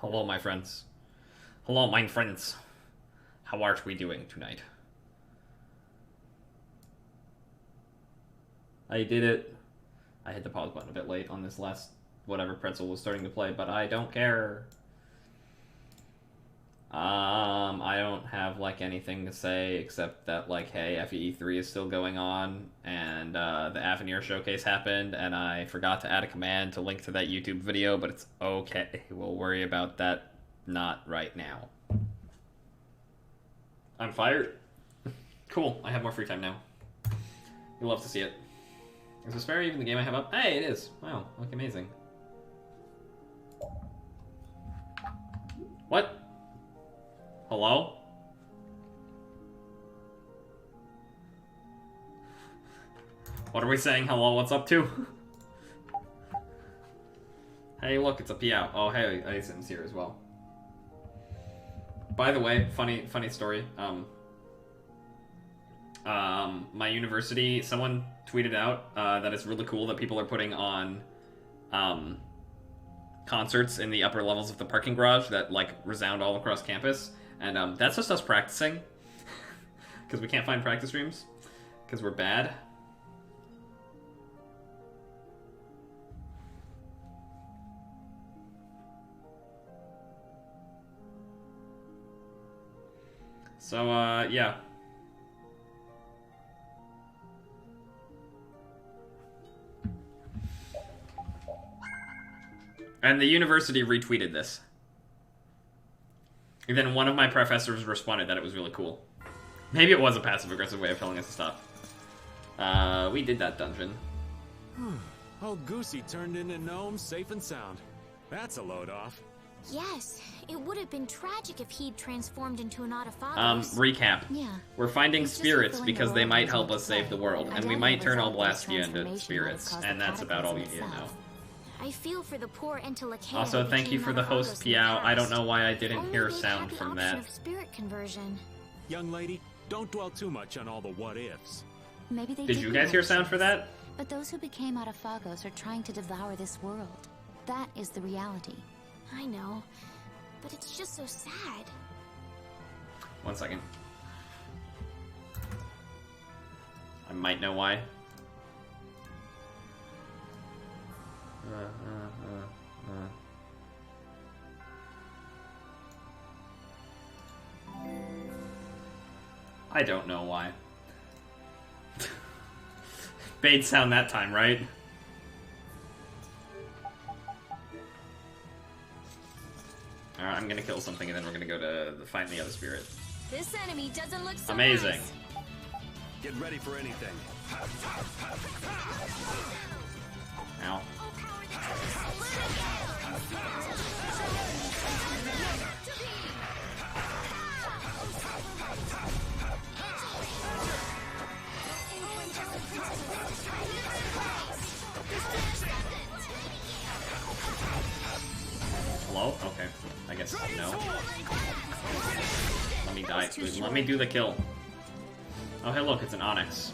Hello, my friends. Hello, my friends. How are we doing tonight? I did it. I hit the pause button a bit late on this last whatever pretzel was starting to play, but I don't care. I don't have, like, anything to say except that, like, hey, FEE3 is still going on, and, the Avenir showcase happened, and I forgot to add a command to link to that YouTube video, but it's okay. We'll worry about that not right now. I'm fired. Cool, I have more free time now. You'll love to see it. Is Vesperia even the game I have up? Hey, it is. Wow, look amazing. What? Hello? What are we saying? Hello, what's up to? Hey, look, it's a Piao. Oh, hey, Isim's here as well. By the way, funny story. My university, someone tweeted out that it's really cool that people are putting on concerts in the upper levels of the parking garage that, like, resound all across campus. And that's just us practicing. Because we can't find practice rooms. Because we're bad. So, yeah. And the university retweeted this. And then one of my professors responded that it was really cool. Maybe it was a passive-aggressive way of telling us to stop. We did that dungeon. Old Goosey turned into gnome safe and sound. That's a load off. Yes, it would have been tragic if he'd transformed into an Autophagos. Recap. Yeah. We're finding spirits because they might help us save the world, and we might turn all Blasphia into spirits, and that's about all you need to know. I feel for the poor Entelekea. Also, thank you for the host, Piao. I don't know why I didn't hear a sound from that. Of spirit conversion. Young lady, don't dwell too much on all the what-ifs. Maybe they Did you guys hear sound for that? But those who became Autophagos are trying to devour this world. That is the reality. I know, but it's just so sad. 1 second. I might know why. I don't know why. Bait sound that time, right? Alright, I'm gonna kill something and then we're gonna go to find the other spirit. This enemy doesn't look so amazing. nice. Get ready for anything. Ow. Hello? Okay. I guess no. Let me die, please. Let me do the kill. Oh, hey, look, it's an Onyx.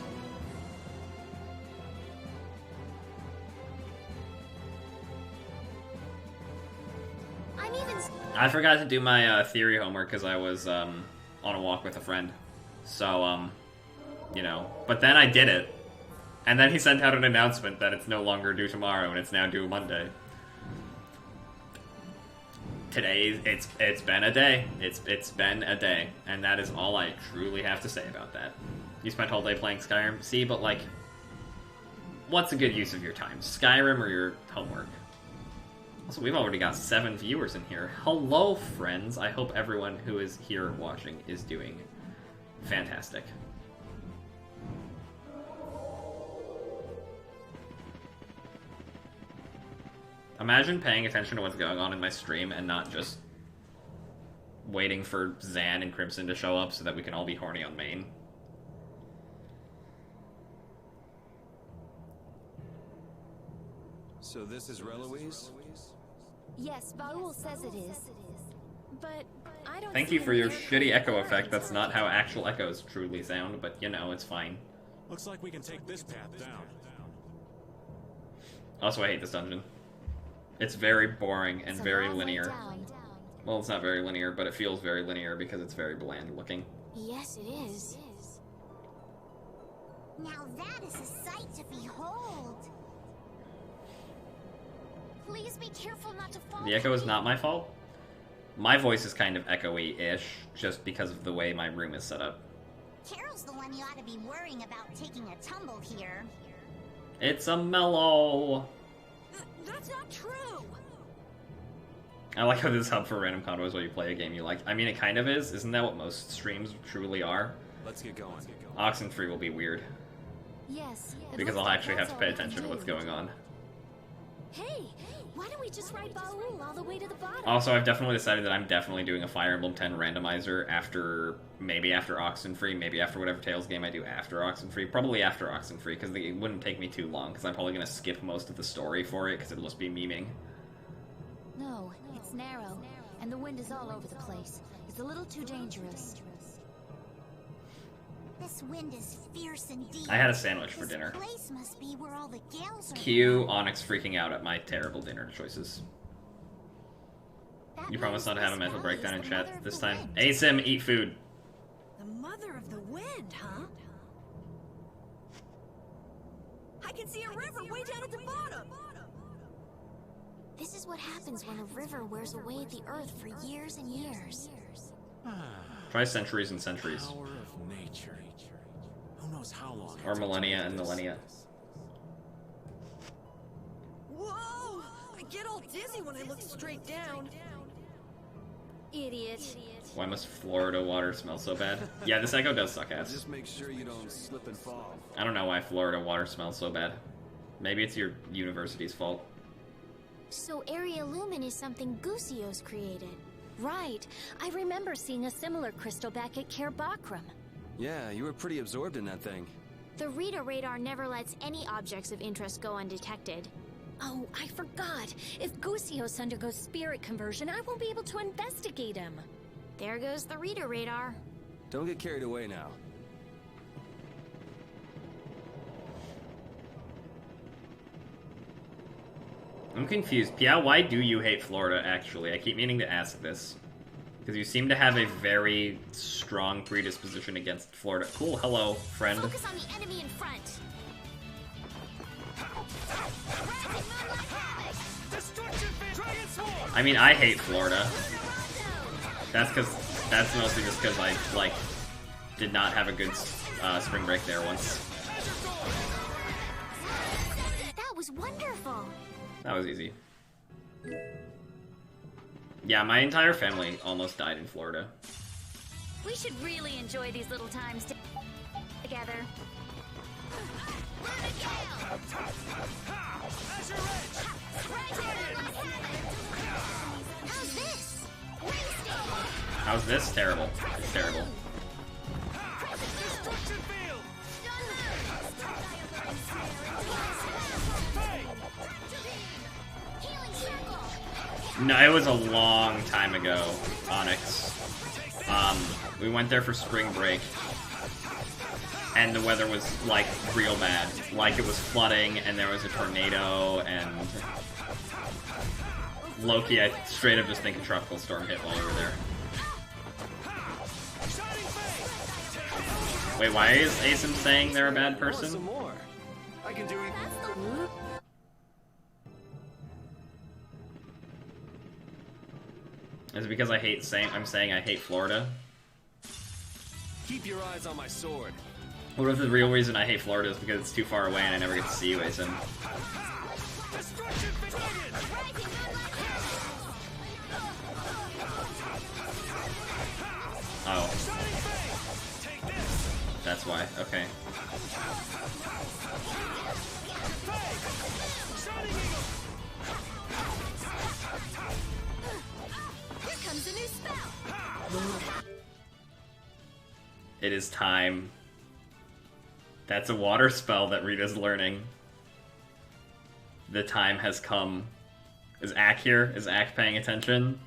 I forgot to do my theory homework because I was on a walk with a friend. So, you know. But then I did it. And then he sent out an announcement that it's no longer due tomorrow and it's now due Monday. Today, it's been a day. It's been a day. And that is all I truly have to say about that. You spent all day playing Skyrim? See, but like, what's a good use of your time? Skyrim or your homework? Also, we've already got 7 viewers in here. Hello, friends. I hope everyone who is here watching is doing fantastic. Imagine paying attention to what's going on in my stream and not just waiting for Zan and Crimson to show up so that we can all be horny on main. So this is Reloise? Yes, Baul says it is. But I don't Thank you for your shitty echo effect. That's not how actual echoes truly sound, but you know, it's fine. Looks like we can take this path down. Also, I hate this dungeon. It's very boring and very linear. Well, it's not very linear, but it feels very linear because it's very bland looking. Yes, it is. Now that is a sight to behold. Please be careful not to fall. The echo is not my fault. My voice is kind of echoey-ish, just because of the way my room is set up. Carol's the one you ought to be worrying about taking a tumble here. It's a mellow. That's not true. I like how this hub for random convos while you play a game you like. I mean, it kind of is. Isn't that what most streams truly are? Let's get going. Oxenfree will be weird, Yes. because I'll actually have to pay attention to what's going on. Hey, why don't we just ride Baul all the way to the bottom? Also, I've definitely decided that I'm definitely doing a Fire Emblem 10 randomizer after, maybe after Oxenfree, maybe after whatever Tales game I do after Oxenfree. Probably after Oxenfree, because it wouldn't take me too long, because I'm probably going to skip most of the story for it, because it'll just be memeing. No, it's narrow, and the wind is all over the place. It's a little too dangerous. This wind is fierce indeed. I had a sandwich for dinner. This place must be where all the gals are. Cue Onyx freaking out at my terrible dinner choices. That You promise not to have a means mental Vesperia is breakdown in the chat mother of this the time. wind. ASIM, eat food. The mother of the wind, huh? I can see a river way down at the bottom. This is what happens when a river wears away the earth for years and years. Try centuries and centuries. Power of nature. Who knows how long? Or millennia and millennia. Whoa! I get all dizzy when I look straight down. Idiot. Why must Florida water smell so bad? Yeah, this echo does suck ass. Just make sure you don't slip and fall. I don't know why Florida water smells so bad. Maybe it's your university's fault. So Area Lumen is something Gusio's created. Right. I remember seeing a similar crystal back at Care Bakram. Yeah, you were pretty absorbed in that thing. The Rita radar never lets any objects of interest go undetected. Oh, I forgot. If Gusios undergoes spirit conversion, I won't be able to investigate him. There goes the Rita radar. Don't get carried away now. I'm confused. Pia, why do you hate Florida, actually? I keep meaning to ask this. Because you seem to have a very strong predisposition against Florida. Cool, hello, friend. Focus on the enemy in front. I mean, I hate Florida. That's mostly just because I, like, did not have a good spring break there once. That was wonderful. That was easy. Yeah, my entire family almost died in Florida. We should really enjoy these little times together. How's this? How's this? Terrible. It's terrible. No, it was a long time ago, Onyx. We went there for spring break, and the weather was, like, real bad. Like, it was flooding, and there was a tornado, and... Loki, I straight up just think a tropical storm hit while we were there. Wait, why is Asim saying they're a bad person? Some more. I can do it. Is it because I'm saying I hate Florida? Keep your eyes on my sword. What if the real reason I hate Florida is because it's too far away and I never get to see you, Asim? Oh. That's why, okay. Here comes a new spell. It is time. That's a water spell that Rita's learning. The time has come. Is Ack here? Is Ack paying attention?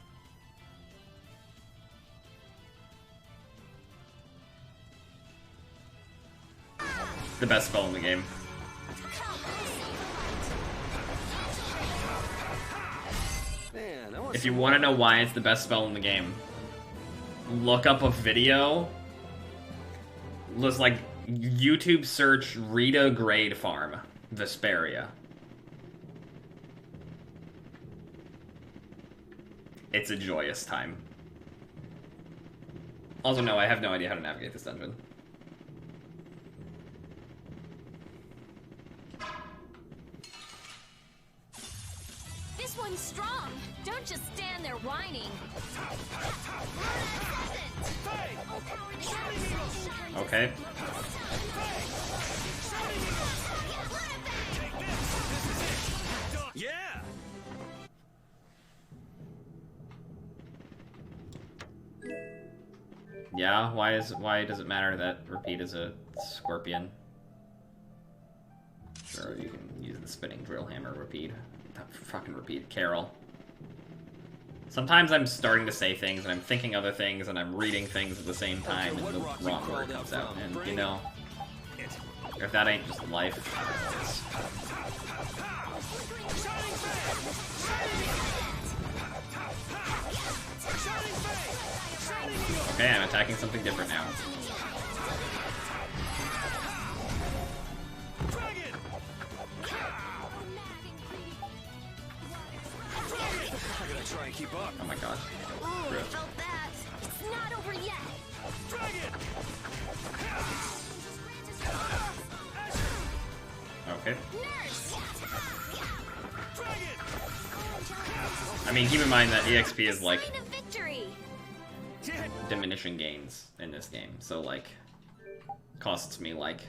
The best spell in the game. Man, I want If you want to know why it's the best spell in the game, look up a video. Let's like YouTube search Rita Grade Farm Vesperia. It's a joyous time. Also, no, I have no idea how to navigate this dungeon. This one's strong. Don't just stand there whining. Okay. Yeah. Yeah, why does it matter that Repeat is a scorpion? Sure, you can use the spinning drill hammer, Repeat. Fucking Repeat, Carol. Sometimes I'm starting to say things and I'm thinking other things and I'm reading things at the same time and the wrong word comes out. And you know, if that ain't just life, okay, I'm attacking something different now. I gotta try and keep up. Oh my god. Ooh, felt that. It's not over yet. Okay. Nurse. I mean, keep in mind that EXP is like Sign of victory. diminishing gains in this game, so like costs me like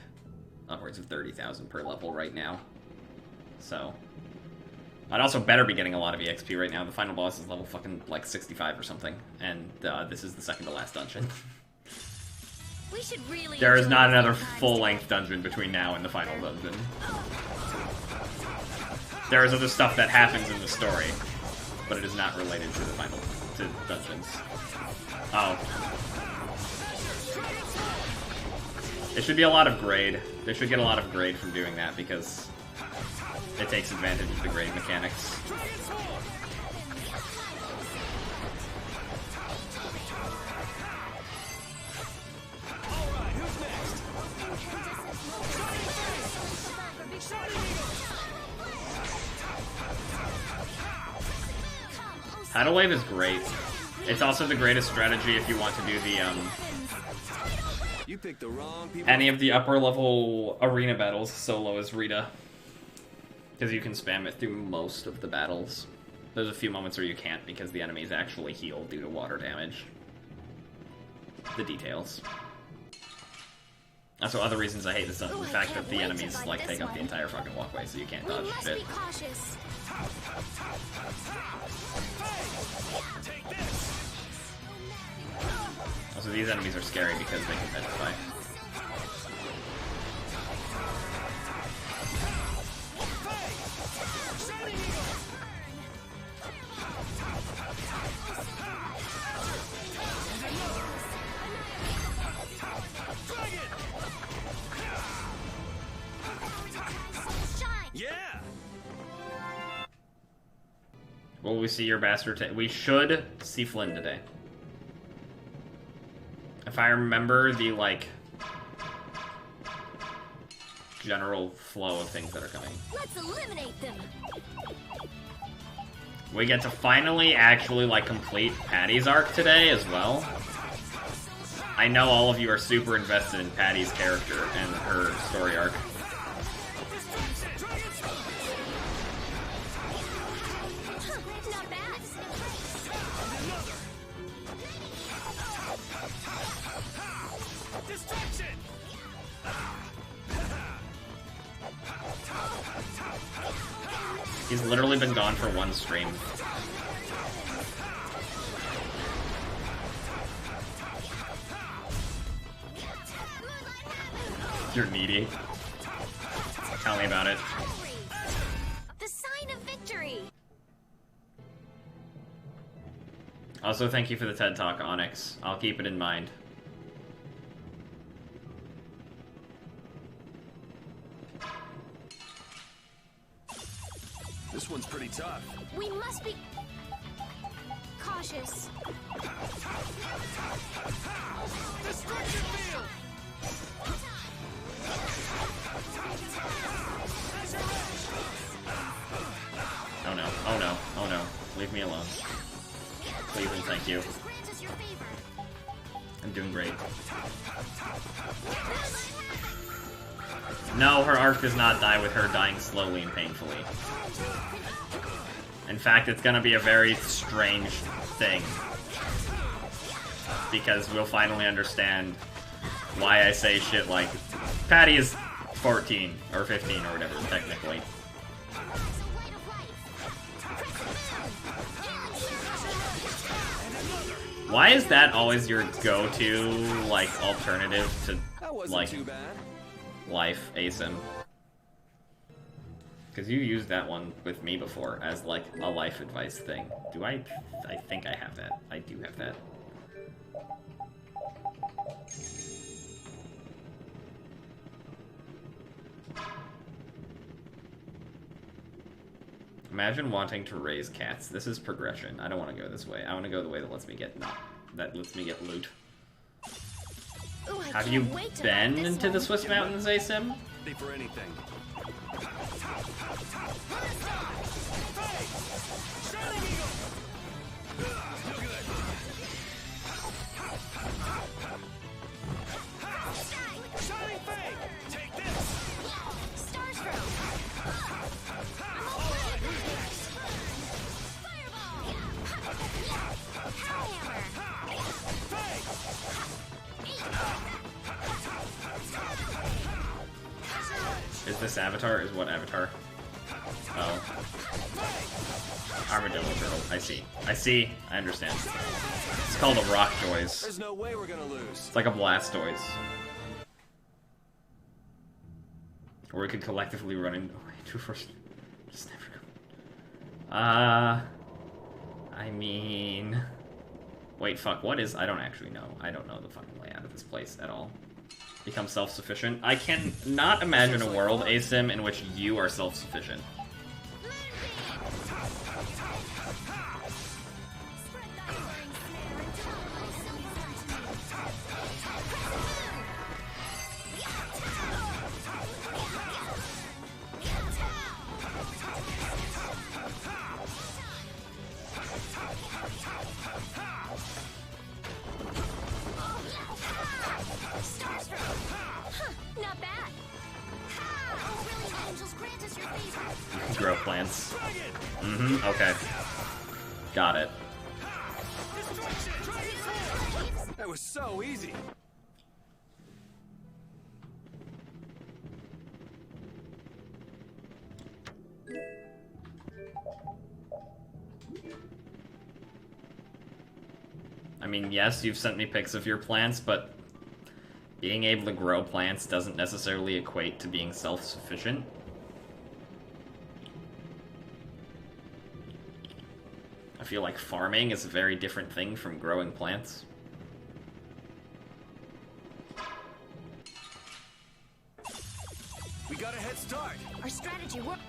upwards of 30,000 per level right now. So I'd also better be getting a lot of EXP right now. The final boss is level fucking like 65 or something, and this is the second to last dungeon. We should really There is enjoy not the another fun times full-length dungeon between now and the final dungeon. There is other stuff that happens in the story, but it is not related to the final dungeons. Oh. It should be a lot of grade. They should get a lot of grade from doing that because it takes advantage of the grade mechanics. Tidal Wave is great. It's also the greatest strategy if you want to do the, You picked the wrong people. any of the upper level arena battles solo as Rita. Because you can spam it through most of the battles. There's a few moments where you can't because the enemies actually heal due to water damage. The details. Also, other reasons I hate this dungeon, the fact that the enemies like take up the entire fucking walkway, so you can't We dodge must shit. be cautious. Also, these enemies are scary because they can petrify. Yeah. Will we see your bastard? We should see Flynn today. If I remember the, like, general flow of things that are coming. Let's eliminate them. We get to finally actually, like, complete Patty's arc today as well. I know all of you are super invested in Patty's character and her story arc. Not bad. Distraction. He's literally been gone for one stream. You're needy. Tell me about it. The sign of victory. Also, thank you for the TED Talk, Onyx. I'll keep it in mind. This one's pretty tough. We must be. cautious. Destruction field! Oh no, oh no, oh no. Leave me alone. Please and thank you. Grant us your favor. I'm doing great. No, her arc does not die with her dying slowly and painfully. In fact, it's gonna be a very strange thing. Because we'll finally understand why I say shit like, Patty is 14, or 15, or whatever, technically. Why is that always your go-to, like, alternative to, That wasn't like, too bad. life, ASIM? Because you used that one with me before as, like, a life advice thing. Do I think I have that. I do have that. Imagine wanting to raise cats. This is progression. I don't want to go this way. I want to go the way that lets me get loot. Ooh, I Have can't you wait to been ride this into the one. Swiss Mountains, ASIM? Ready for anything. Shining Fang! Take this! Starstroke. Is this Avatar? Is what Avatar? Oh. Armadillo turtle. I see. I see. I understand. It's called a Rockjoys. There's no way we're gonna lose. It's like a Blastoise. Or we could collectively run in. Oh, wait, 2 first. Just never go. I mean. Wait, fuck, what is. I don't actually know. I don't know the fucking layout of this place at all. Become self-sufficient. I can not imagine a world, ASIM, in which you are self-sufficient. Not bad. Oh, really, angels, grant us your favor. Grow plants. Mm-hmm, okay. Got it. That was so easy. I mean, yes, you've sent me pics of your plants, but being able to grow plants doesn't necessarily equate to being self-sufficient. I feel like farming is a very different thing from growing plants. We got a head start. Our strategy worked.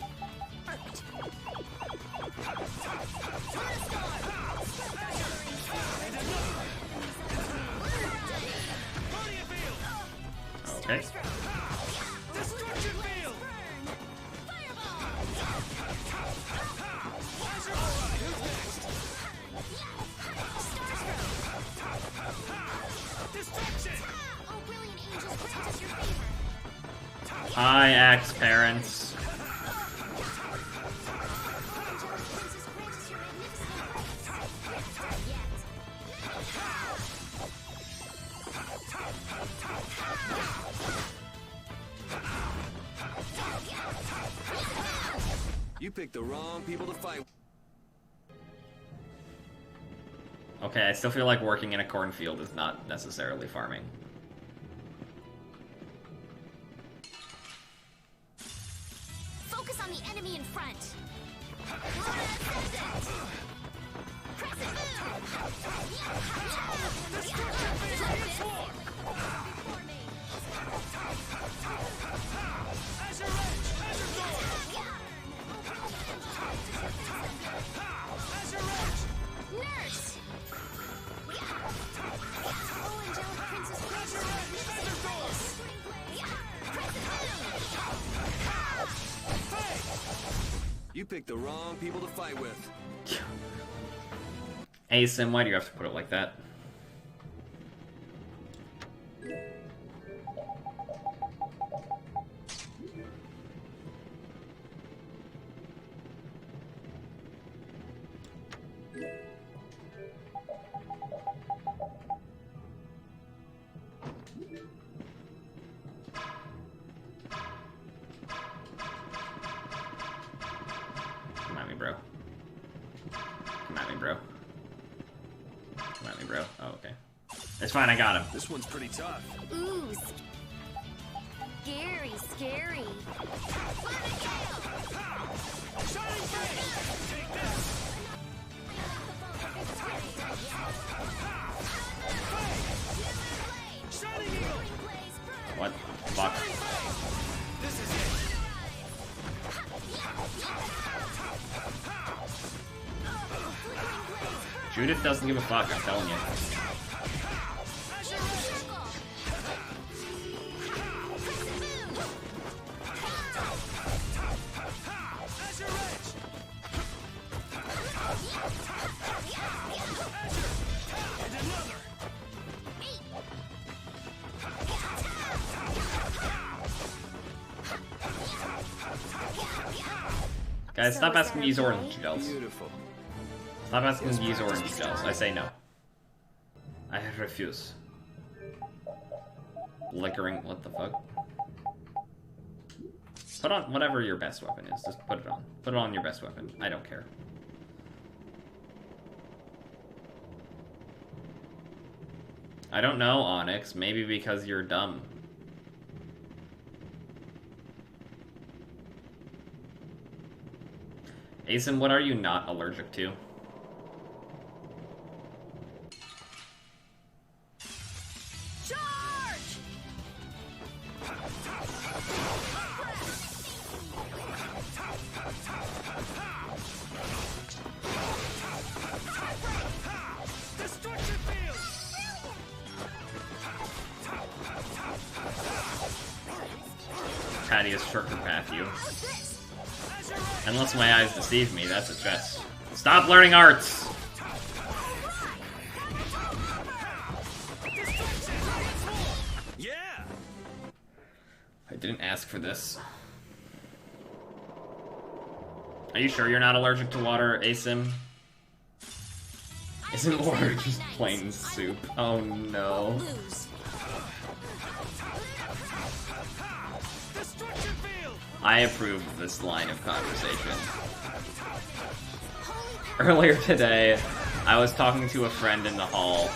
Okay. Destruction field! Destruction! Oh, brilliant angels, grant us your favor. Hi, Axe parents. You picked the wrong people to fight. Okay, I still feel like working in a cornfield is not necessarily farming. Focus on the enemy in front. Nurse! picked the wrong people to fight with. Hey, Sim, why do you have to put it like that? Come at me, bro. Come at me, bro. Come at me, bro. Oh, okay. It's fine, I got him. This one's pretty tough. Ooh, scary, scary. What? Fuck. Judith doesn't give a fuck, I'm telling you. Guys, stop asking me to use orange gels. Beautiful. Stop asking me to use orange gels. I say no. I refuse. Liquoring, what the fuck? Put on whatever your best weapon is. Just put it on. Put it on your best weapon. I don't care. I don't know, Onyx. Maybe because you're dumb. Asen, what are you not allergic to? Charge! Destruction field! Thaddeus shortcut path you. Unless my eyes deceive me, that's a chest. Stop learning arts! Yeah! I didn't ask for this. Are you sure you're not allergic to water, Asim? Isn't water just plain soup? Oh no. Destruction field! I approve of this line of conversation. Earlier today, I was talking to a friend in the hall,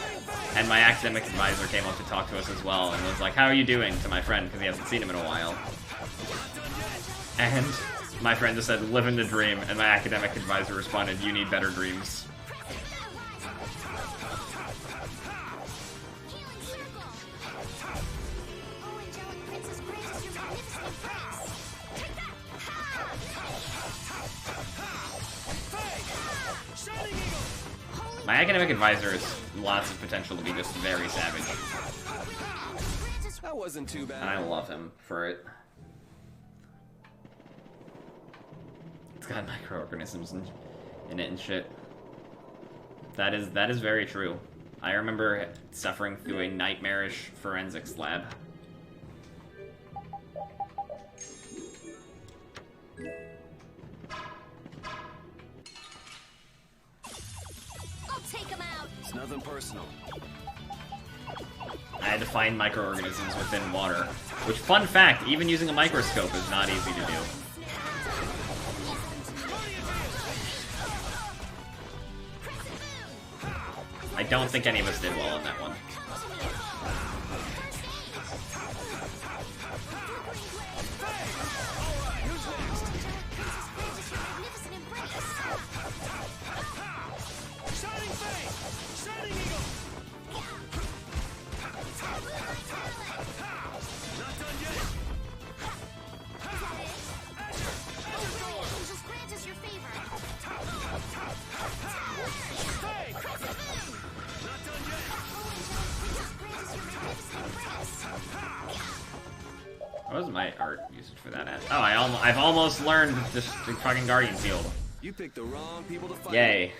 and my academic advisor came up to talk to us as well, and was like, "How are you doing?" to my friend, because he hasn't seen him in a while. And my friend just said, "Living the dream," and my academic advisor responded, "You need better dreams." My academic advisor has lots of potential to be just very savage. That wasn't too bad. And I love him for it. It's got microorganisms in it and shit. That is very true. I remember suffering through a nightmarish forensics lab. It's nothing personal. I had to find microorganisms within water. Which, fun fact, even using a microscope is not easy to do. I don't think any of us did well on that one. What was my art usage for that at? Oh, I've almost learned this fucking Guardian Field. You picked the wrong people to fight. Yay.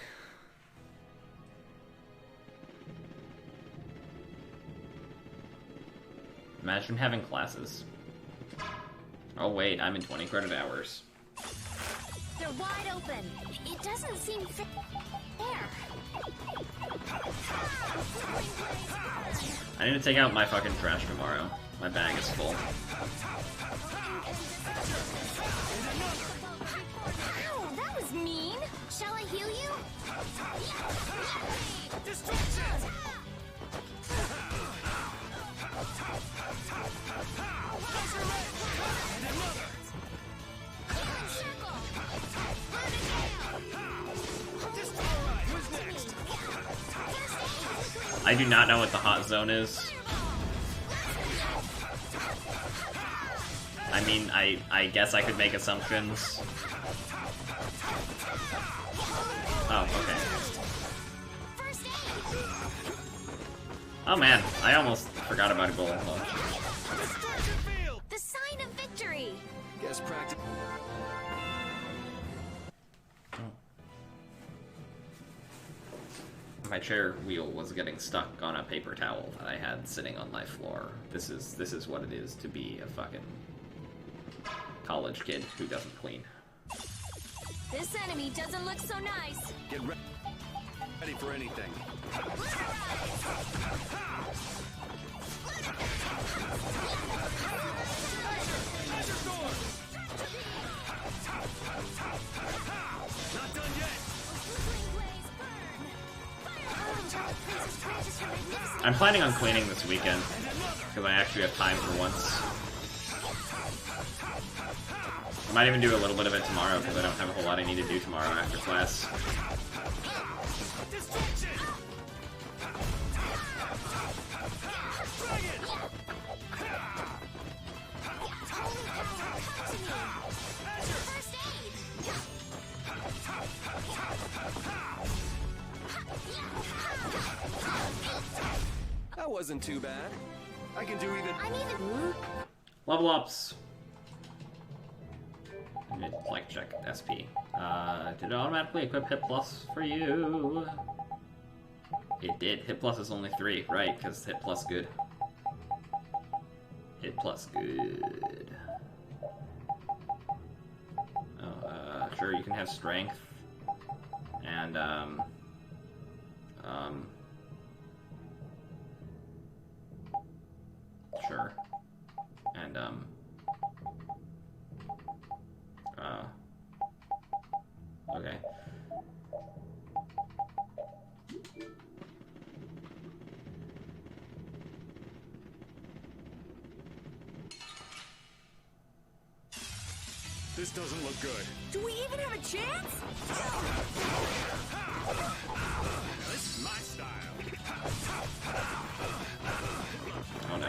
Imagine having classes. Oh wait, I'm in 20 credit hours. They're wide open. It doesn't seem fair. I need to take out my fucking trash tomorrow. My bag is full. Ow, that was mean. Shall I heal you? I do not know what the hot zone is. I mean, I guess I could make assumptions. Oh, okay. Oh man, I almost forgot about a goal. The sign of victory. Guess practice. My chair wheel was getting stuck on a paper towel that I had sitting on my floor. This is what it is to be a fucking college kid who doesn't clean. This enemy doesn't look so nice. Get ready for anything. Not done yet. I'm planning on cleaning this weekend because I actually have time for once. I might even do a little bit of it tomorrow because I don't have a whole lot I need to do tomorrow after class. That wasn't too bad. I can do even. Level ups. I need to, like, check SP. Did it automatically equip Hit Plus for you? It did. Hit Plus is only 3, right? Because Hit Plus good. Hit Plus good. Oh, sure, you can have Strength. And, sure. And, okay. This doesn't look good. Do we even have a chance? This is my style. Oh no.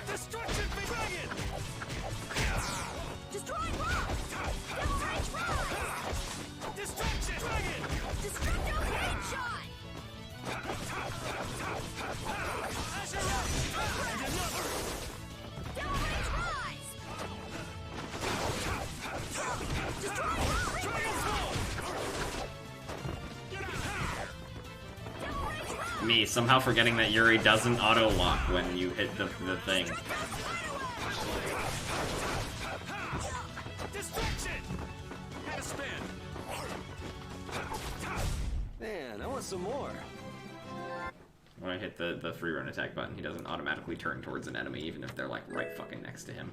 Destruction dragon! Destroy rock! Devil Rage Rise! Destruction dragon! Destructo Hate Shot! Azure Rock! And another! Devil Rage Rise! Destroy rock! Dragon's Fall! Devil Rage Rise! Me, somehow forgetting that Yuri doesn't auto-lock when you hit the thing. Destruction! Had a spin. Man, I want some more. When I hit the free run attack button, he doesn't automatically turn towards an enemy, even if they're, like, right fucking next to him.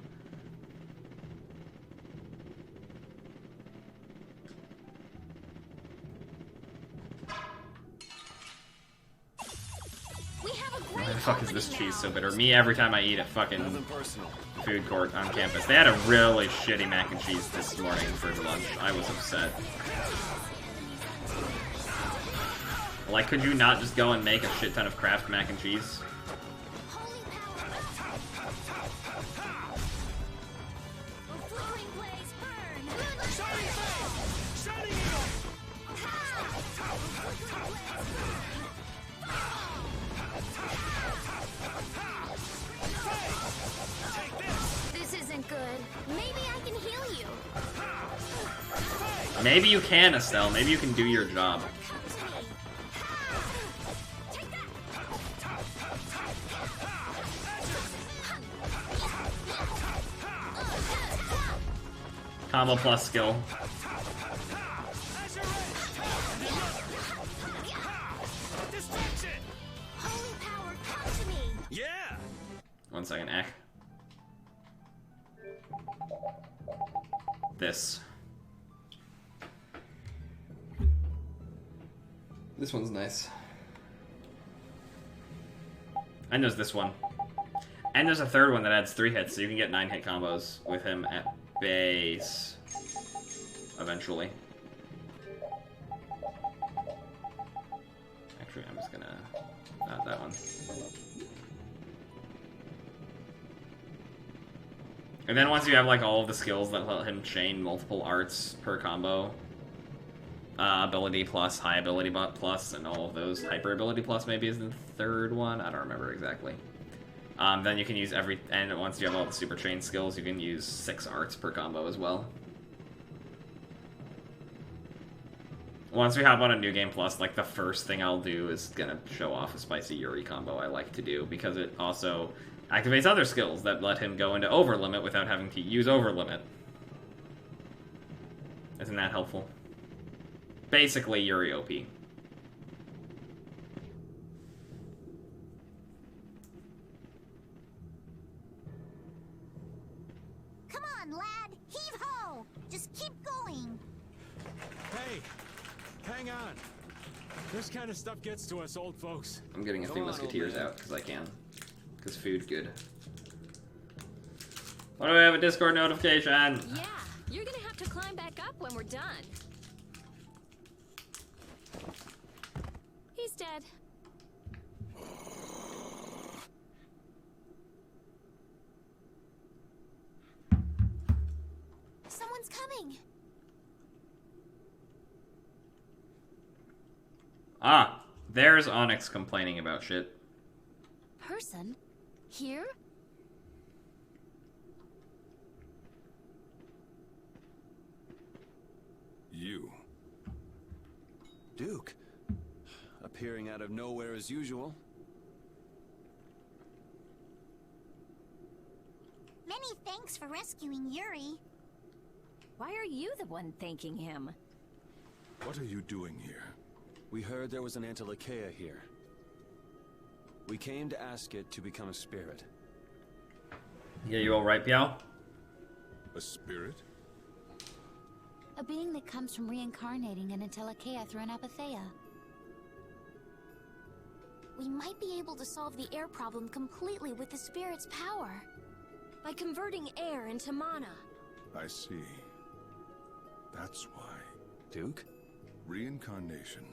We have a Why great the fuck is opening this cheese now. so bitter? Me every time I eat at Nothing fucking personal. food court on campus. They had a really shitty mac and cheese this morning for lunch. I was upset. Like, could you not just go and make a shit ton of Kraft mac and cheese? Holy power. A flickering blaze burn. Shining Face! Shining Eagle! Flickering blaze burn. Maybe you can, Estelle. Maybe you can do your job. Combo plus skill. Holy power, come to me! Yeah! 1 second, Ack. This. This one's nice. And there's this one. And there's a third one that adds 3 hits, so you can get 9 hit combos with him at base. Eventually. Actually, I'm just gonna... not that one. And then once you have like all of the skills that let him chain multiple arts per combo, ability plus, high ability plus, and all of those, hyper ability plus maybe is the third one, I don't remember exactly. Then you can use and once you have all the super chain skills, you can use 6 arts per combo as well. Once we hop on a New Game Plus, like the first thing I'll do is gonna show off a spicy Yuri combo I like to do, because it also activates other skills that let him go into over limit without having to use over limit. Isn't that helpful? Basically Yuri OP. Come on, lad! Heave ho! Just keep going! Hey, hang on. This kind of stuff gets to us old folks. I'm getting a Three Musketeers out because I can. Because food good. Why do I have a Discord notification? Yeah, you're gonna have to climb back up when we're done. He's dead. Someone's coming. Ah, there's Onyx complaining about shit. Person? Here? You. Duke. Appearing out of nowhere as usual. Many thanks for rescuing Yuri. Why are you the one thanking him? What are you doing here? We heard there was an Antilochaea here. We came to ask it to become a spirit. Yeah, you alright, Piao? A spirit? A being that comes from reincarnating an Entelechea through an apatheia. We might be able to solve the air problem completely with the spirit's power. By converting air into mana. I see. That's why. Duke? Reincarnation.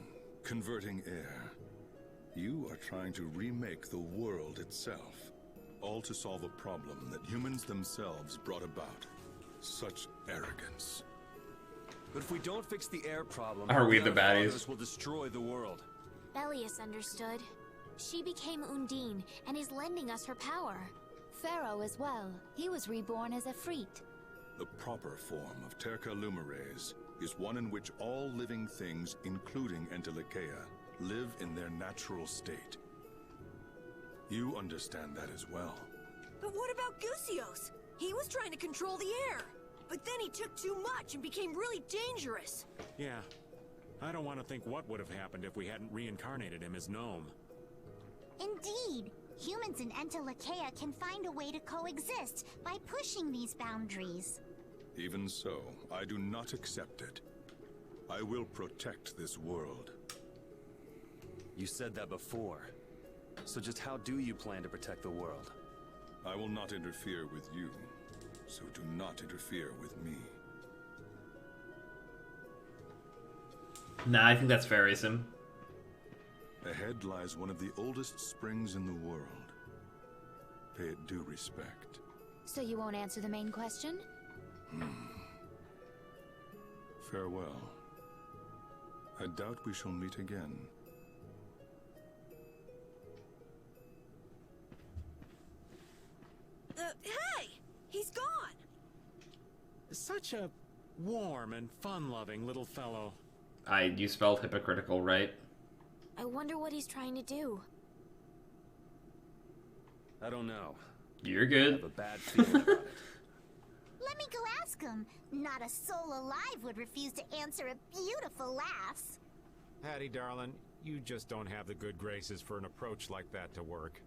Converting air. You are trying to remake the world itself. All to solve a problem that humans themselves brought about. Such arrogance. But if we don't fix the air problem, Are we the other baddies? fathers will destroy the world. Belius understood. She became Undine and is lending us her power. Pharaoh as well. He was reborn as a Freet. The proper form of Terca Lumires is one in which all living things, including Entelechea, live in their natural state. You understand that as well. But what about Gusios? He was trying to control the air. But then he took too much and became really dangerous. Yeah. I don't want to think what would have happened if we hadn't reincarnated him as Gnome. Indeed. Humans and Entelechea can find a way to coexist by pushing these boundaries. Even so, I do not accept it. I will protect this world. You said that before. So just how do you plan to protect the world? I will not interfere with you, so do not interfere with me. Nah, I think that's Fairyism. Ahead lies one of the oldest springs in the world. Pay it due respect. So you won't answer the main question? Farewell. I doubt we shall meet again. Hey! He's gone! Such a Warm and fun-loving little fellow. You spelled hypocritical, right? I wonder what he's trying to do. I don't know. You're I good. have a bad feeling about it. Let me go ask him. Not a soul alive would refuse to answer a beautiful lass. Hattie, darling, you just don't have the good graces for an approach like that to work.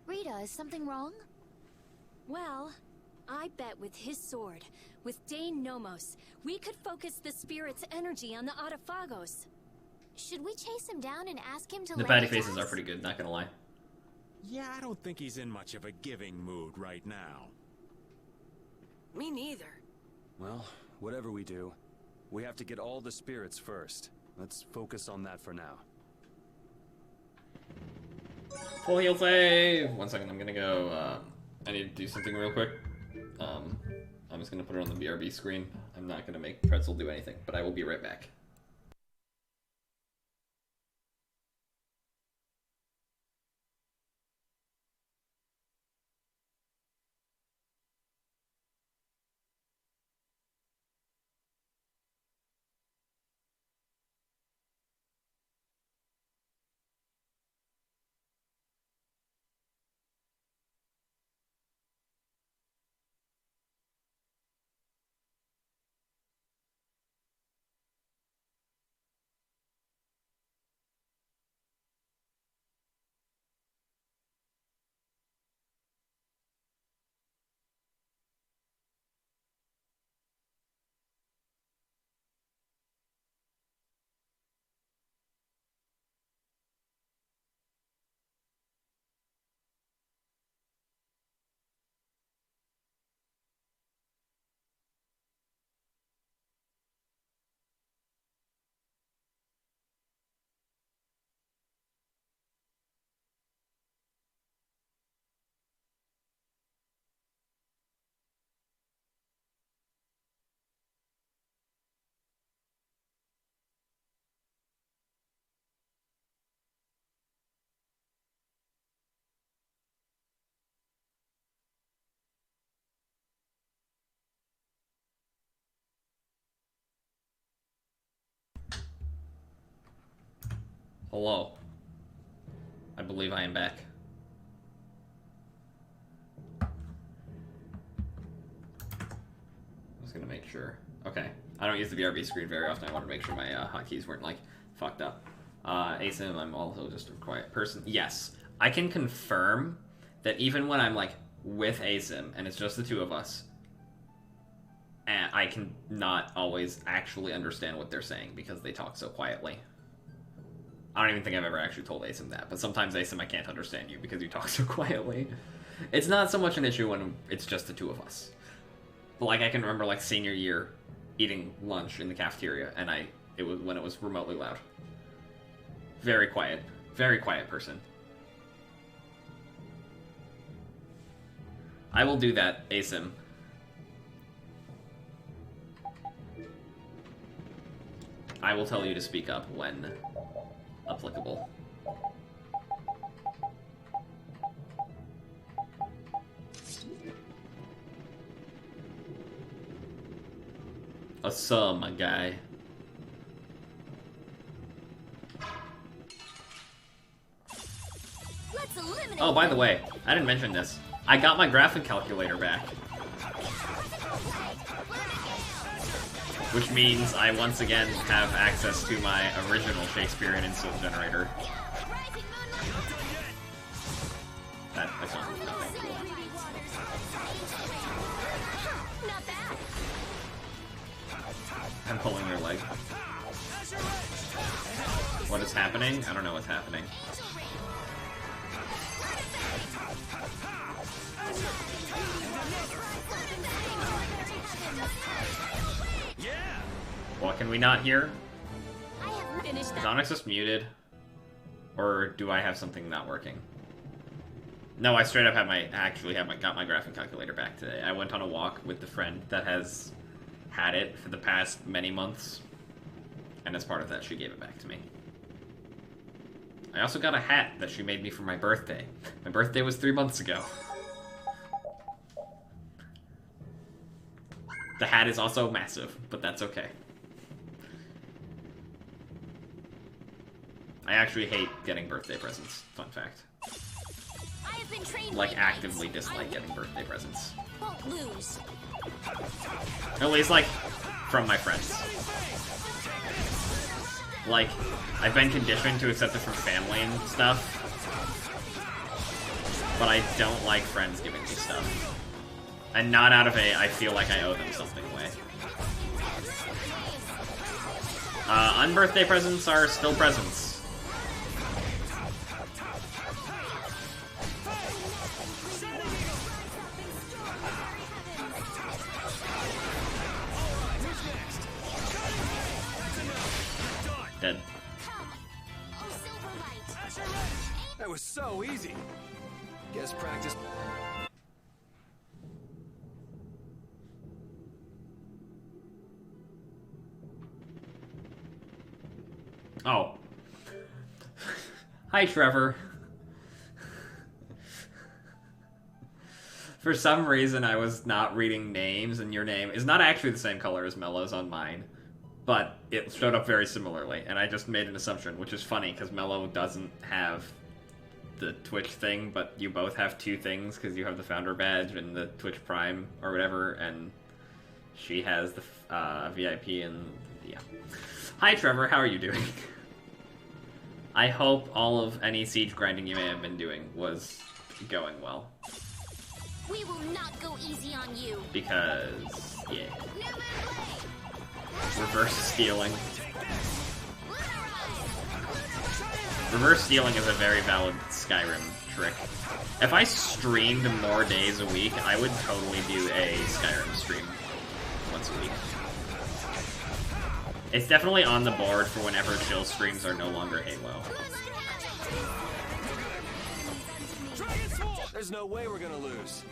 Rita, is something wrong? Well, I bet with his sword, with Dane Nomos, we could focus the spirit's energy on the Autophagos. Should we chase him down and ask him to The lend patty it faces to are us? pretty good, not gonna lie. Yeah, I don't think he's in much of a giving mood right now. Me neither. Well, whatever we do, we have to get all the spirits first. Let's focus on that for now. Full heal save! 1 second, I'm gonna go, I need to do something real quick. I'm just gonna put it on the BRB screen. I'm not gonna make Pretzel do anything, but I will be right back. Hello. I believe I am back. I'm just gonna make sure. Okay. I don't use the BRB screen very often. I wanted to make sure my hotkeys weren't, like, fucked up. ASIM, I'm also just a quiet person. Yes. I can confirm that even when I'm, like, with ASIM, and it's just the two of us, and I can not always actually understand what they're saying because they talk so quietly. I don't even think I've ever actually told ASIM that, but sometimes ASIM, I can't understand you because you talk so quietly. It's not so much an issue when it's just the two of us. But, like, I can remember, like, senior year eating lunch in the cafeteria, and it was when it was remotely loud. Very quiet person. I will do that, ASIM. I will tell you to speak up when applicable. My guy. Let's eliminate Oh, by the way, I didn't mention this. I got my graphic calculator back. Which means I once again have access to my original Shakespearean insult generator. That's not cool. Not bad. I'm pulling your leg. What is happening? I don't know what's happening. What can we not hear? I have finished Is that. Onyx just muted? Or do I have something not working? No, I straight up got my graphic calculator back today. I went on a walk with the friend that has had it for the past many months. And as part of that, she gave it back to me. I also got a hat that she made me for my birthday. My birthday was 3 months ago. The hat is also massive, but that's okay. I actually hate getting birthday presents. Fun fact. I have been trained Like, by actively knights. dislike getting birthday presents. Won't lose. At least, like, from my friends. Like, I've been conditioned to accept it from family and stuff. But I don't like friends giving me stuff. And not out of a, I feel like I owe them something way. Unbirthday presents are still presents. Dead. That was so easy. Guess practice. Oh. Hi, Trevor. For some reason, I was not reading names, and your name is not actually the same color as Mello's on mine. But it showed up very similarly, and I just made an assumption, which is funny, because Mello doesn't have the Twitch thing, but you both have two things, because you have the Founder Badge and the Twitch Prime, or whatever, and she has the VIP, and yeah. Hi, Trevor, how are you doing? I hope all of any siege grinding you may have been doing was going well. We will not go easy on you. Because, yeah. Reverse stealing. Reverse stealing is a very valid Skyrim trick. If I streamed more days a week, I would totally do a Skyrim stream once a week. It's definitely on the board for whenever chill streams are no longer Halo. There's no way we're gonna lose.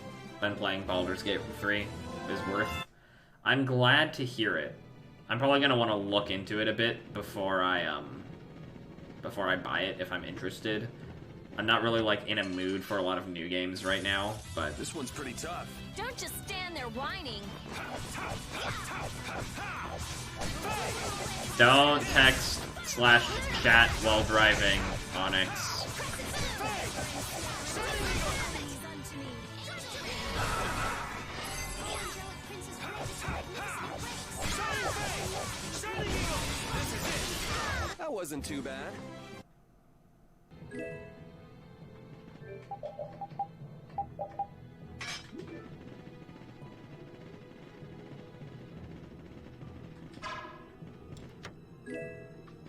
Been playing Baldur's Gate 3 is worth. I'm glad to hear it. I'm probably gonna want to look into it a bit before I buy it if I'm interested. I'm not really like in a mood for a lot of new games right now, but this one's pretty tough. Don't just stand there whining. Don't text/chat while driving, Onyx. That wasn't too bad.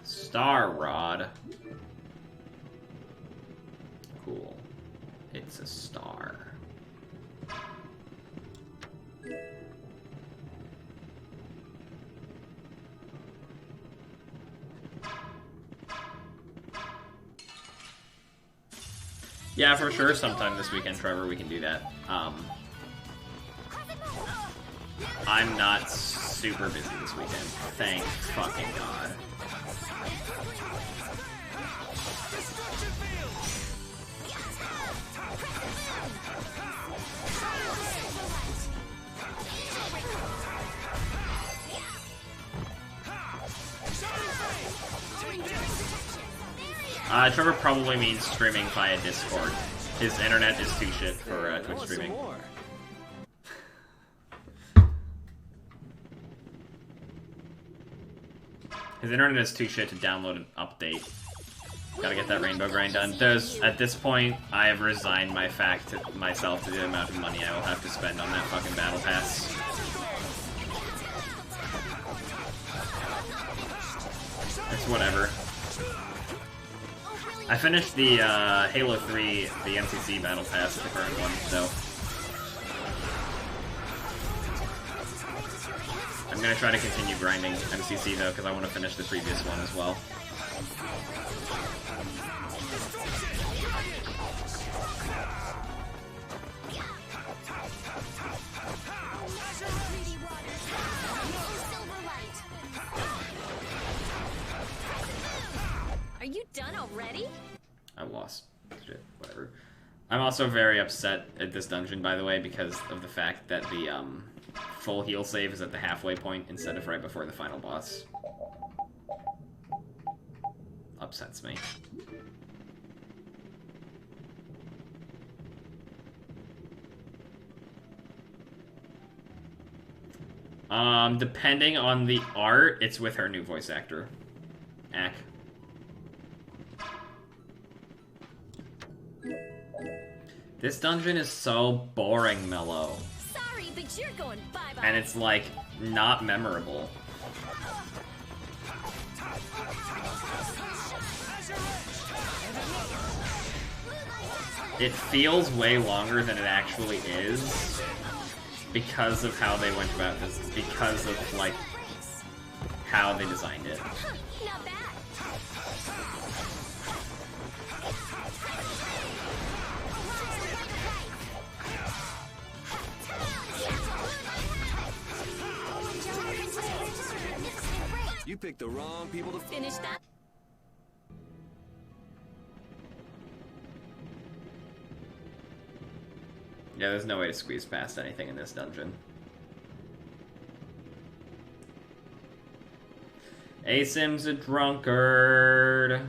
Star Rod. Cool. It's a star. Yeah, for sure, sometime this weekend, Trevor, we can do that. I'm not super busy this weekend. Thank fucking God. Trevor probably means streaming via Discord. His internet is too shit for Twitch streaming. His internet is too shit to download an update. Gotta get that rainbow grind done. At this point, I have resigned myself to the amount of money I will have to spend on that fucking battle pass. It's whatever. I finished the Halo 3, the NCC battle pass, the current one, so I'm gonna try to continue grinding MCC though, because I want to finish the previous one as well. Are you done already? I lost. Shit, whatever. I'm also very upset at this dungeon, by the way, because of the fact that the full heal save is at the halfway point instead of right before the final boss. Upsets me. Depending on the art, it's with her new voice actor, Ack. This dungeon is so boring, Mellow. Sorry, but you're going bye-bye. And it's, like, not memorable. It feels way longer than it actually is because of how they went about this, because of, like, how they designed it. Not bad. You picked the wrong people to Finish that. Yeah, there's no way to squeeze past anything in this dungeon. Asim's a drunkard.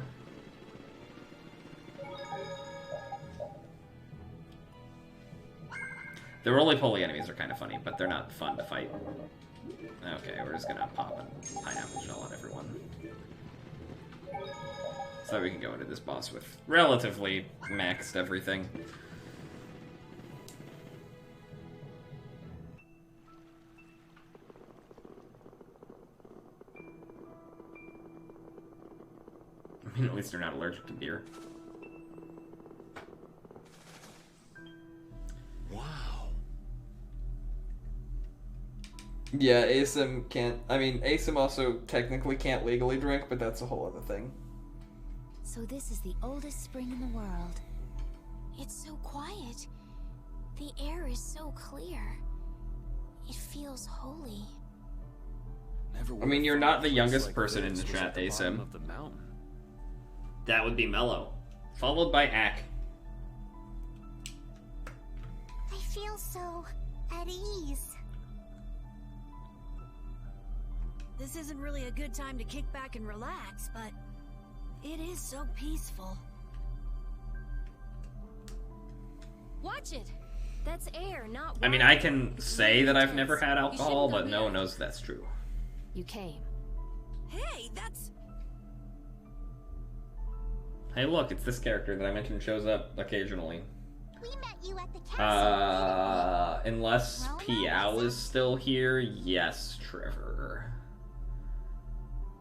The roly-poly enemies are kind of funny, but they're not fun to fight. Okay, we're just gonna pop a pineapple shell on everyone. So that we can go into this boss with relatively maxed everything. I mean, at least they're not allergic to beer. Wow. Yeah, Asim can't... I mean, Asim also technically can't legally drink, but that's a whole other thing. So this is the oldest spring in the world. It's so quiet. The air is so clear. It feels holy. I mean, you're not the youngest person in the chat, Asim. That would be Mellow, followed by Ack. I feel so at ease. This isn't really a good time to kick back and relax, but it is so peaceful. Watch it. That's air, not water. I mean, I can say that I've never had alcohol, but no one knows that's true. You came. Hey, that's... Hey, look, it's this character that I mentioned shows up occasionally. We met you at the castle. Unless Piao is still here, yes, Trevor.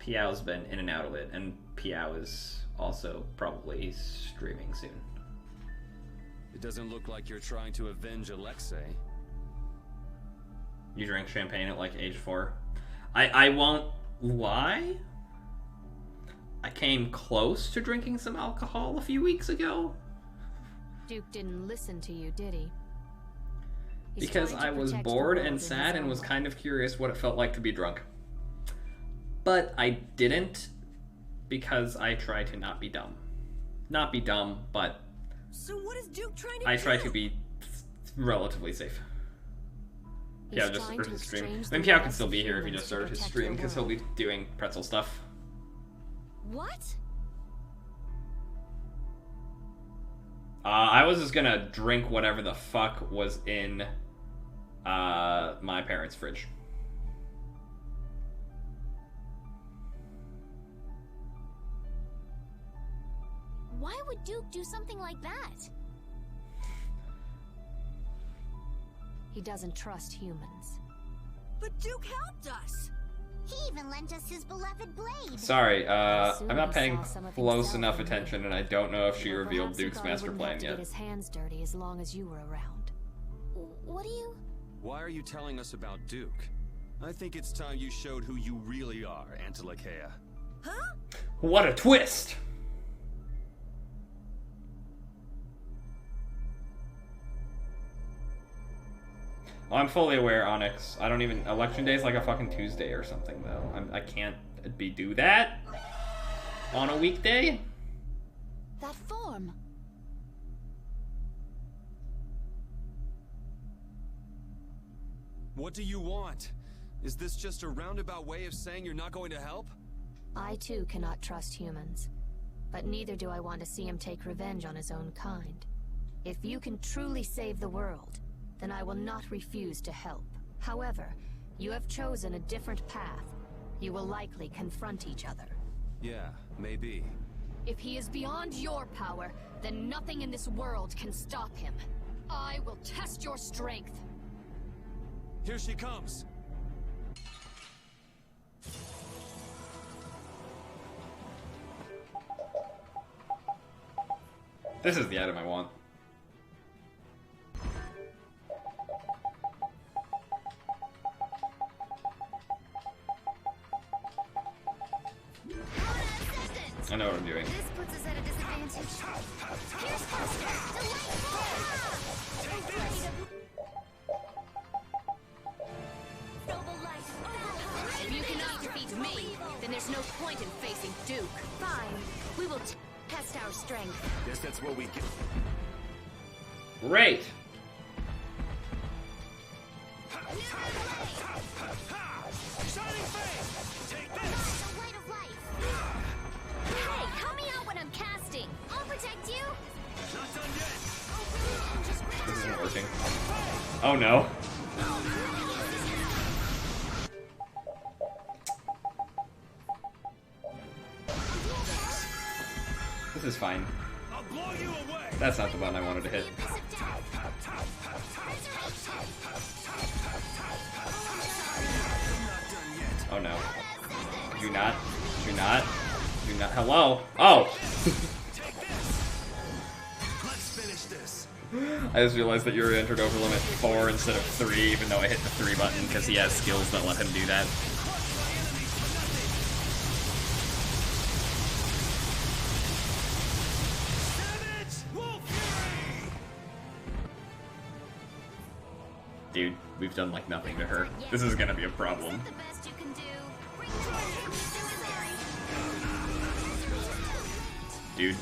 Piao's been in and out of it, and Piao is also probably streaming soon. It doesn't look like you're trying to avenge Alexei. You drank champagne at like age 4. I won't lie. I came close to drinking some alcohol a few weeks ago. Duke didn't listen to you, did he? Because I was bored and sad and was kind of curious what it felt like to be drunk. But I didn't, because I try to not be dumb. Not be dumb, but So what is Duke trying to do? I try to be relatively safe. He's Piao just trying started to his stream. exchange I mean, the Piao can loss still of be here if he humans just to started his protect stream, the because he'll be world. doing pretzel stuff. What? I was just gonna drink whatever the fuck was in my parents' fridge. Why would Duke do something like that? He doesn't trust humans. But Duke helped us. He even lent us his beloved blade. Sorry, assume I'm not he paying saw some of close himself enough in you. attention, and I don't know if she Or revealed perhaps he Duke's thought he master wouldn't plan have to yet. get his hands dirty as long as you were around. What do you... Why are you telling us about Duke? I think it's time you showed who you really are, Antilakea. Huh? What a twist! Oh, I'm fully aware, Onyx. I don't even... Election Day is like a fucking Tuesday or something, though. I can't do that on a weekday. That form. What do you want? Is this just a roundabout way of saying you're not going to help? I too cannot trust humans. But neither do I want to see him take revenge on his own kind. If you can truly save the world, then I will not refuse to help. However, you have chosen a different path. You will likely confront each other. Yeah, maybe. If he is beyond your power, then nothing in this world can stop him. I will test your strength. Here she comes. This is the item I want. I know what I'm doing. This puts us at a disadvantage. Here's If you cannot defeat me, then there's no point in facing Duke. Fine. We will test our strength. Guess that's what we get. Great! Hey, help me out when I'm casting. I'll protect you. Not done yet. This isn't working. Oh no. This is fine. I'll blow you away. That's not the button I wanted to hit. Oh no. Do not. Do not. Do not. Hello? Oh! Let's finish this. I just realized that you were entered over limit 4 instead of 3, even though I hit the 3 button because he has skills that let him do that. Dude, we've done like nothing to her. This is gonna be a problem. The best you can do. Dude.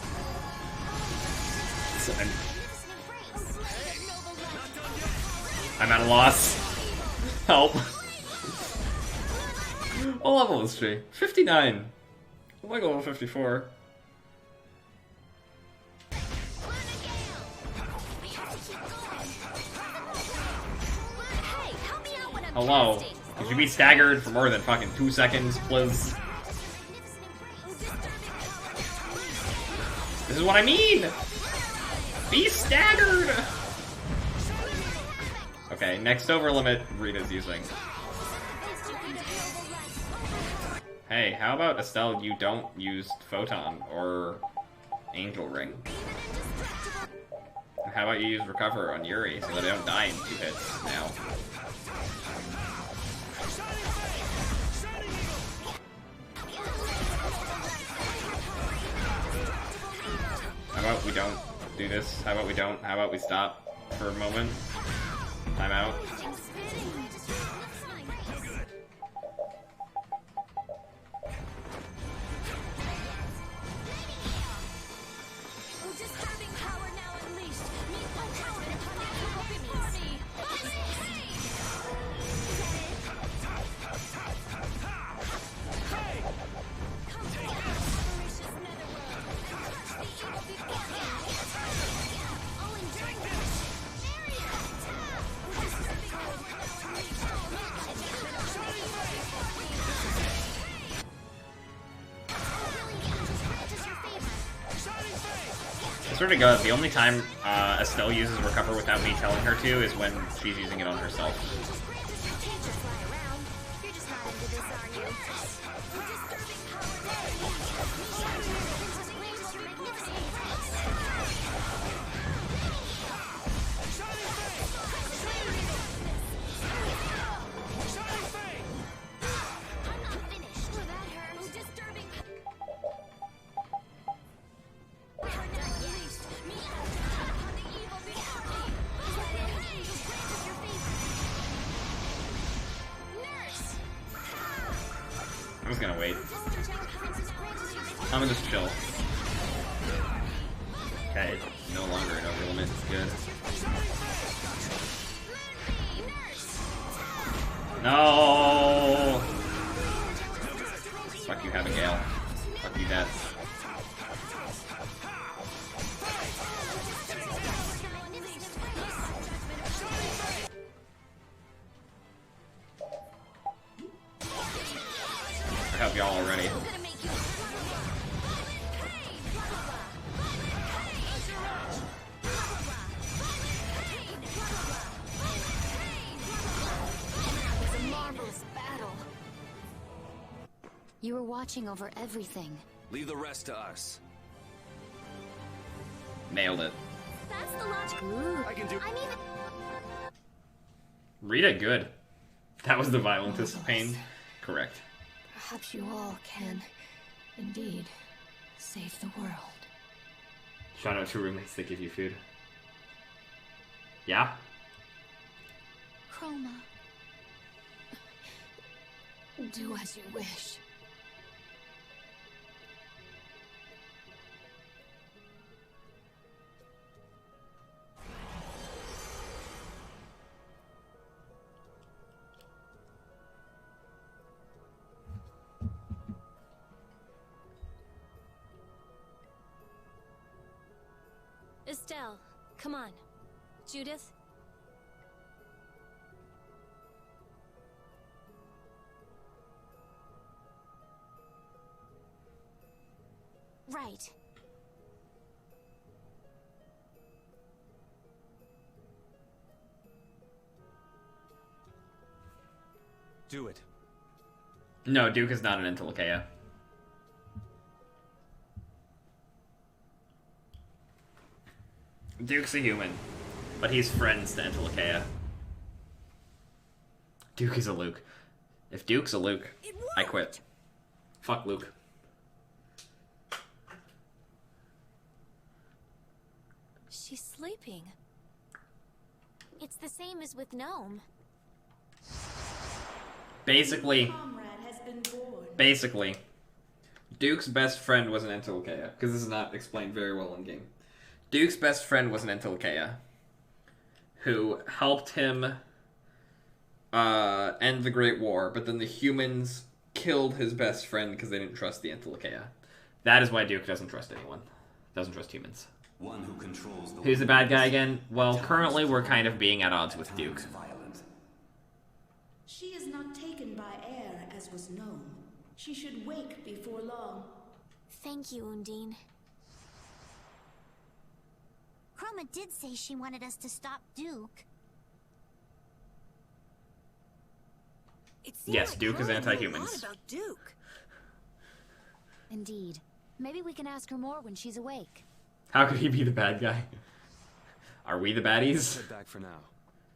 I'm at a loss. Help. What level is she? 59. I'm like level 54. Hello. Could you be staggered for more than fucking 2 seconds, please? This is what I mean! Be staggered! Okay, next over limit Rita's using. Hey, how about Estelle, you don't use Photon or Angel Ring? And how about you use Recover on Yuri so that I don't die in 2 hits now? How about we don't do this? How about we don't? How about we stop for a moment? Time out. I swear to God, the only time Estelle uses Recover without me telling her to is when she's using it on herself. I'm just gonna wait. I'm gonna just chill. Okay, no longer an over limit. Good. No! Fuck you, Abigail. Fuck you, Dad. I hope y'all are ready. You were watching over everything. Leave the rest to us. Nailed it. That's the logic. I can do. I mean, Rita, good. That was the violence of pain. Correct. Perhaps you all can, indeed, save the world. Shout out to roommates that give you food. Yeah? Chroma. Do as you wish. Estelle, come on. Judith? Right. Do it. No, Duke is not an Intellicaea. Duke's a human, but he's friends to Intellicaea. Duke is a Luke. If Duke's a Luke, I quit. Fuck Luke. She's sleeping. It's the same as with Gnome. Basically, Duke's best friend was an Intellicaea, because this is not explained very well in game. Duke's best friend was an Intellicaea, who helped him end the Great War, but then the humans killed his best friend because they didn't trust the Intellicaea. That is why Duke doesn't trust anyone. Doesn't trust humans. One who controls the Who's the bad guy again? Well, currently we're kind of being at odds with Duke. She is not taken by air as was known. She should wake before long. Thank you, Undine. Chroma did say she wanted us to stop Duke. It seemed Yes, like Duke is Chroma knew a lot anti-humans. about Duke. Indeed. Maybe we can ask her more when she's awake. How could he be the bad guy? Are we the baddies? Head back for now.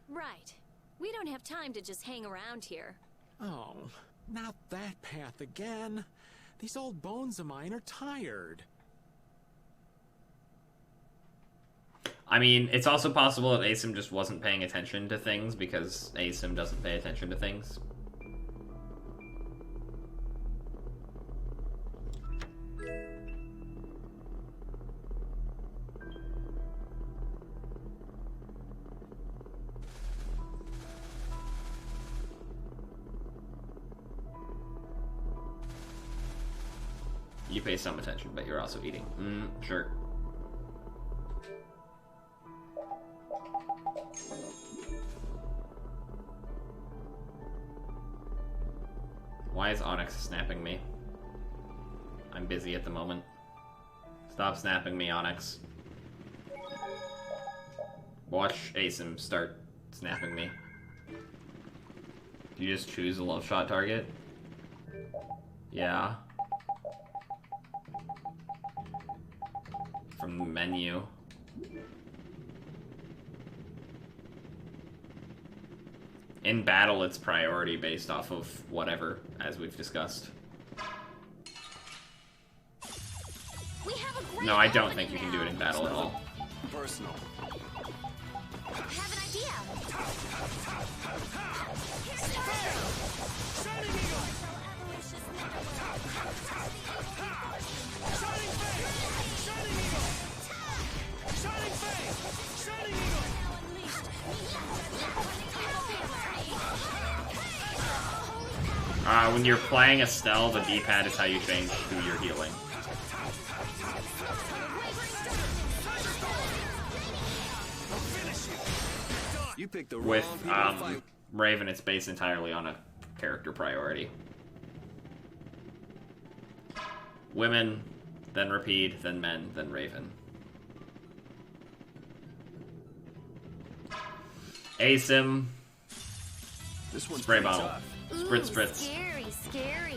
Right. We don't have time to just hang around here. Oh, not that path again. These old bones of mine are tired. I mean, it's also possible that Asim just wasn't paying attention to things because Asim doesn't pay attention to things. You pay some attention, but you're also eating. Sure. Why is Onyx snapping me? I'm busy at the moment. Stop snapping me, Onyx. Watch Asim start snapping me. Do you just choose a love shot target? Yeah. From the menu. In battle, it's priority based off of whatever, as we've discussed. We have a great No, I don't think you can do it in battle at all. Personal. I have an idea. When you're playing Estelle, the D-pad is how you change who you're healing. You picked the With wrong people to fight. Raven, it's based entirely on a character priority. Women, then Repeat, then men, then Raven. ASIM. This one's Spray pretty bottle. tough. Spritz, spritz. Scary, scary.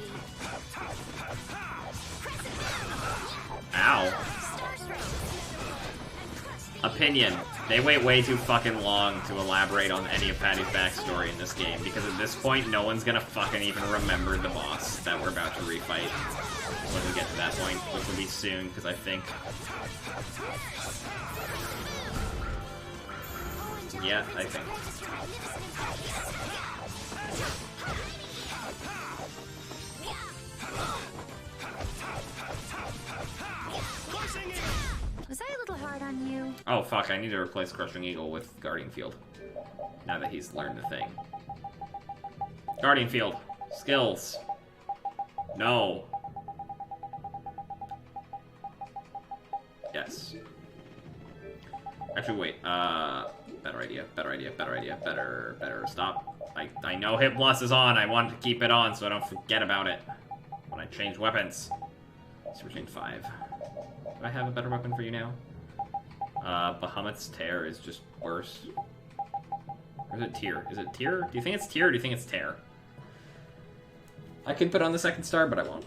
Ow. Opinion. They wait way too fucking long to elaborate on any of Patty's backstory in this game, because at this point, no one's gonna fucking even remember the boss that we're about to refight when we get to that point, which will be soon, because I think... Yeah, I think. Was I a little hard on you? Oh fuck, I need to replace Crushing Eagle with Guardian Field. Now that he's learned the thing. Guardian Field. Skills. No. Yes. Actually, wait. Better idea, better idea, better idea, better stop. I know Hit Plus is on. I want to keep it on so I don't forget about it when I change weapons. Super Chain 5. Do I have a better weapon for you now? Bahamut's Tear is just worse. Or is it Tear? Is it Tear? Do you think it's Tear or do you think it's Tear? I could put on the second star, but I won't.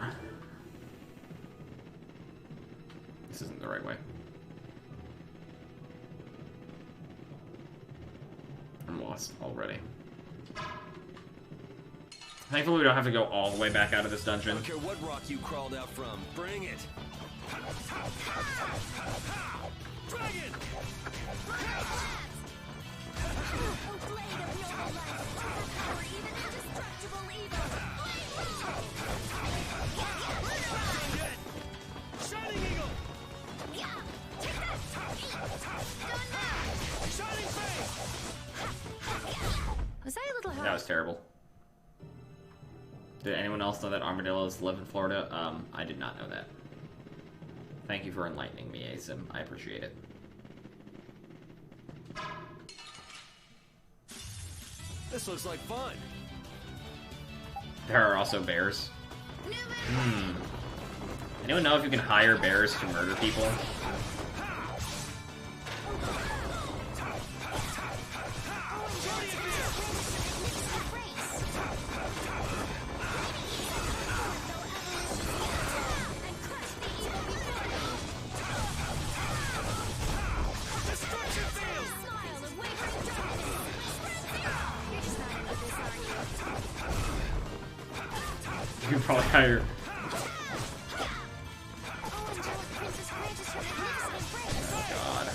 This isn't the right way. I'm lost already. Thankfully, we don't have to go all the way back out of this dungeon. I don't care what rock you crawled out from. Bring it. Dragon! Shining Eagle! Shining Face! Was I a little hard? That was terrible. Did anyone else know that armadillos live in Florida? I did not know that. Thank you for enlightening me, ASIM. I appreciate it. This looks like fun. There are also bears. Anyone know if you can hire bears to murder people? You can probably hire... God.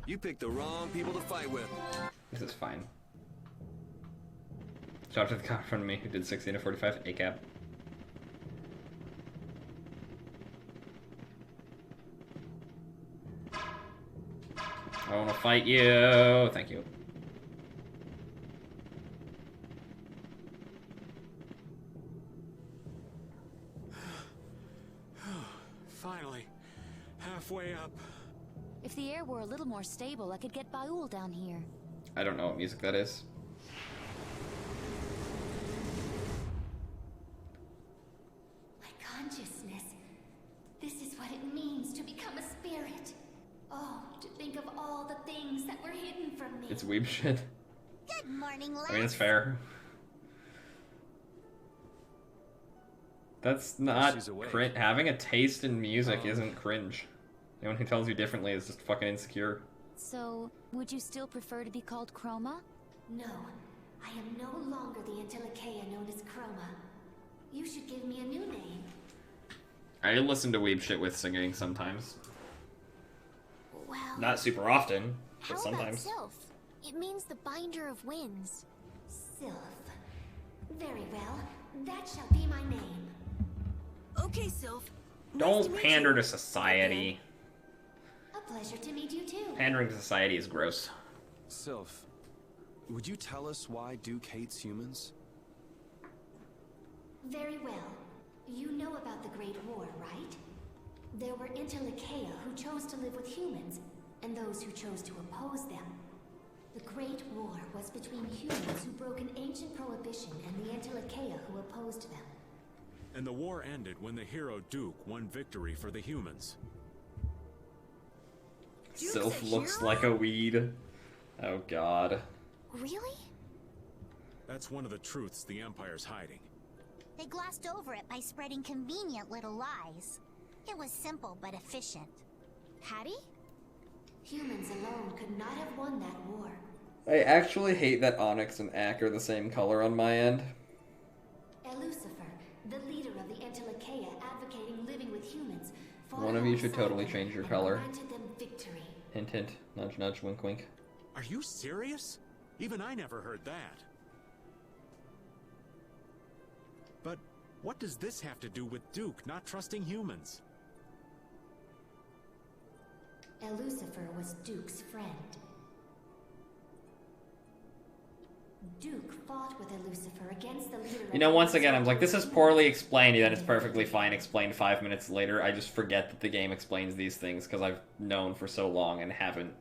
You picked the wrong people to fight with. This is fine. Shout out to the guy in front of me who did 16 to 45 ACAP. I want to fight you. Thank you. Finally. Halfway up. If the air were a little more stable, I could get Baul down here. I don't know what music that is. My consciousness. This is what it means to become a spirit. Oh, to think of all the things that were hidden from me. It's weeb shit. Good morning, lads. I mean, it's fair. That's not She's awake. cringe. Having a taste in music isn't cringe. Anyone who tells you differently is just fucking insecure. So, would you still prefer to be called Chroma? No, I am no longer the Antilocheia known as Chroma. You should give me a new name. I listen to weeb shit with singing sometimes. Well, Not super often, but how about sometimes. Sylph? It means the binder of winds. Sylph. Very well. That shall be my name. Okay, Sylph. Don't pander to society. A pleasure to meet you too. Pandering to society is gross. Sylph, would you tell us why Duke hates humans? Very well. You know about the Great War, right? There were Interlakeia who chose to live with humans, and those who chose to oppose them. The Great War was between humans who broke an ancient prohibition and the Interlakeia who opposed them. And the war ended when the hero Duke won victory for the humans. Sylph looks like a weed. Oh god. Really? That's one of the truths the Empire's hiding. They glossed over it by spreading convenient little lies. It was simple but efficient. Hattie? Humans alone could not have won that war. I actually hate that Onyx and Ack are the same color on my end. Lucifer, the leader of the Interlakeia advocating living with humans, One of you should totally change your color. granted them victory. Hint hint, nudge nudge, wink wink. Are you serious? Even I never heard that. But what does this have to do with Duke not trusting humans? Lucifer was Duke's friend. Duke fought with Lucifer against the leader. You know, once again, I'm like, this is poorly explained, and then it's perfectly fine explained 5 minutes later. I just forget that the game explains these things because I've known for so long and haven't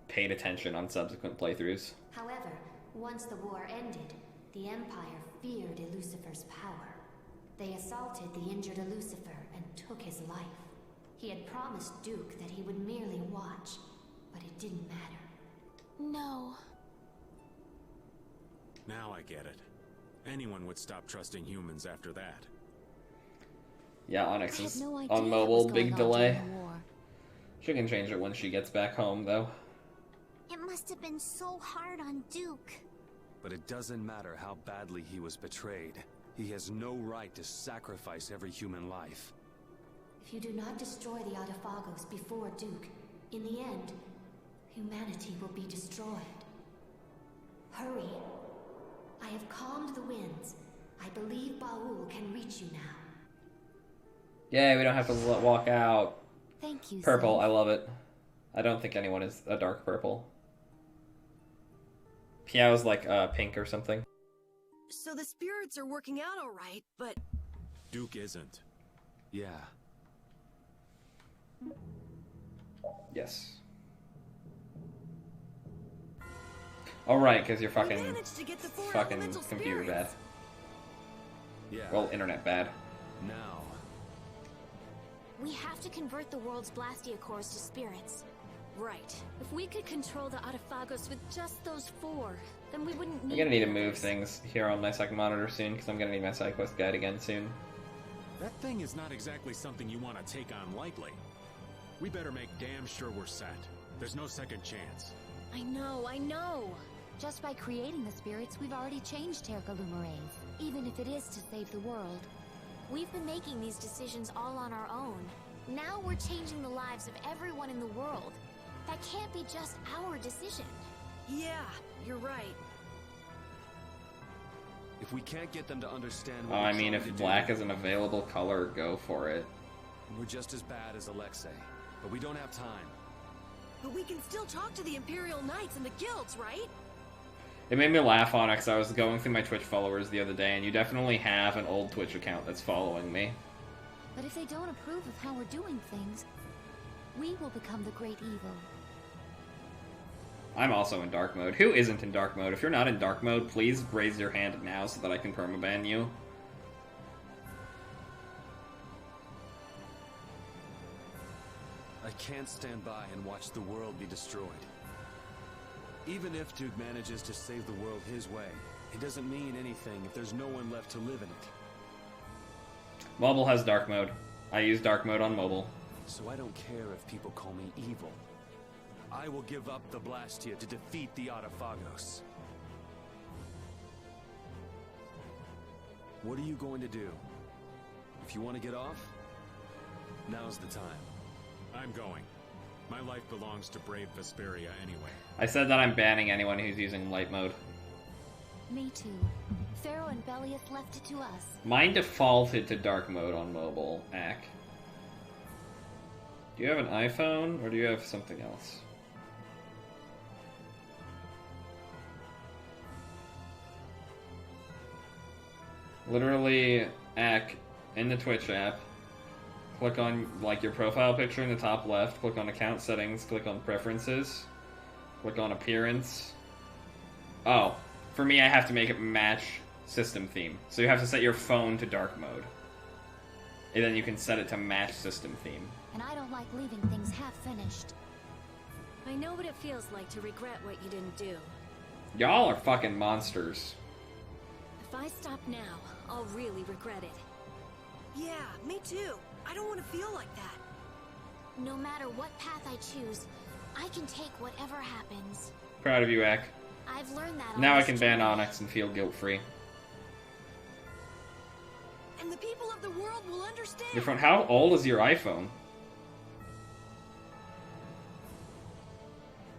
paid attention on subsequent playthroughs. However, once the war ended, the Empire feared Lucifer's power. They assaulted the injured Lucifer and took his life. He had promised Duke that he would merely watch, but it didn't matter. No. Now I get it. Anyone would stop trusting humans after that. Yeah, Onyx is no idea on what mobile, was big going on delay. during the war. She can change it when she gets back home, though. It must have been so hard on Duke. But it doesn't matter how badly he was betrayed. He has no right to sacrifice every human life. If you do not destroy the Autophagos before Duke, in the end, humanity will be destroyed. Hurry. I have calmed the winds. I believe Baul can reach you now. Yay, we don't have to walk out. Thank you, Purple, Sylph. I love it. I don't think anyone is a dark purple. Piao's like pink or something. So the spirits are working out all right, but Duke isn't. Yeah. Yes. Alright, because you're we fucking managed to get the four fucking elemental computer bad. spirits. Yeah. Well, internet bad. Now. We have to convert the world's Blastia cores to spirits. Right. If we could control the Autophagos with just those four, then we wouldn't need I'm gonna need to the move others. things here on my second monitor soon, because I'm gonna need my side quest guide again soon. That thing is not exactly something you want to take on lightly. We better make damn sure we're set. There's no second chance. I know. Just by creating the spirits, we've already changed Terkalumares, even if it is to save the world. We've been making these decisions all on our own. Now we're changing the lives of everyone in the world. That can't be just our decision. Yeah, you're right. If we can't get them to understand what I we're mean, trying if to black do, is an available color, go for it. we're just as bad as Alexei. But we don't have time. But we can still talk to the Imperial Knights and the guilds, right? It made me laugh, Onyx. I was going through my Twitch followers the other day, and you definitely have an old Twitch account that's following me. But if they don't approve of how we're doing things, we will become the great evil. I'm also in dark mode. Who isn't in dark mode? If you're not in dark mode, please raise your hand now so that I can permaban you. I can't stand by and watch the world be destroyed. Even if Duke manages to save the world his way, it doesn't mean anything if there's no one left to live in it. Mobile has dark mode. I use dark mode on mobile. So I don't care if people call me evil. I will give up the Blastia to defeat the Autophagos. What are you going to do? If you want to get off, now's the time. I'm going. My life belongs to brave Vesperia anyway. I said that I'm banning anyone who's using light mode. Me too. Pharaoh and Belius left it to us. Mine defaulted to dark mode on mobile, Ack. Do you have an iPhone, or do you have something else? Literally, in the Twitch app, click on, like, your profile picture in the top left, click on account settings, click on preferences, click on appearance. Oh, for me I have to make it match system theme. So you have to set your phone to dark mode. And then you can set it to match system theme. And I don't like leaving things half finished. I know what it feels like to regret what you didn't do. Y'all are fucking monsters. If I stop now, I'll really regret it. Yeah, me too. I don't want to feel like that. No matter what path I choose, I can take whatever happens. Proud of you, Ak. I've learned that. Now I can ban Onyx and feel guilt-free. And the people of the world will understand. Your phone, how old is your iPhone?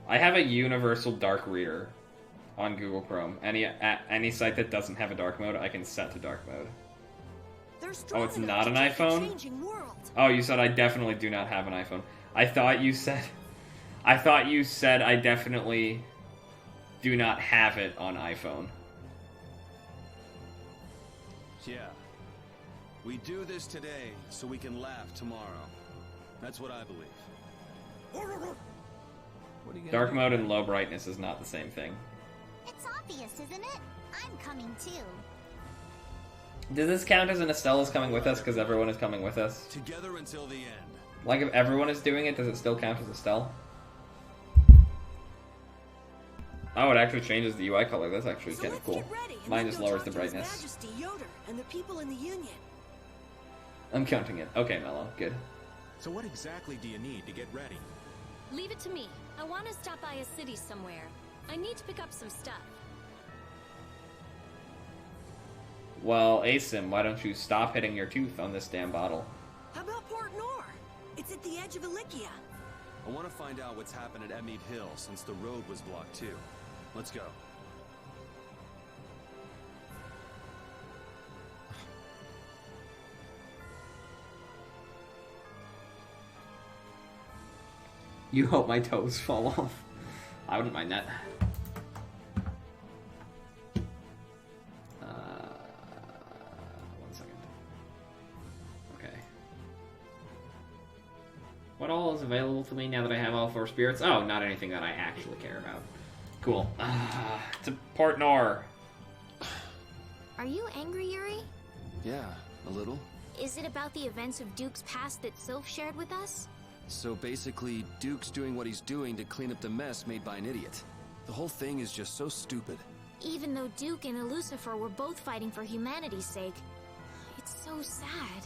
I have a universal dark reader on Google Chrome. Any site that doesn't have a dark mode, I can set to dark mode. Oh, it's not an iPhone? Oh, you said I definitely do not have an iPhone. I thought you said I definitely do not have it on iPhone. Yeah. We do this today so we can laugh tomorrow. That's what I believe. Dark mode and low brightness is not the same thing. It's obvious, isn't it? I'm coming too. Does this count as an Estella's coming with us because everyone is coming with us? Together until the end. Like, if everyone is doing it, does it still count as Estelle? Oh, it actually changes the UI color. That's actually kind of cool. Mine just lowers the brightness. Majesty Yoder and the people in the Union. I'm counting it. Okay, Mello. Good. So what exactly do you need to get ready? Leave it to me. I want to stop by a city somewhere. I need to pick up some stuff. Well, Asim, why don't you stop hitting your tooth on this damn bottle? How about Port Nor? It's at the edge of Ilikia. I want to find out what's happened at Emmead Hill since the road was blocked too. Let's go. You hope my toes fall off. I wouldn't mind that. One second. Okay. What all is available to me now that I have all 4 spirits? Oh, not anything that I actually care about. Cool. To Port Nor. Are you angry, Yuri? Yeah, a little. Is it about the events of Duke's past that Sylph shared with us? So basically, Duke's doing what he's doing to clean up the mess made by an idiot. The whole thing is just so stupid. Even though Duke and Lucifer were both fighting for humanity's sake, it's so sad.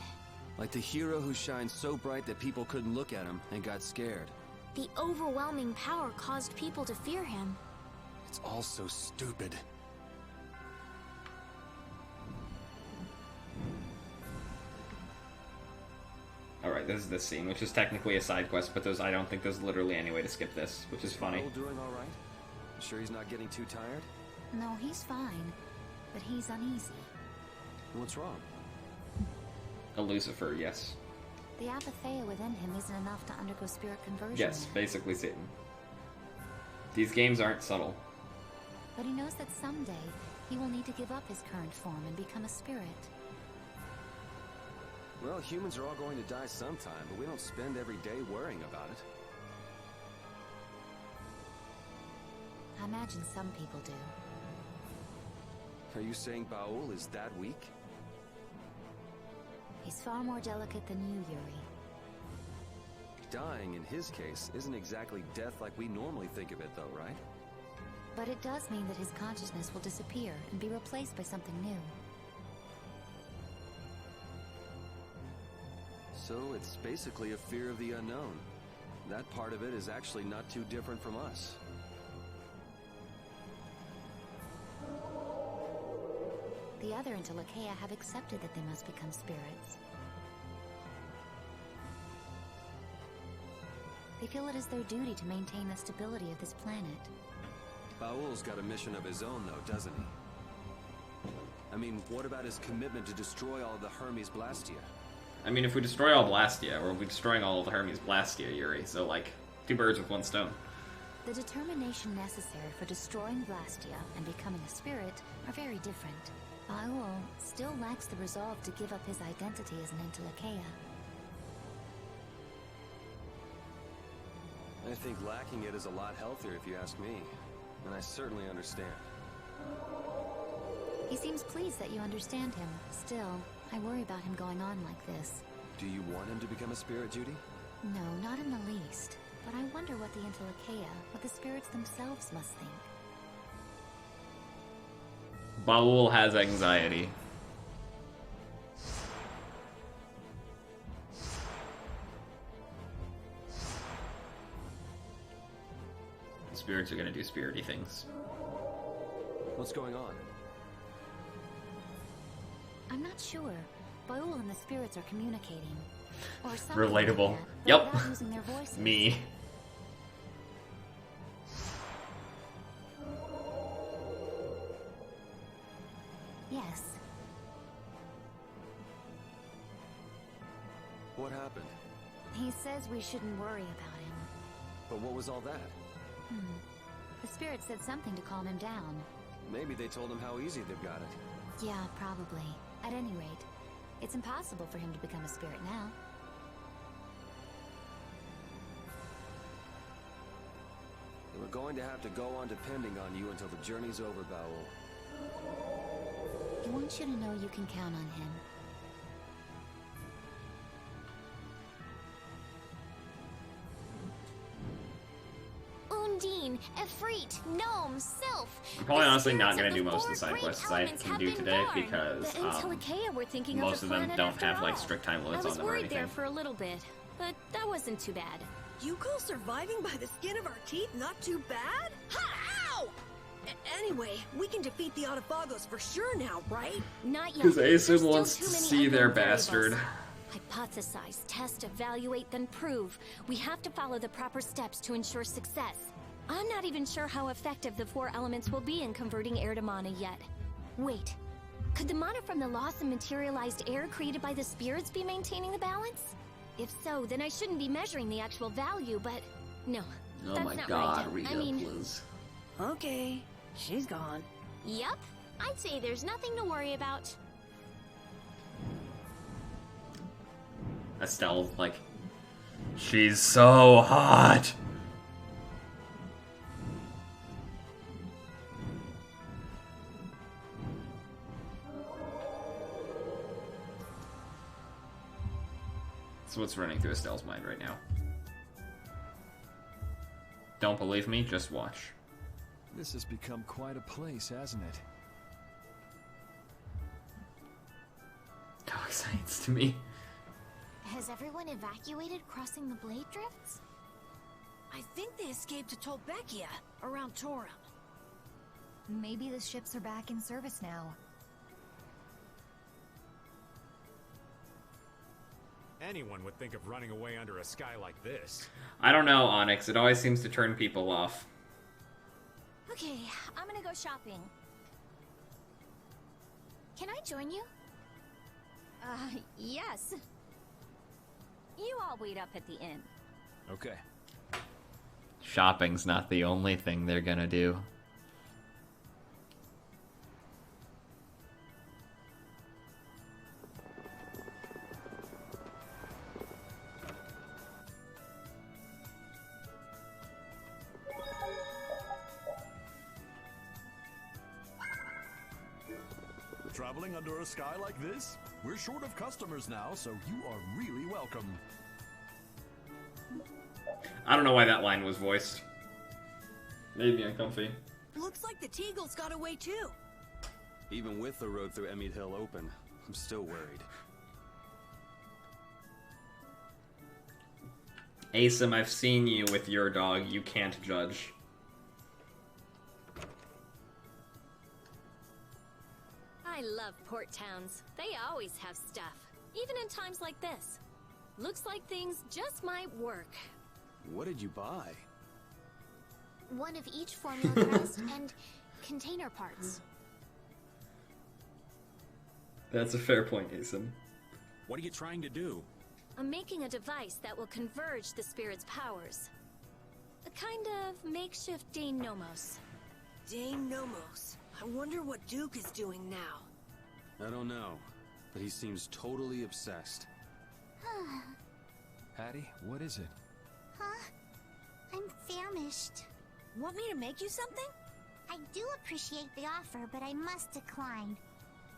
Like the hero who shines so bright that people couldn't look at him and got scared. The overwhelming power caused people to fear him. It's all so stupid. Alright, this is this scene, which is technically a side quest, but I don't think there's literally any way to skip this, which is funny. Doing all right? You sure he's not getting too tired? No, he's fine, but he's uneasy. What's wrong? A Lucifer, yes. The apatheia within him isn't enough to undergo spirit conversion. Yes, basically Satan. These games aren't subtle. But he knows that someday he will need to give up his current form and become a spirit. Well, humans are all going to die sometime, but we don't spend every day worrying about it. I imagine some people do. Are you saying Baul is that weak? He's far more delicate than you, Yuri. Dying, in his case, isn't exactly death like we normally think of it, though, right? But it does mean that his consciousness will disappear and be replaced by something new. So it's basically a fear of the unknown. That part of it is actually not too different from us. The other Intellicaea have accepted that they must become spirits. They feel it is their duty to maintain the stability of this planet. Baul's got a mission of his own, though, doesn't he? I mean, what about his commitment to destroy all of the Hermes Blastia? I mean, if we destroy all Blastia, we'll be destroying all of the Hermes Blastia, Yuri. So, like, 2 birds with 1 stone. The determination necessary for destroying Blastia and becoming a spirit are very different. Baul still lacks the resolve to give up his identity as an Intellicaea. I think lacking it is a lot healthier if you ask me, and I certainly understand. He seems pleased that you understand him. Still, I worry about him going on like this. Do you want him to become a spirit, Judy? No, not in the least. But I wonder what the Intellicaea, what the spirits themselves must think. Baul has anxiety. The spirits are gonna do spirity things. What's going on? I'm not sure. Baul and the spirits are communicating. Or something Relatable. like that, but Yep. without using their voices. Me. Yes. What happened? He says we shouldn't worry about him. But what was all that? The spirit said something to calm him down. Maybe they told him how easy they've got it. Yeah, probably. At any rate, it's impossible for him to become a spirit now. We're going to have to go on depending on you until the journey's over, Baul. He wants you to know you can count on him. Undine, Efreet, Gnome, Sylph. I'm probably The honestly not spirits gonna of do most of the four side great quests I elements can have do been today born. because The Intellicaea were thinking most of the them planet don't after have like all. strict time I limits on was them or worried anything. there for a little bit, but that wasn't too bad. You call surviving by the skin of our teeth not too bad? Ha! Ow! Anyway, we can defeat the Autophagos for sure now, right? Not yet. Because There's Aesir still wants too to many see their unknown variables. bastard. Hypothesize, test, evaluate, then prove. We have to follow the proper steps to ensure success. I'm not even sure how effective the 4 elements will be in converting air to mana yet. Wait, could the mana from the loss of materialized air created by the spirits be maintaining the balance? If so, then I shouldn't be measuring the actual value, but no, Oh that's my not god, right. Rita, I mean, please. Okay, she's gone. Yup. I'd say there's nothing to worry about. Estelle's like, she's so hot. That's what's running through Estelle's mind right now. Don't believe me? Just watch. This has become quite a place, hasn't it? How excites to me. Has everyone evacuated crossing the blade drifts? I think they escaped to Tolbekia, around Torum. Maybe the ships are back in service now. Anyone would think of running away under a sky like this. I don't know, Onyx. It always seems to turn people off. Okay, I'm gonna go shopping. Can I join you? Yes. You all wait up at the inn. Okay. Shopping's not the only thing they're gonna do. Traveling under a sky like this? We're short of customers now, so you are really welcome. I don't know why that line was voiced. Made me uncomfy. Looks like the Teagles got away too. Even with the road through Emmett Hill open, I'm still worried. Asim, I've seen you with your dog. You can't judge. I love port towns. They always have stuff, even in times like this. Looks like things just might work. What did you buy? One of each formula crest and container parts. That's a fair point, Asim. What are you trying to do? I'm making a device that will converge the spirit's powers. A kind of makeshift Dane Nomos. Dane Nomos. I wonder what Duke is doing now. I don't know, but he seems totally obsessed. Patty, what is it? Huh? I'm famished. Want me to make you something? I do appreciate the offer, but I must decline.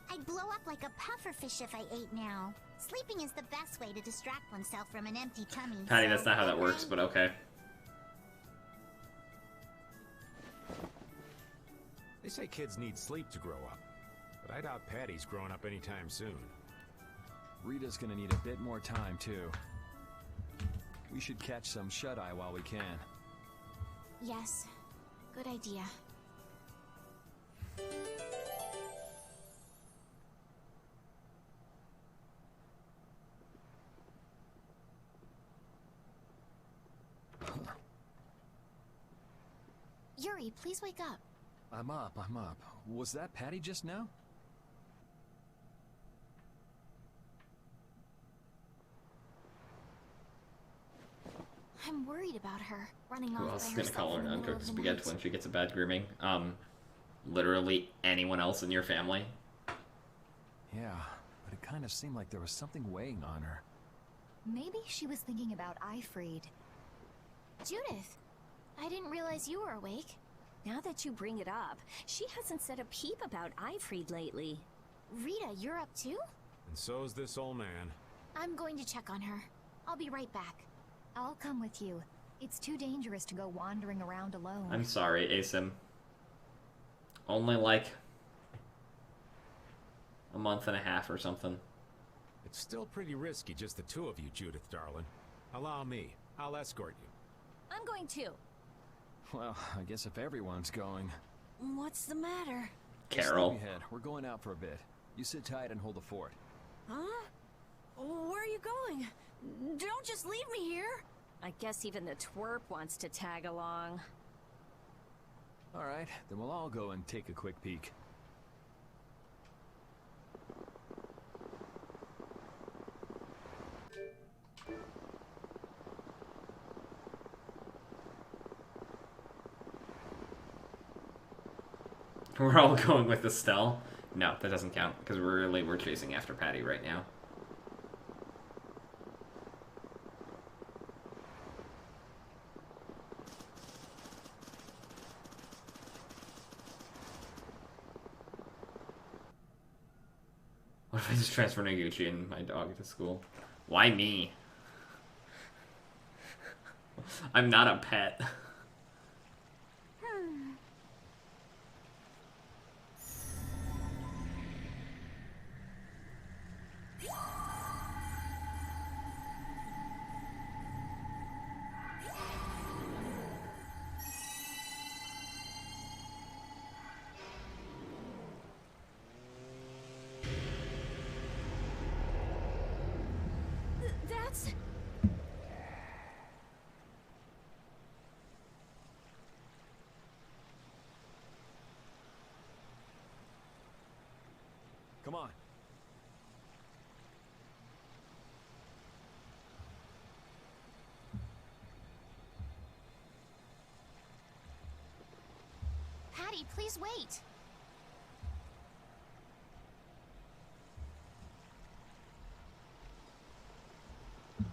I'd blow up like a pufferfish if I ate now. Sleeping is the best way to distract oneself from an empty tummy. Patty, that's not how that works, but okay. They say kids need sleep to grow up, but I doubt Patty's growing up anytime soon. Rita's gonna need a bit more time, too. We should catch some shut-eye while we can. Yes, good idea. Yuri, please wake up. I'm up. Was that Patty just now? I'm worried about her running Who off else is by gonna herself call her in an the middle of uncooked the spaghetti night. when she gets a bad grooming? Literally anyone else in your family? Yeah, but it kind of seemed like there was something weighing on her. Maybe she was thinking about Ifried. Judith, I didn't realize you were awake. Now that you bring it up, she hasn't said a peep about Ifried lately. Rita, you're up too? And so's this old man. I'm going to check on her. I'll be right back. I'll come with you. It's too dangerous to go wandering around alone. I'm sorry, Asim. Only like a month and a half or something. It's still pretty risky, just the two of you, Judith, darling. Allow me. I'll escort you. I'm going too. Well, I guess if everyone's going... What's the matter? Carol. Just let me head. We're going out for a bit. You sit tight and hold the fort. Huh? Where are you going? Don't just leave me here. I guess even the twerp wants to tag along. Alright, then we'll all go and take a quick peek. We're all going with Estelle? No, that doesn't count, because we're chasing after Patty right now. What if I just transfer Noguchi and my dog to school? Why me? I'm not a pet. That's... Come on. Patty, please wait.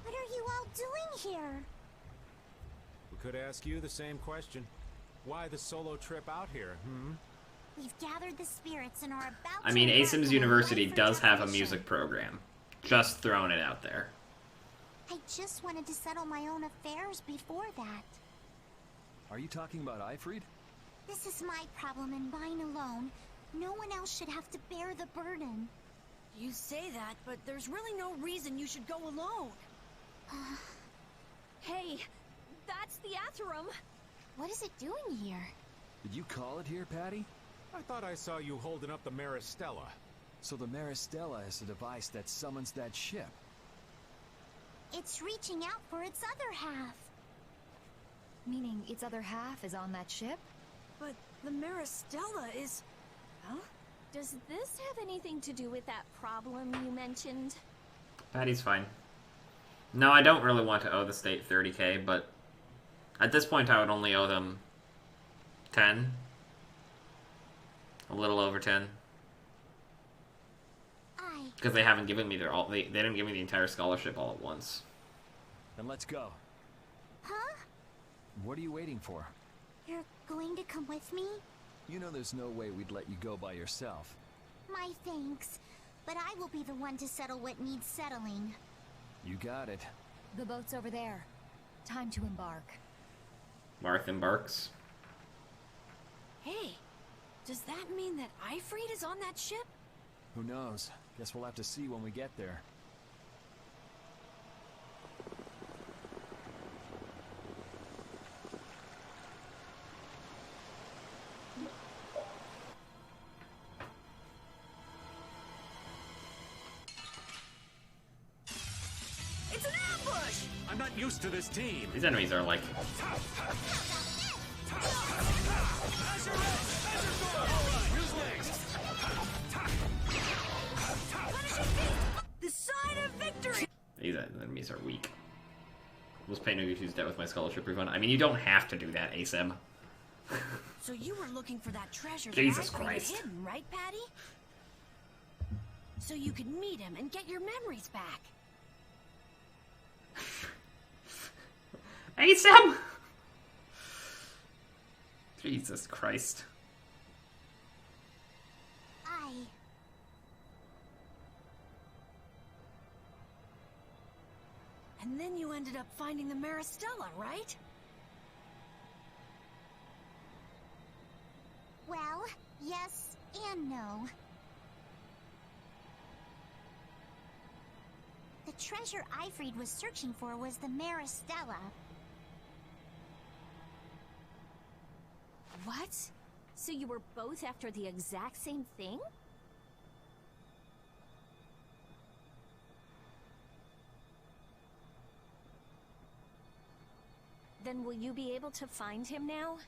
What are you all doing here? We could ask you the same question. Why the solo trip out here, We've gathered the spirits and are about I mean, to embark Asim's on a University life or does death have a mission. music program. Just throwing it out there. I just wanted to settle my own affairs before that. Are you talking about Ifried? This is my problem and mine alone. No one else should have to bear the burden. You say that, but there's really no reason you should go alone. Hey, that's the Atherum. What is it doing here? Did you call it here, Patty? I thought I saw you holding up the Maristella. So the Maristella is the device that summons that ship. It's reaching out for its other half. Meaning its other half is on that ship? But the Maristella is... Huh? Does this have anything to do with that problem you mentioned? Patty's fine. No, I don't really want to owe the state 30k, but at this point I would only owe them 10. A little over 10. Because they haven't given me they didn't give me the entire scholarship all at once. Then let's go. Huh? What are you waiting for? You're going to come with me? You know there's no way we'd let you go by yourself. My thanks. But I will be the one to settle what needs settling. You got it. The boat's over there. Time to embark. Marth embarks. Hey, does that mean that Ifrit is on that ship? Who knows? Guess we'll have to see when we get there. It's an ambush! I'm not used to this team. These enemies are like... The sign of victory! These enemies are weak. Was pay no issues debt with my scholarship refund. I mean, you don't have to do that, ASIM. So you were looking for that treasure Jesus that Ifrit had Christ. hidden, right, Patty? So you could meet him and get your memories back. ASIM! Jesus Christ. And then you ended up finding the Maristella, right? Well, yes and no. The treasure Ifrit was searching for was the Maristella. What? So you were both after the exact same thing? Then will you be able to find him now?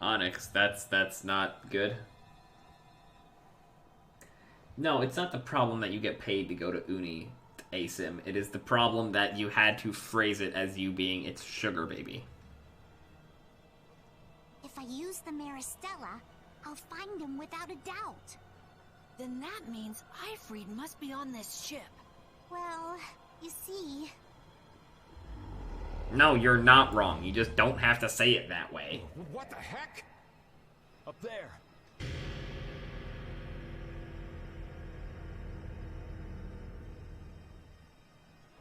Onyx, that's not good. No, it's not the problem that you get paid to go to Uni, ASIM. It is the problem that you had to phrase it as you being its sugar baby. If I use the Maristella, I'll find him without a doubt. Then that means Ifrit must be on this ship. Well, you see... No, you're not wrong. You just don't have to say it that way. What the heck? Up there.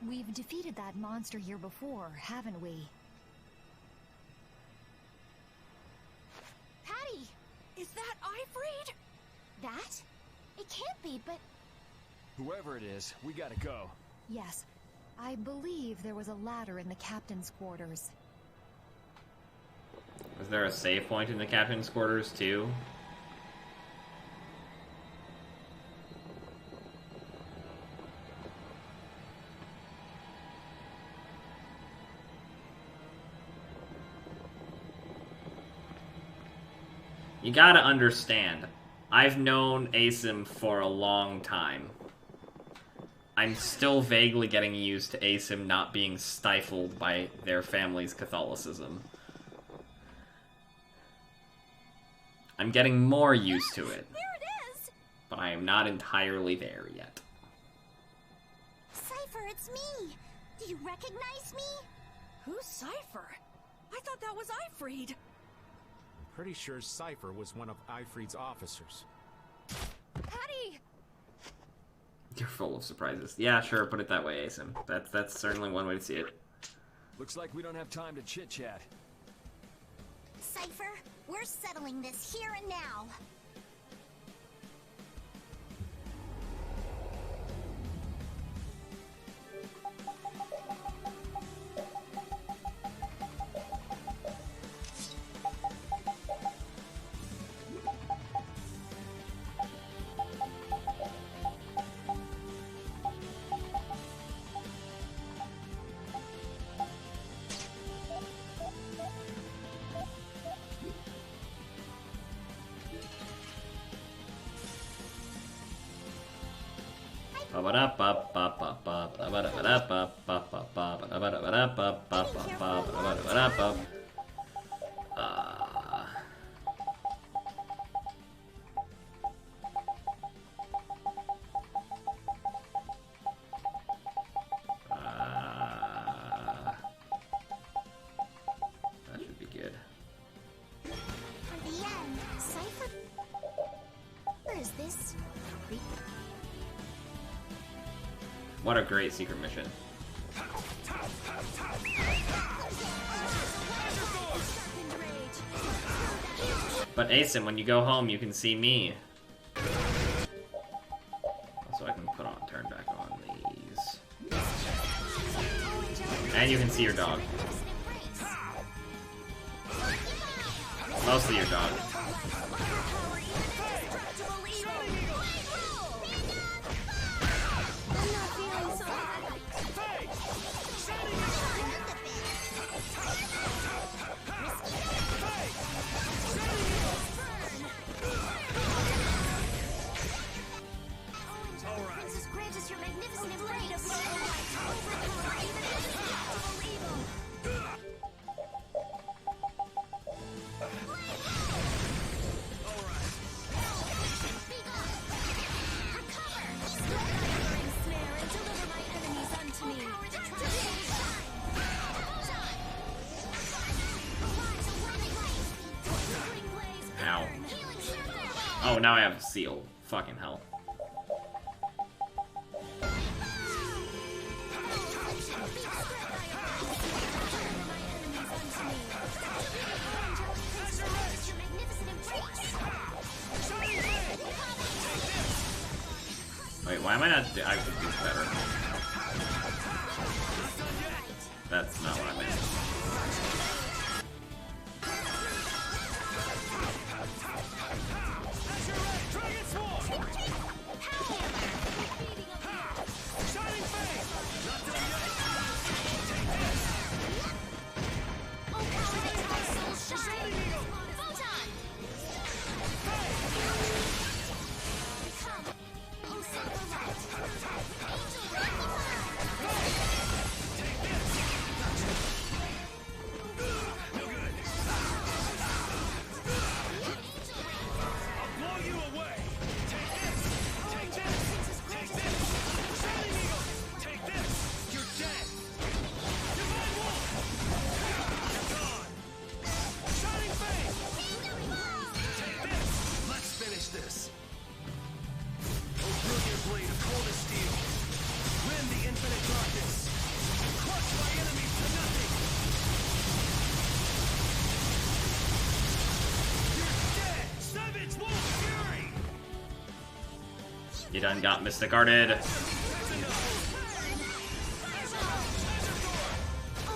We've defeated that monster here before, haven't we? Patty! Is that Ifrit? That? It can't be, but... Whoever it is, we gotta go. Yes. I believe there was a ladder in the captain's quarters. Was there a save point in the captain's quarters, too? You gotta understand, I've known ASIM for a long time. I'm still vaguely getting used to ASIM not being stifled by their family's Catholicism. I'm getting more used to it. There it is! But I am not entirely there yet. Cypher, it's me! Do you recognize me? Who's Cypher? I thought that was Ifrit. Pretty sure Cypher was one of Ifrit's officers. Patty! You're full of surprises. Yeah, sure, put it that way, ASIM. That's certainly one way to see it. Looks like we don't have time to chit-chat. Cypher, we're settling this here and now. That should be good. For the end, Cypher... Where is this? What a great secret mission. But Asen, when you go home, you can see me. Also, I can turn back on these. And you can see your dog. Mostly your dog. Ow. Oh, now I have seal. Fucking hell. Wait, why am I not? I could do better. That's not what I meant. You done got Mystic Guarded.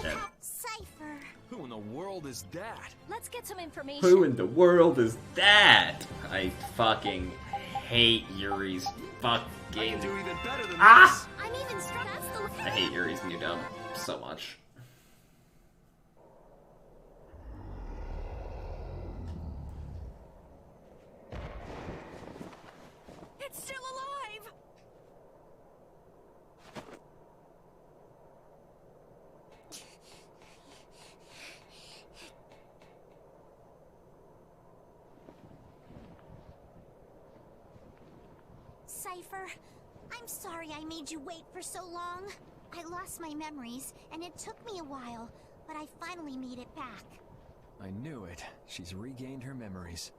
Dead. Cypher. Who in the world is that? Let's get some information. Who in the world is that? I fucking hate Yuri's fucking. I can do even better than Ah! I'm even struck. I hate Yuri's new dub so much. It's still alive! Cypher, I'm sorry I made you wait for so long. I lost my memories, and it took me a while, but I finally made it back. I knew it. She's regained her memories.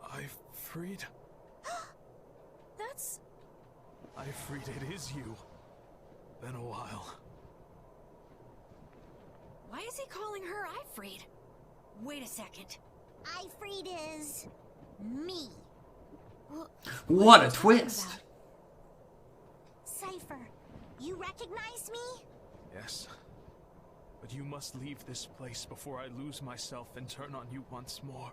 Ifrit? That's... Ifrit, it is you. Been a while. Why is he calling her Ifrit? Wait a second. Ifrit is... me. What a twist! Cypher, you recognize me? Yes. But you must leave this place before I lose myself and turn on you once more.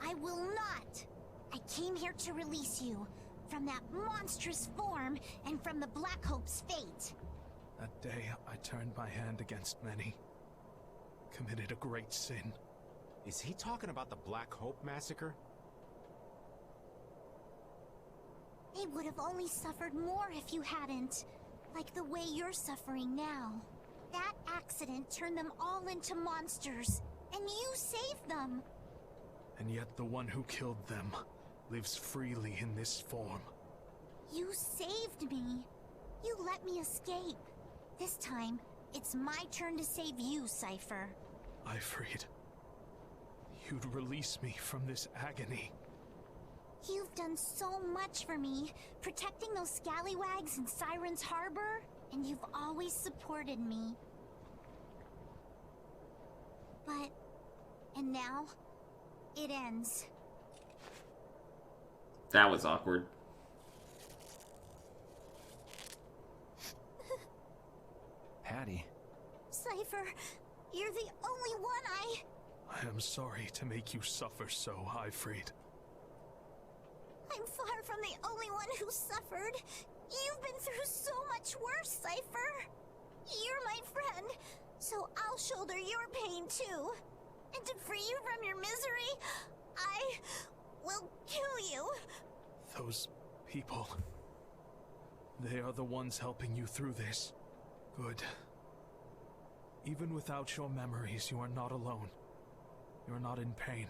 I will not. I came here to release you from that monstrous form and from the Black Hope's fate. That day, I turned my hand against many. Committed a great sin. Is he talking about the Black Hope massacre? They would have only suffered more if you hadn't. Like the way you're suffering now. That accident turned them all into monsters, and you saved them. And yet the one who killed them lives freely in this form. You saved me. You let me escape. This time, it's my turn to save you, Cypher. Ifrid, you'd release me from this agony. You've done so much for me, protecting those scallywags in Siren's Harbor, and you've always supported me. But... and now, it ends. That was awkward. Patty. Cypher, you're the only one I am sorry to make you suffer so, Ifrid. I'm far from the only one who suffered. You've been through so much worse, Cypher. You're my friend, so I'll shoulder your pain too. And to free you from your misery, I will kill you. Those people... they are the ones helping you through this. Good. Even without your memories, you are not alone. You're not in pain.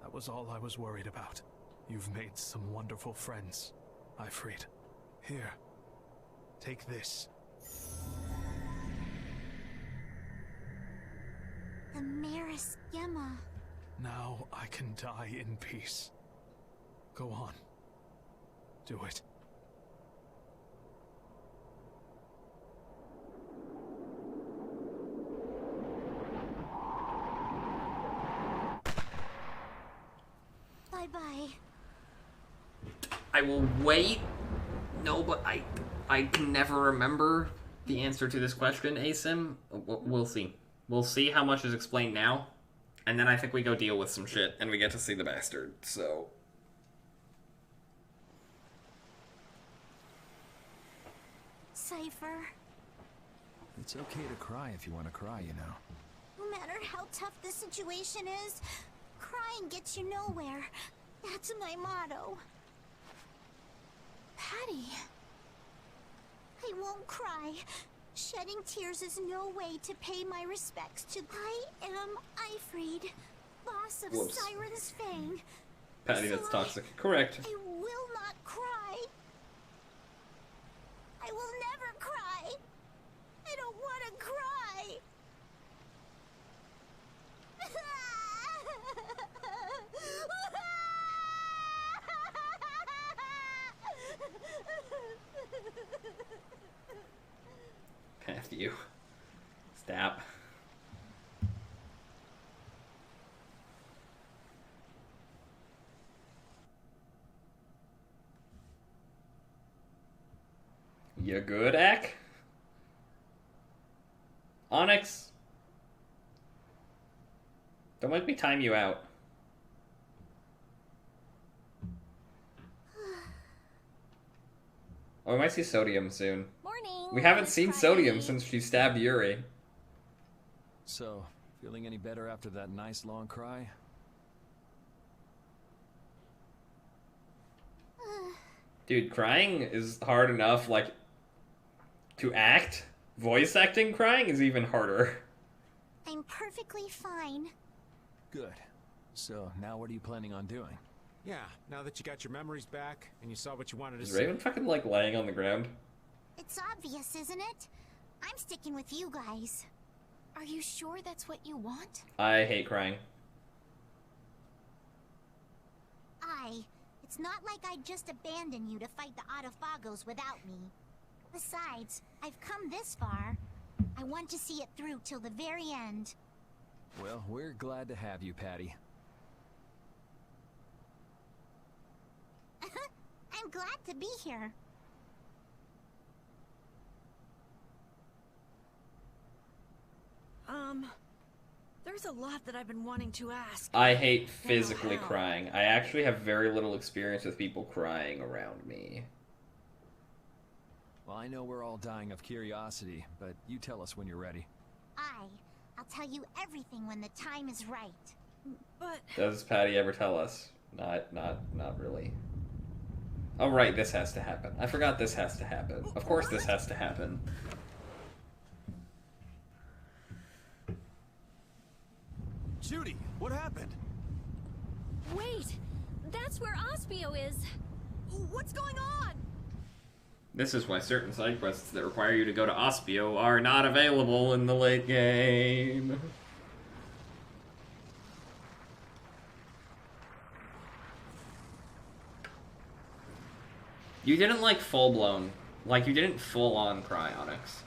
That was all I was worried about. You've made some wonderful friends, Ifrid. Here, take this. The Maris Gemma. Now I can die in peace. Go on. Do it. Bye-bye. I will wait. No, but I can never remember the answer to this question, Asim. We'll see. We'll see how much is explained now, and then I think we go deal with some shit, and we get to see the bastard, so... Cypher. It's okay to cry if you want to cry, you know. No matter how tough the situation is, crying gets you nowhere. That's my motto. Patty. I won't cry. Shedding tears is no way to pay my respects to... I am Ifrid, boss of Whoops. Siren's Fang. Patty, that's toxic. Correct. I will not cry. I will never cry. I don't want to cry. Matthew. Stop. You good, Ak? Onyx? Don't make me time you out. Oh, we might see Sodium soon. Morning. We haven't seen Sodium since she stabbed Yuri. So, feeling any better after that nice long cry? Dude, crying is hard enough, like, to act. Voice acting crying is even harder. I'm perfectly fine. Good. So, now what are you planning on doing? Yeah, now that you got your memories back and you saw what you wanted to Is see. Raven fucking, like, laying on the ground? It's obvious, isn't it? I'm sticking with you guys. Are you sure that's what you want? I hate crying. It's not like I'd just abandon you to fight the Autophagos without me. Besides, I've come this far. I want to see it through till the very end. Well, we're glad to have you, Patty. I'm glad to be here. There's a lot that I've been wanting to ask. I hate physically crying. I actually have very little experience with people crying around me. Well, I know we're all dying of curiosity, but you tell us when you're ready. I'll tell you everything when the time is right. But Does Patty ever tell us? Not really. Oh right, this has to happen. I forgot this has to happen. Of course this has to happen. Judy, what happened? Wait! That's where Ospio is! What's going on? This is why certain side quests that require you to go to Ospio are not available in the late game. You didn't like full-blown, like you didn't full-on cryonics.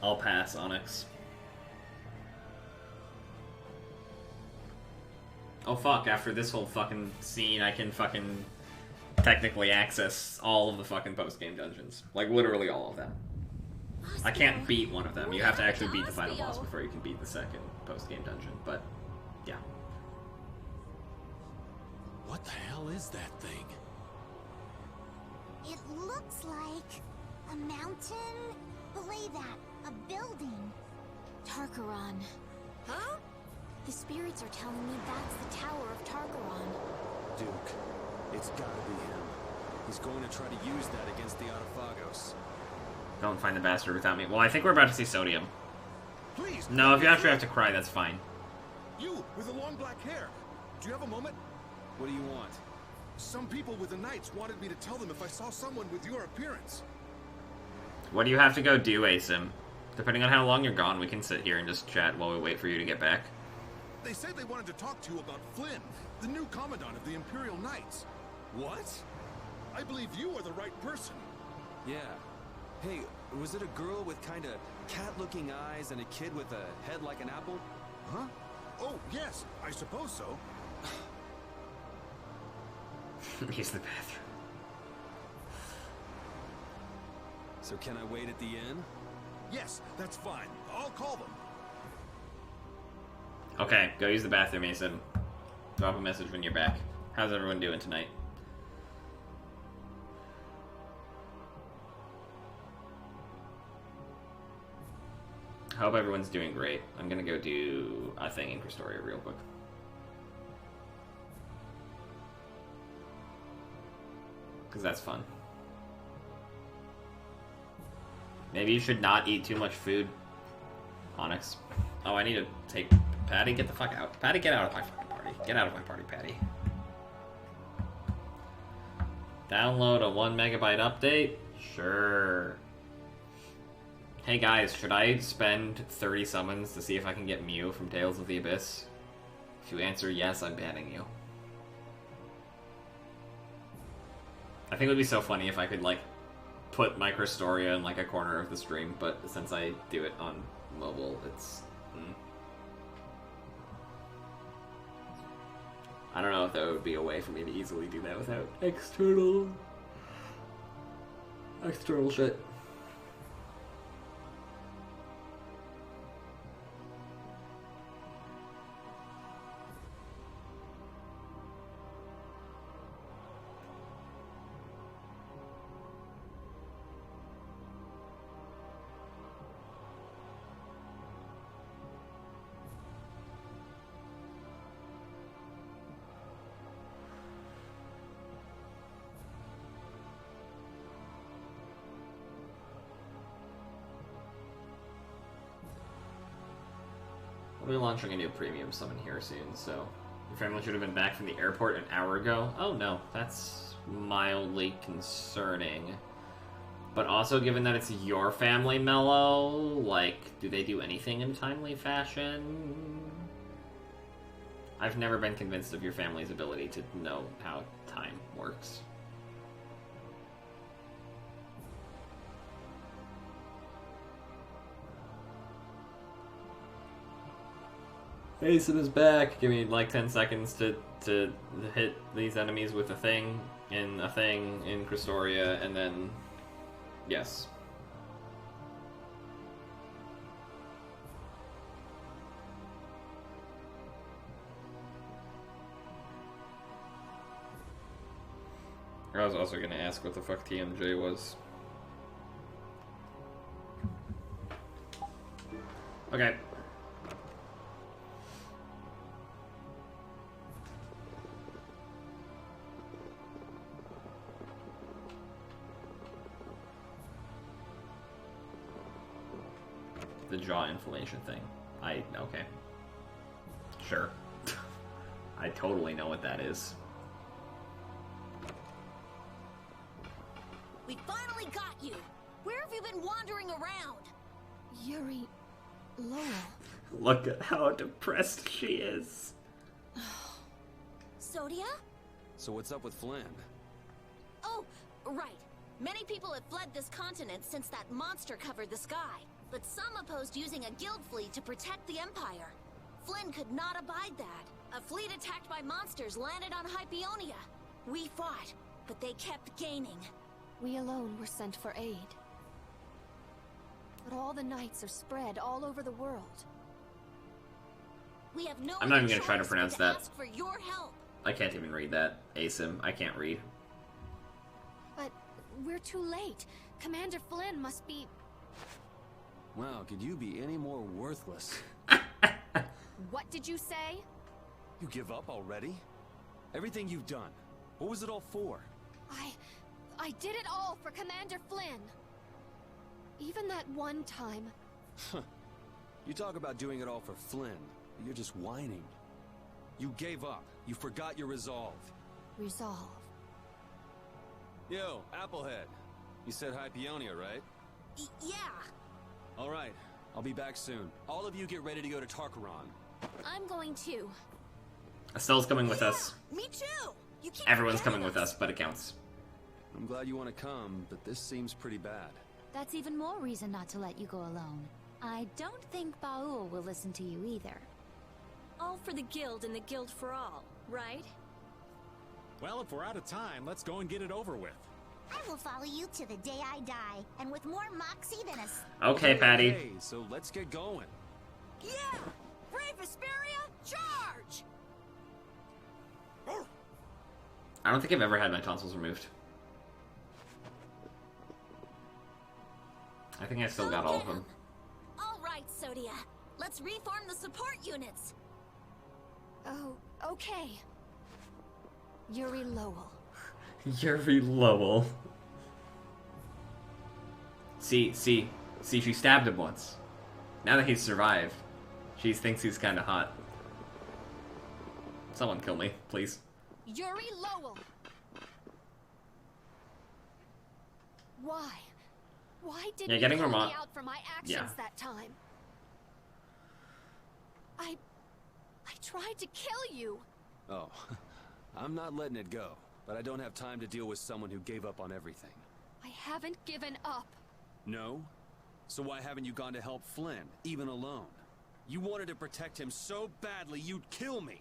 I'll pass, Onyx. Oh fuck, after this whole fucking scene, I can fucking technically access all of the fucking post-game dungeons. Like, literally all of them. I can't beat one of them. You have to actually beat the final boss before you can beat the second post-game dungeon, but yeah. What the hell is that thing? It looks like a mountain. Belay that. A building. Tarkaron. Huh? The spirits are telling me that's the Tower of Tarkaron. Duke, it's gotta be him. He's going to try to use that against the Autophagos. Don't find the bastard without me. Well, I think we're about to see Sodium. Please. No, if you actually have to cry, that's fine. You, with the long black hair. Do you have a moment? What do you want? Some people with the Knights wanted me to tell them if I saw someone with your appearance. What do you have to go do, Asim? Depending on how long you're gone, we can sit here and just chat while we wait for you to get back. They said they wanted to talk to you about Flynn, the new commandant of the Imperial Knights. What? I believe you are the right person. Yeah. Hey, was it a girl with kinda cat-looking eyes and a kid with a head like an apple? Huh? Oh, yes, I suppose so. Use the bathroom. So can I wait at the inn? Yes, that's fine. I'll call them. Okay, go use the bathroom, Asim. Drop a message when you're back. How's everyone doing tonight? Hope everyone's doing great. I'm gonna go do a thing in Christoria real quick. Because that's fun. Maybe you should not eat too much food, Onyx. Oh, I need to take... Patty, get the fuck out. Patty, get out of my fucking party. Get out of my party, Patty. Download a 1 megabyte update? Sure. Hey guys, should I spend 30 summons to see if I can get Mew from Tales of the Abyss? If you answer yes, I'm banning you. I think it would be so funny if I could, like, put Microstoria in, like, a corner of the stream, but since I do it on mobile, it's... I don't know if there would be a way for me to easily do that without external shit. We'll be launching a new premium summon here soon, so your family should have been back from the airport an hour ago. Oh no, that's mildly concerning. But also, given that it's your family, Mello, like, do they do anything in timely fashion? I've never been convinced of your family's ability to know how time works. Asen is back. Give me like 10 seconds to hit these enemies with a thing. in a thing in Christoria, and then yes. I was also gonna ask what the fuck TMJ was. Okay. The jaw inflammation thing. Okay. Sure. I totally know what that is. We finally got you! Where have you been wandering around? Yuri... Lowell. Look at how depressed she is. Sodia? So what's up with Flynn? Oh, right. Many people have fled this continent since that monster covered the sky. But some opposed using a guild fleet to protect the Empire. Flynn could not abide that. A fleet attacked by monsters landed on Hypeonia. We fought, but they kept gaining. We alone were sent for aid. But all the knights are spread all over the world. We have no I'm not even other gonna try to choice pronounce but to that. ask for your help. I can't even read that. ASIM. I can't read. But we're too late. Commander Flynn must be... Wow, could you be any more worthless? What did you say? You give up already? Everything you've done, what was it all for? I did it all for Commander Flynn. Even that one time. You talk about doing it all for Flynn, but you're just whining. You gave up. You forgot your resolve. Resolve. Yo, Applehead. You said Hypeonia, right? Yeah. Alright, I'll be back soon. All of you get ready to go to Tarkaron. I'm going too. Estelle's coming with us. Me too. You keep Everyone's forgetting coming with us, but it counts. I'm glad you want to come, but this seems pretty bad. That's even more reason not to let you go alone. I don't think Baul will listen to you either. All for the guild and the guild for all, right? Well, if we're out of time, let's go and get it over with. I will follow you to the day I die, and with more moxie than a... Okay, Patty. Okay, so let's get going. Yeah! Brave Vesperia, charge! I don't think I've ever had my tonsils removed. I think I still got all of them. All right, Sodia. Let's reform the support units. Oh, okay. Yuri Lowell. Yuri Lowell. See, she stabbed him once. Now that he's survived, she thinks he's kind of hot. Someone kill me, please. Yuri Lowell! Why? Why didn't getting you call Vermont. me out for my actions Yeah. that time? I tried to kill you! Oh, I'm not letting it go, but I don't have time to deal with someone who gave up on everything. I haven't given up. No? So why haven't you gone to help Flynn, even alone? You wanted to protect him so badly you'd kill me.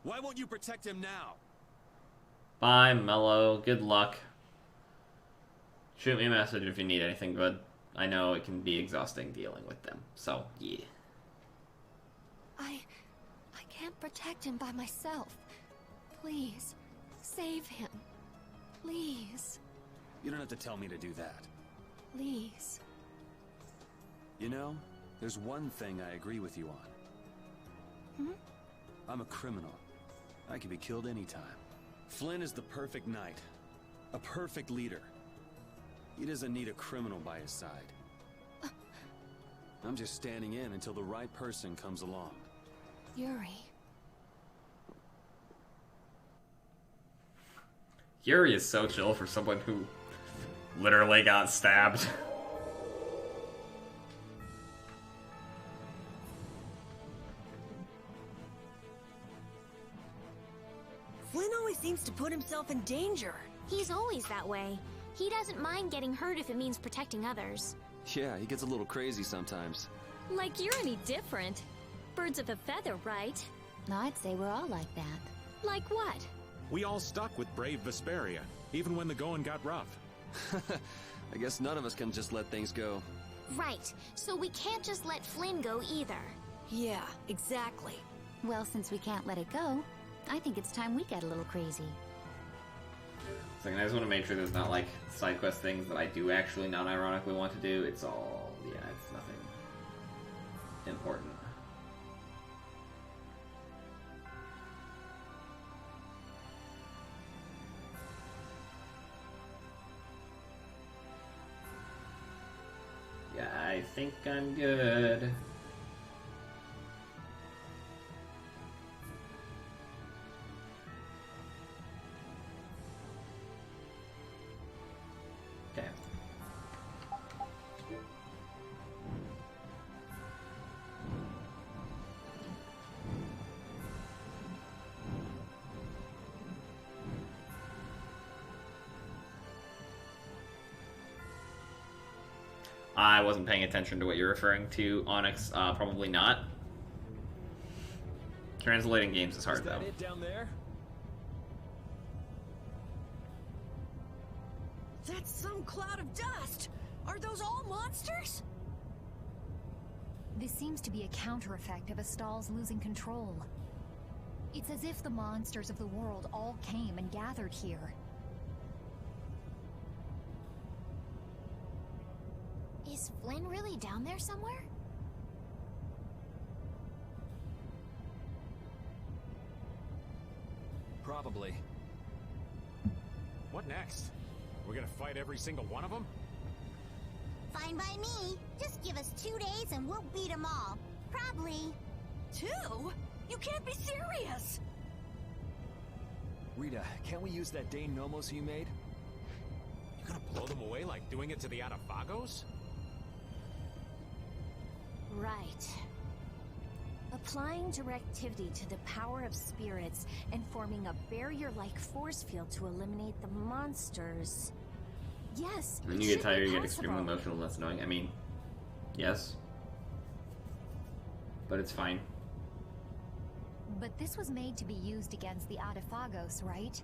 Why won't you protect him now? Bye, Mello. Good luck. Shoot me a message if you need anything, bud. I know it can be exhausting dealing with them, so, yeah. I can't protect him by myself. Please, save him. Please. You don't have to tell me to do that. Please. You know, there's one thing I agree with you on. Hmm? I'm a criminal. I can be killed anytime. Flynn is the perfect knight. A perfect leader. He doesn't need a criminal by his side. I'm just standing in until the right person comes along. Yuri. Yuri is so chill for someone who literally got stabbed. Flynn always seems to put himself in danger. He's always that way. He doesn't mind getting hurt if it means protecting others. Yeah, he gets a little crazy sometimes. Like you're any different. Birds of a feather, right? I'd say we're all like that. Like what? We all stuck with brave Vesperia, even when the going got rough. I guess none of us can just let things go. Right, so we can't just let Flynn go either. Yeah, exactly. Well, since we can't let it go, I think it's time we get a little crazy. So I just want to make sure there's not like side quest things that I do actually non-ironically want to do. It's all, yeah, it's nothing important. Yeah, I think I'm good. Okay. I wasn't paying attention to what you're referring to, Onyx. Probably not. Translating games is hard, though. It down there? That's some cloud of dust! Are those all monsters? This seems to be a counter-effect of Astal's losing control. It's as if the monsters of the world all came and gathered here. Is Flynn really down there somewhere? Probably. What next? We're gonna fight every single one of them? Fine by me. Just give us 2 days and we'll beat them all. Probably. 2? You can't be serious! Rita, can't we use that Dane Nomos you made? You gonna blow them away like doing it to the Adafagos? Right. Applying directivity to the power of spirits and forming a barrier-like force field to eliminate the monsters. Yes, When you get tired, you get extremely emotional, that's annoying. I mean, yes. But it's fine. But this was made to be used against the Adafagos, right?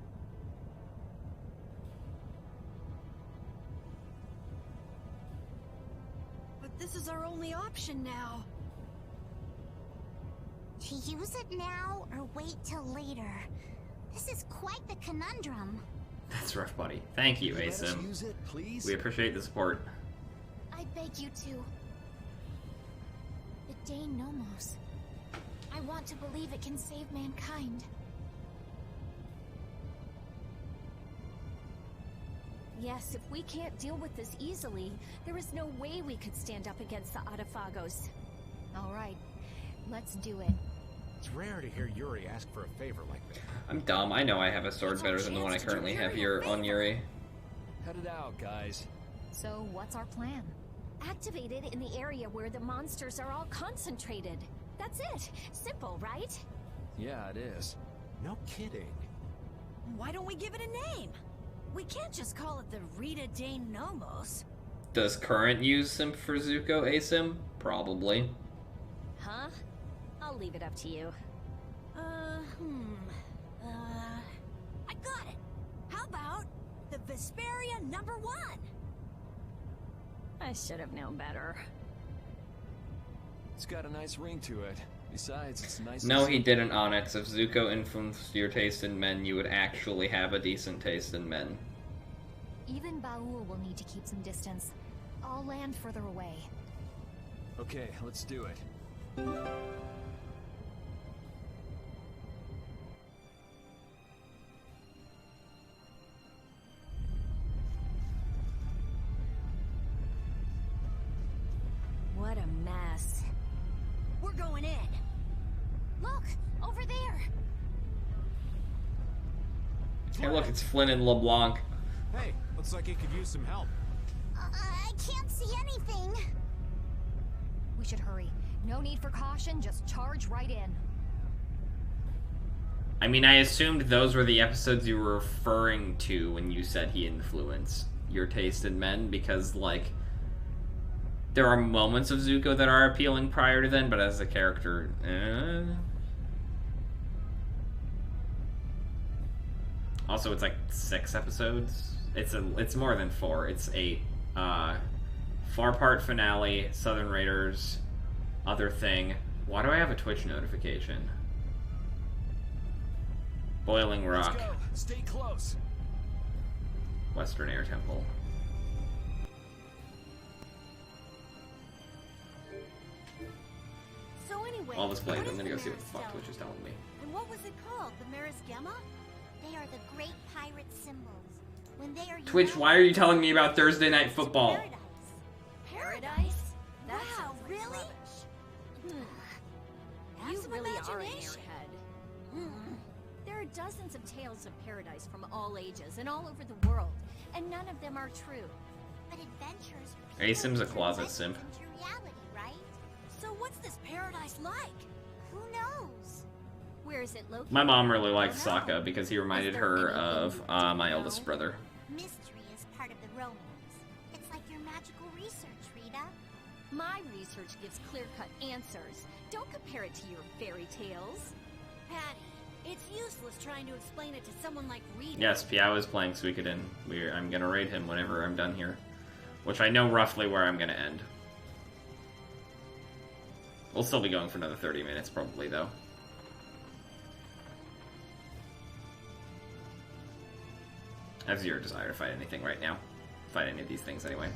But this is our only option now. To use it now or wait till later? This is quite the conundrum. That's rough, buddy. Thank you, Let us ASIM. use it, please? We appreciate the support. I beg you to. The Dane Nomos. I want to believe it can save mankind. Yes, if we can't deal with this easily, there is no way we could stand up against the Adafagos. All right, let's do it. It's rare to hear Yuri ask for a favor like that. I'm dumb. I know I have a sword better than the one I currently have here on Yuri. Cut it out, guys. So, what's our plan? Activate it in the area where the monsters are all concentrated. That's it. Simple, right? Yeah, it is. No kidding. Why don't we give it a name? We can't just call it the Rita Dane Nomos. Does Current use Simp for Zuko, ASIM? Probably. Huh? I'll leave it up to you. I got it! How about the Vesperia #1? I should have known better. It's got a nice ring to it. Besides, it's nice. No, he didn't, Onyx. If Zuko influenced your taste in men, you would actually have a decent taste in men. Even Baul will need to keep some distance. I'll land further away. Okay, let's do it. What a mess. We're going in. Look! Over there! Hey, look, it's Flynn and LeBlanc. Hey, looks like he could use some help. I can't see anything. We should hurry. No need for caution, just charge right in. I mean, I assumed those were the episodes you were referring to when you said he influenced your taste in men, because, like, there are moments of Zuko that are appealing prior to then, but as a character, Also, it's like 6 episodes. It's more than 4. It's 8. 4-part finale, Southern Raiders, other thing. Why do I have a Twitch notification? Boiling Rock. Let's go. Stay close. Western Air Temple. So anyway, All this played, what I'm is gonna go see what Maris the fuck Stone? Twitch is telling me. And what was it called? The Maris Gemma? They are the great pirate symbols. When they are Twitch, united, why are you telling me about Thursday Night Football? Paradise? Wow, really? You some really are an imagination. airhead. There are dozens of tales of paradise from all ages and all over the world, and none of them are true. But adventures ASIM's a closet simp. into reality, right? So what's this paradise like? Who knows? Where is it located? My mom really liked Sokka because he reminded her of my oldest brother. Mystery is part of the romance. It's like your magical research, Rita. My research gives clear-cut answers. Don't compare it to your fairy tales. Patty, it's useless trying to explain it to someone like Rita. Yes, Piao is playing Suikoden. I'm gonna raid him whenever I'm done here. Which I know roughly where I'm gonna end. We'll still be going for another 30 minutes probably, though. I have zero desire to fight anything right now. Fight any of these things anyway.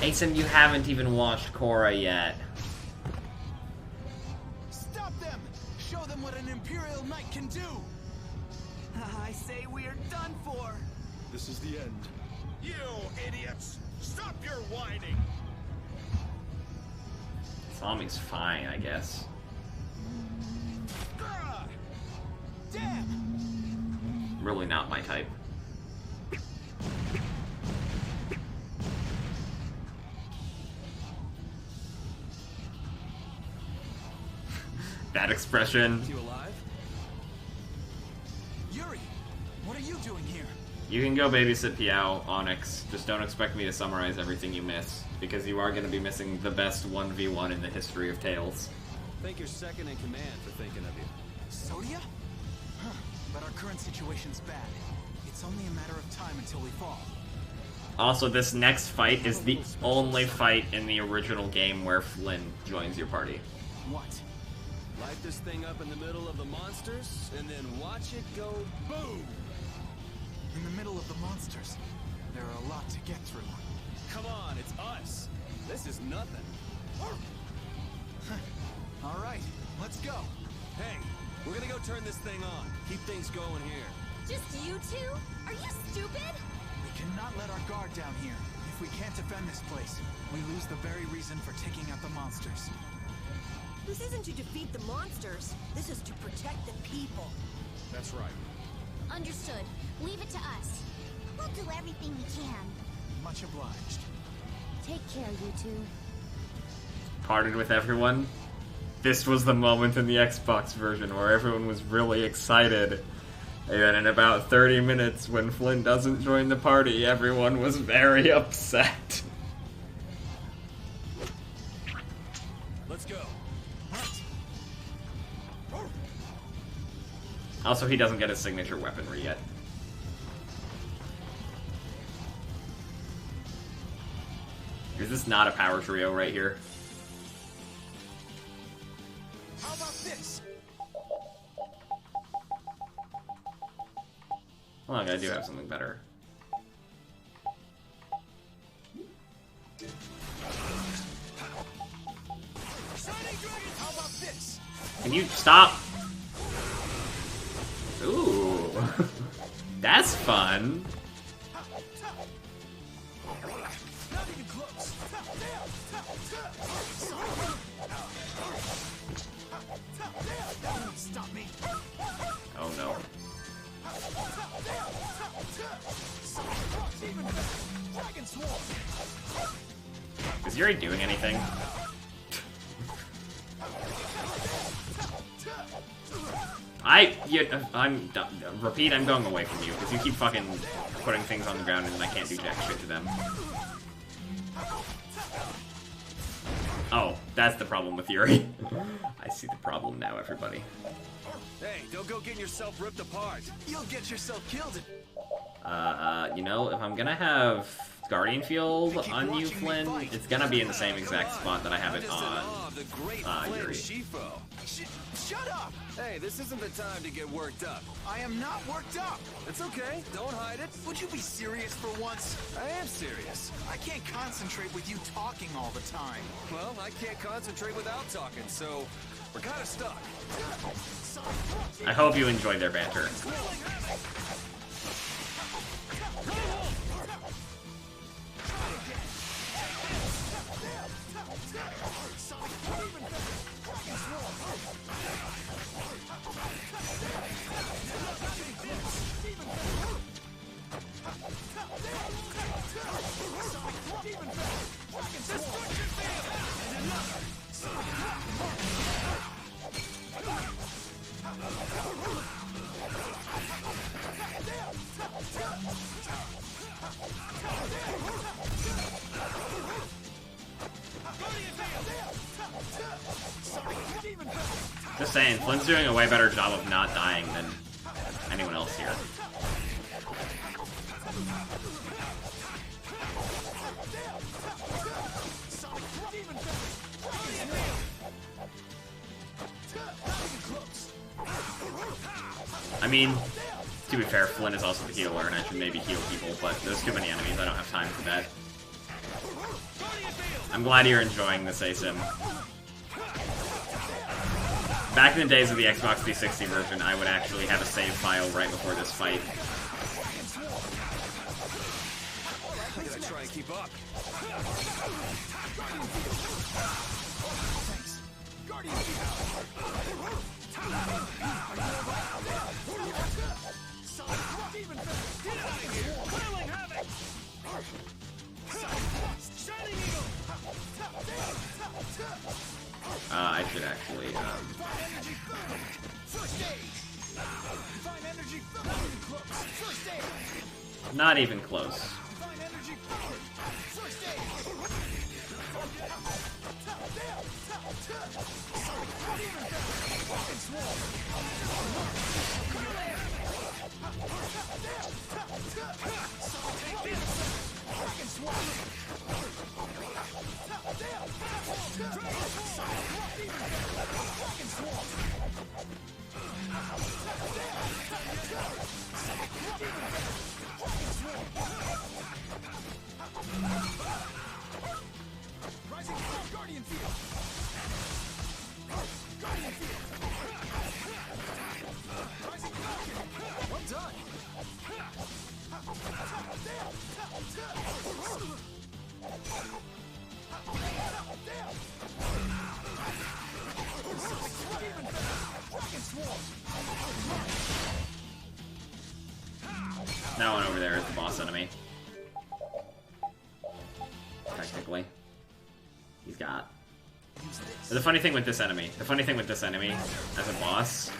Asim, you haven't even watched Korra yet. Stop them! Show them what an Imperial Knight can do! I say we are done for! This is the end. You idiots! Stop your whining! Sami's fine, I guess. Damn! Really not my type. That expression. You alive? Yuri, what are you doing here? You can go babysit Piao, Onyx. Just don't expect me to summarize everything you miss, because you are going to be missing the best 1v1 in the history of Tales. Thank your second in command for thinking of you. Sodia? Huh. But our current situation's bad. It's only a matter of time until we fall. Also, this next fight is the only fight in the original game where Flynn joins your party. What? Light this thing up in the middle of the monsters, and then watch it go boom! In the middle of the monsters. There are a lot to get through. Come on, it's us! This is nothing. All right, let's go. Hey, we're gonna go turn this thing on. Keep things going here. Just you two? Are you stupid? We cannot let our guard down here. If we can't defend this place, we lose the very reason for taking out the monsters. This isn't to defeat the monsters. This is to protect the people. That's right. Understood. Leave it to us. We'll do everything we can. Much obliged. Take care, you two. Parted with everyone. This was the moment in the Xbox version where everyone was really excited. And then in about 30 minutes, when Flynn doesn't join the party, everyone was very upset. Let's go. Also, he doesn't get his signature weaponry yet. Is this not a power trio right here? How about this? Well, I do have something better. How about this? Can you stop? Ooh. That's fun. Not even close. Stop me. Oh no. Dragon Swarm. Is Yuri doing anything? Repeat, I'm going away from you, because you keep fucking putting things on the ground and then I can't do jack shit to them. Oh, That's the problem with Yuri. I see the problem now, everybody. Hey, don't go getting yourself ripped apart. You'll get yourself killed. You know, if I'm gonna have Guardian Field on you, Flynn, it's gonna be in the same exact spot that I have it on Yuri. Shut up! Hey, this isn't the time to get worked up. I am not worked up. It's okay. Don't hide it. Would you be serious for once? I am serious. I can't concentrate with you talking all the time. Well, I can't concentrate without talking, so we're kind of stuck. I hope you enjoyed their banter. Just saying, Flynn's doing a way better job of not dying than anyone else here. I mean, to be fair, Flynn is also the healer, and I should maybe heal people, but there's too many enemies, I don't have time for that. I'm glad you're enjoying this ASIM. Back in the days of the Xbox 360 version, I would actually have a save file right before this fight. I'm gonna try and keep up. I should actually, not even close. That one over there is the boss enemy. Technically. He's got... The funny thing with this enemy as a boss...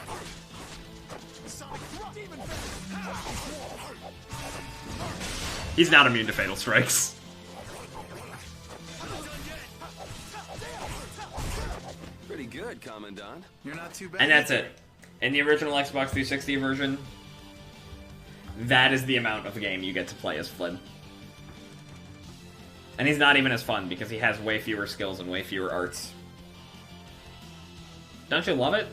He's not immune to Fatal Strikes. Pretty good, Commandant. You're not too bad. And that's it. In the original Xbox 360 version, that is the amount of the game you get to play as Flynn. And he's not even as fun, because he has way fewer skills and way fewer arts. Don't you love it?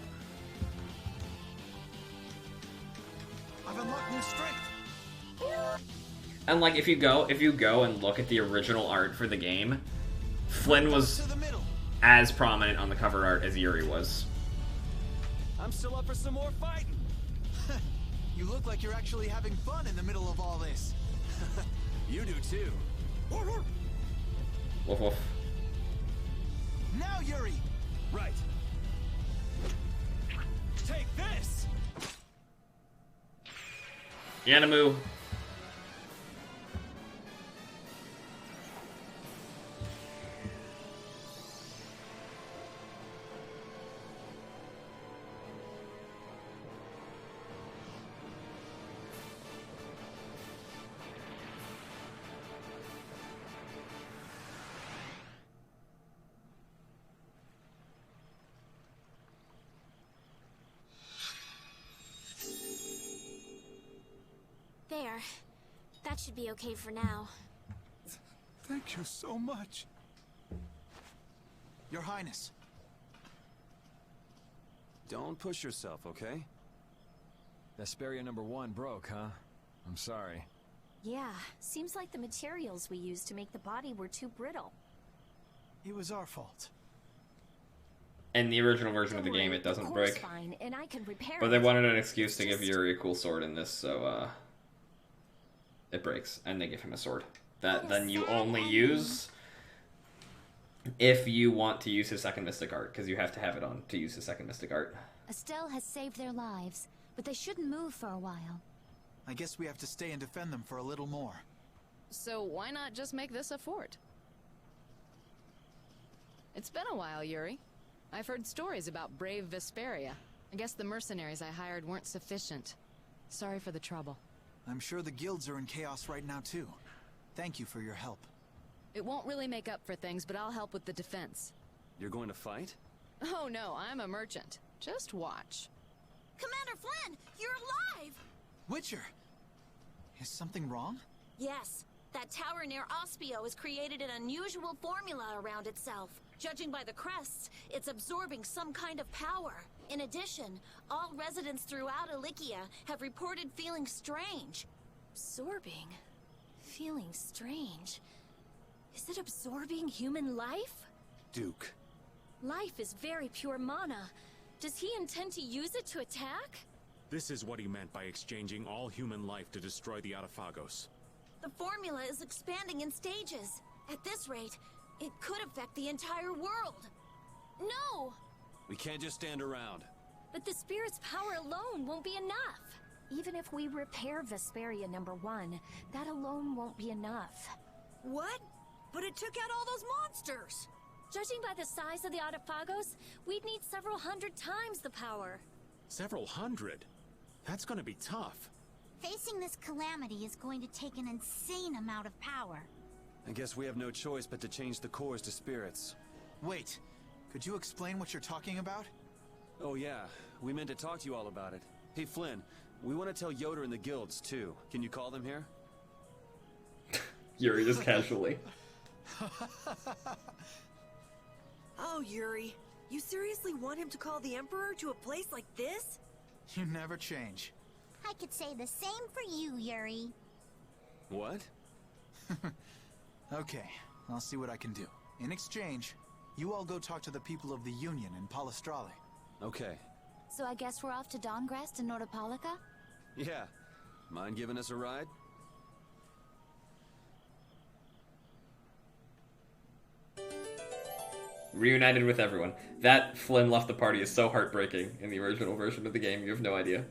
I've unlocked new strength. And like, if you go and look at the original art for the game, Flynn was as prominent on the cover art as Yuri was. I'm still up for some more fighting. You look like you're actually having fun in the middle of all this. You do too. Woof woof. Now, Yuri! Right. Take this! Yanamu. That should be okay for now. Thank you so much. Your Highness. Don't push yourself, okay? Vesperia #1 broke, huh? I'm sorry. Yeah, seems like the materials we used to make the body were too brittle. It was our fault. In the original version of the game, it doesn't break. Fine, and I can repair But they wanted an excuse to give Yuri a cool sword in this, so it breaks, and they give him a sword that then you only use if you want to use his second mystic art, because you have to have it on to use his second mystic art. Estelle has saved their lives, but they shouldn't move for a while. I guess we have to stay and defend them for a little more. So why not just make this a fort? It's been a while, Yuri. I've heard stories about brave Vesperia. I guess the mercenaries I hired weren't sufficient. Sorry for the trouble. I'm sure the guilds are in chaos right now, too. Thank you for your help. It won't really make up for things, but I'll help with the defense. You're going to fight? Oh no, I'm a merchant. Just watch. Commander Flynn, you're alive! Witcher! Is something wrong? Yes. That tower near Ospio has created an unusual formula around itself. Judging by the crests, it's absorbing some kind of power. In addition, all residents throughout Ilikia have reported feeling strange. Absorbing? Feeling strange? Is it absorbing human life? Duke. Life is very pure mana. Does he intend to use it to attack? This is what he meant by exchanging all human life to destroy the Autophagos. The formula is expanding in stages. At this rate, it could affect the entire world. No! We can't just stand around. But the spirit's power alone won't be enough. Even if we repair Vesperia #1, that alone won't be enough. What? But it took out all those monsters! Judging by the size of the Autophagos, we'd need several hundred times the power. Several hundred? That's gonna be tough. Facing this calamity is going to take an insane amount of power. I guess we have no choice but to change the cores to spirits. Wait, could you explain what you're talking about? Oh yeah, we meant to talk to you all about it. Hey Flynn, we want to tell Yoder and the guilds too. Can you call them here? Yuri just casually. Oh, Yuri. You seriously want him to call the Emperor to a place like this? You never change. I could say the same for you, Yuri. What? Okay, I'll see what I can do. In exchange, you all go talk to the people of the Union in Palestrale. Okay. So I guess we're off to Dawngrest and Nordopolica? Yeah. Mind giving us a ride? Reunited with everyone. That Flynn left the party is so heartbreaking in the original version of the game, you have no idea.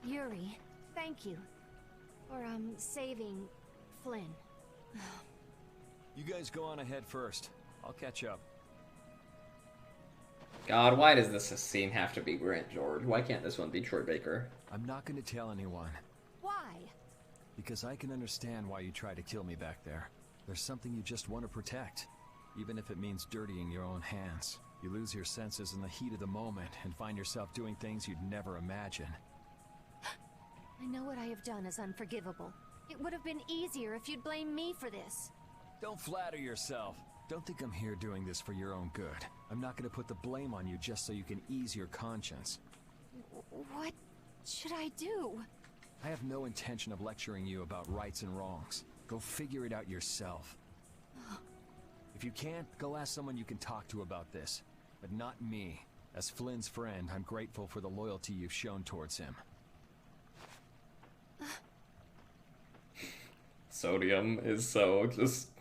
Yuri, thank you for, saving Flynn. You guys go on ahead first. I'll catch up. God, why does this scene have to be Grant George? Why can't this one be Troy Baker? I'm not going to tell anyone. Why? Because I can understand why you tried to kill me back there. There's something you just want to protect. Even if it means dirtying your own hands. You lose your senses in the heat of the moment and find yourself doing things you'd never imagine. I know what I have done is unforgivable. It would have been easier if you'd blame me for this. Don't flatter yourself. Don't think I'm here doing this for your own good. I'm not going to put the blame on you just so you can ease your conscience. What should I do? I have no intention of lecturing you about rights and wrongs. Go figure it out yourself. If you can't, go ask someone you can talk to about this. But not me. As Flynn's friend, I'm grateful for the loyalty you've shown towards him. Sodium is so just...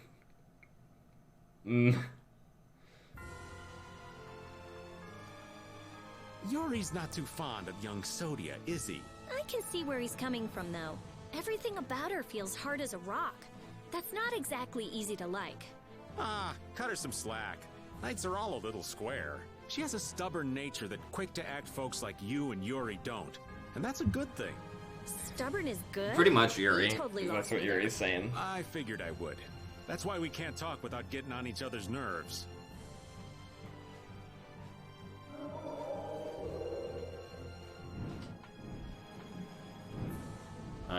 Yuri's not too fond of young Sodia, is he? I can see where he's coming from, though. Everything about her feels hard as a rock. That's not exactly easy to like. Ah, cut her some slack. Knights are all a little square. She has a stubborn nature that quick-to-act folks like you and Yuri don't. And that's a good thing. Stubborn is good? Pretty much, Yuri. Totally That's lost what me Yuri's saying. I figured I would. That's why we can't talk without getting on each other's nerves.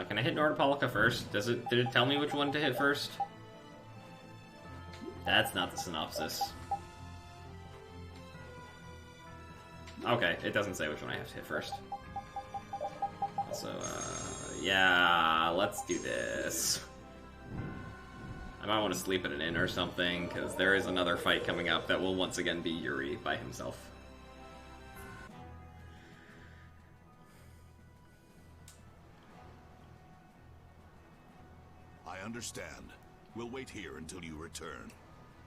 Can I hit Nordopolica first? Did it tell me which one to hit first? That's not the synopsis. Okay, it doesn't say which one I have to hit first. Also, yeah, let's do this. I might want to sleep at an inn or something, because there is another fight coming up that will once again be Yuri by himself. I understand. We'll wait here until you return.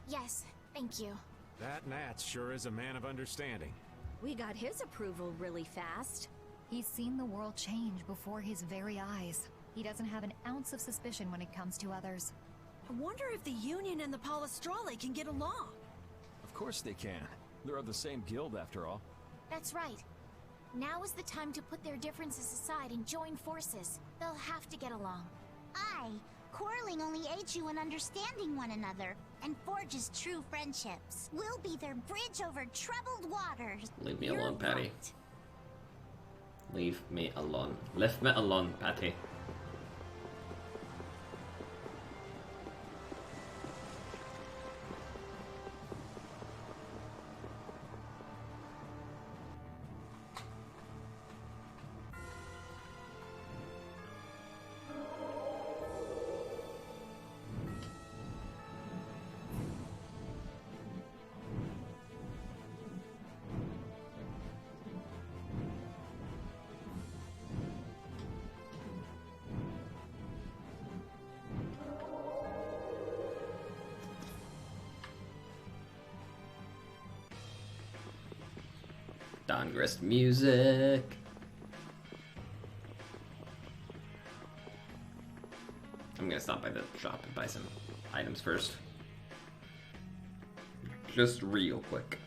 Yes, thank you. That Nat sure is a man of understanding. We got his approval really fast. He's seen the world change before his very eyes. He doesn't have an ounce of suspicion when it comes to others. I wonder if the Union and the Palestrale can get along. Of course they can. They're of the same guild, after all. That's right. Now is the time to put their differences aside and join forces. They'll have to get along. Aye, quarreling only aids you in understanding one another and forges true friendships. We'll be their bridge over troubled waters. Leave me alone, Patty. Leave me alone. Leave me alone, Patty. Dongrist music. I'm gonna stop by the shop and buy some items first. Just real quick.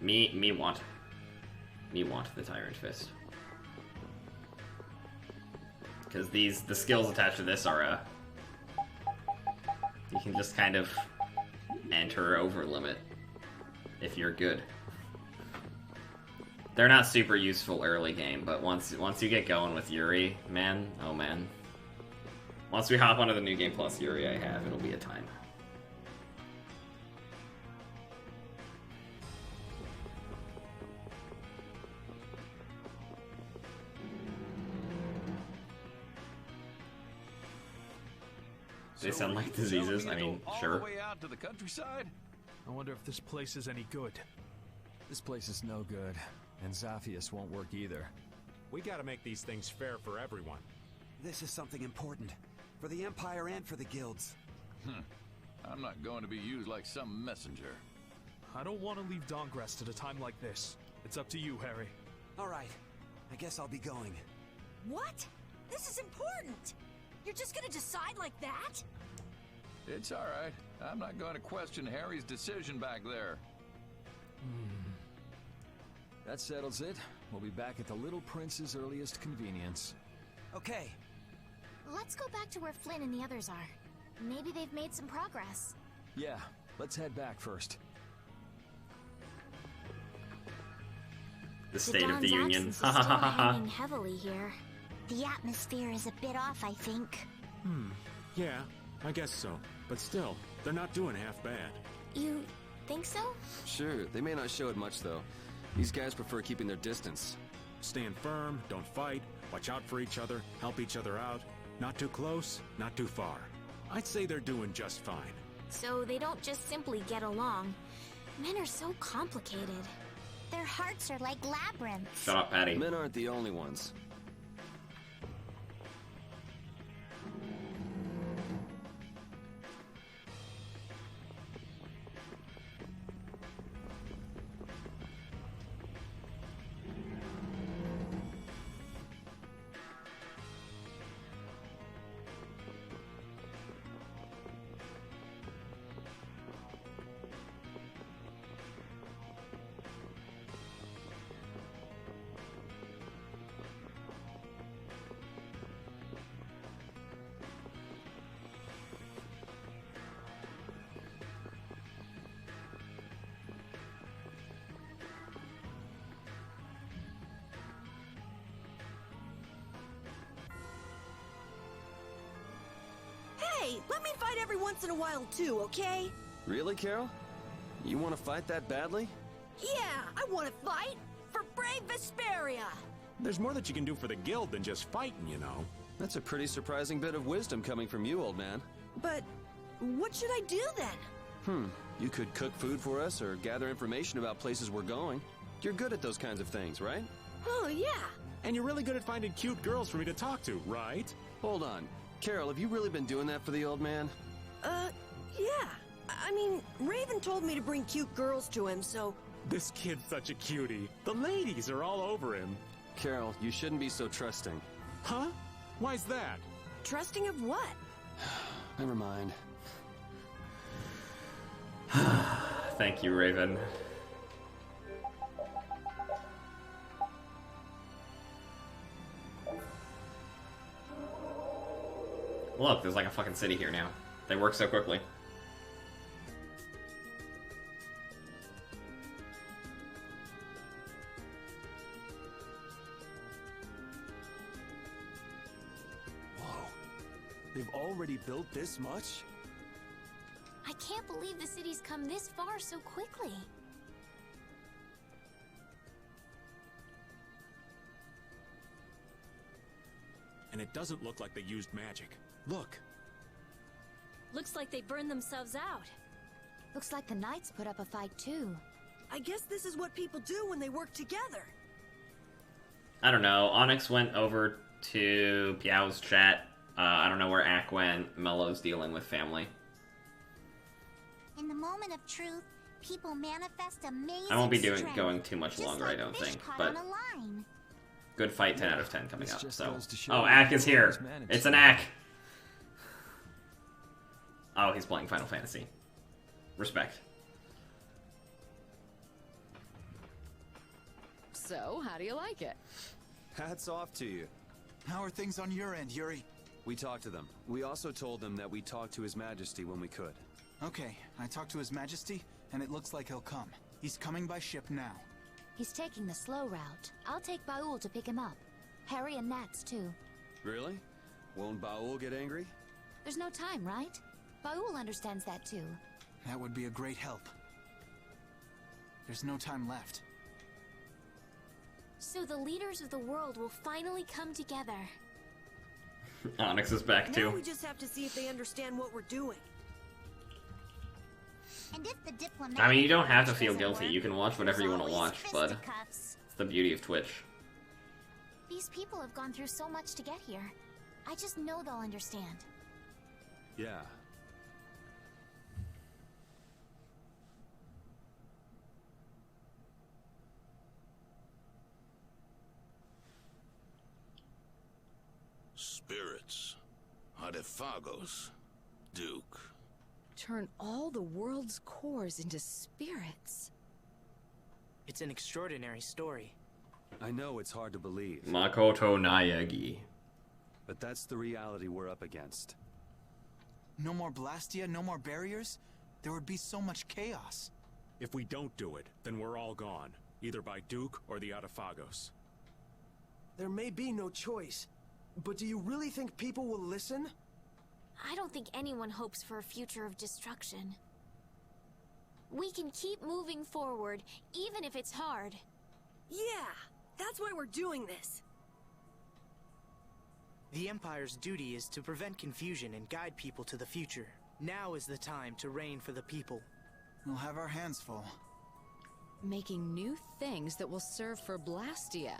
Me want the Tyrant Fist. Because the skills attached to this are, you can just kind of enter over limit if you're good. They're not super useful early game, but once you get going with Yuri, man, oh man. Once we hop onto the New Game Plus Yuri I have, it'll be a time. They sound like diseases. I mean, sure. All the way out to the countryside? I wonder if this place is any good. This place is no good, and Zaphius won't work either. We gotta make these things fair for everyone. This is something important. For the Empire and for the guilds. I'm not going to be used like some messenger. I don't want to leave Dongrest at a time like this. It's up to you, Harry. Alright. I guess I'll be going. What? This is important! You're just gonna decide like that? It's all right. I'm not going to question Harry's decision back there. That settles it. We'll be back at the Little Prince's earliest convenience. Okay. Let's go back to where Flynn and the others are. Maybe they've made some progress. Yeah, let's head back first. The State of the Union. Ha ha ha ha. Hanging heavily here. The atmosphere is a bit off, I think. Yeah, I guess so. But still, they're not doing half bad. You think so? Sure, they may not show it much though. These guys prefer keeping their distance. Stand firm, don't fight, watch out for each other, help each other out. Not too close, not too far. I'd say they're doing just fine. So they don't just simply get along. Men are so complicated. Their hearts are like labyrinths. Shut up, Patty. Men aren't the only ones. Hey, let me fight every once in a while too, okay? Really, Carol? You want to fight that badly? Yeah, I want to fight for brave Vesperia. There's more that you can do for the guild than just fighting, you know. That's a pretty surprising bit of wisdom coming from you, old man. But what should I do then? You could cook food for us or gather information about places we're going. You're good at those kinds of things, right? Oh, yeah. And you're really good at finding cute girls for me to talk to, right? Hold on. Carol, have you really been doing that for the old man? Yeah. I mean, Raven told me to bring cute girls to him, so... This kid's such a cutie. The ladies are all over him. Carol, you shouldn't be so trusting. Huh? Why's that? Trusting of what? Never mind. Thank you, Raven. Look, there's like a fucking city here now. They work so quickly. Whoa. They've already built this much? I can't believe the city's come this far so quickly. And it doesn't look like they used magic. Look. Looks like they burned themselves out. Looks like the knights put up a fight too. I guess this is what people do when they work together. I don't know. Onyx went over to Piao's chat. I don't know where Ak went. Mello's dealing with family. In the moment of truth, people manifest amazing I won't be strength, going too much just longer, like I don't fish think. caught But on a line. good fight, 10 out of 10 coming up. So, show oh, you Ak how is here. it's managed. It's an Ak. Oh, he's playing Final Fantasy. Respect. So, how do you like it? Hats off to you. How are things on your end, Yuri? We talked to them. We also told them that we'd talk to His Majesty when we could. Okay, I talked to His Majesty, and it looks like he'll come. He's coming by ship now. He's taking the slow route. I'll take Baul to pick him up. Harry and Nats, too. Really? Won't Baul get angry? There's no time, right? Baul understands that, too. That would be a great help. There's no time left. So the leaders of the world will finally come together. Onyx is back, Now too. we just have to see if they understand what we're doing. And if the diplomatic I mean, you don't have to approach feel doesn't guilty. work, You can watch whatever you want to there's watch, always but fisticuffs. it's the beauty of Twitch. These people have gone through so much to get here. I just know they'll understand. Yeah. Spirits. Adefagos. Duke. Turn all the world's cores into spirits. It's an extraordinary story. I know it's hard to believe. Makoto Nayagi. But that's the reality we're up against. No more Blastia, no more barriers? There would be so much chaos. If we don't do it, then we're all gone. Either by Duke or the Adefagos. There may be no choice. But do you really think people will listen? I don't think anyone hopes for a future of destruction. We can keep moving forward, even if it's hard. Yeah, that's why we're doing this. The Empire's duty is to prevent confusion and guide people to the future. Now is the time to reign for the people. We'll have our hands full. Making new things that will serve for Blastia.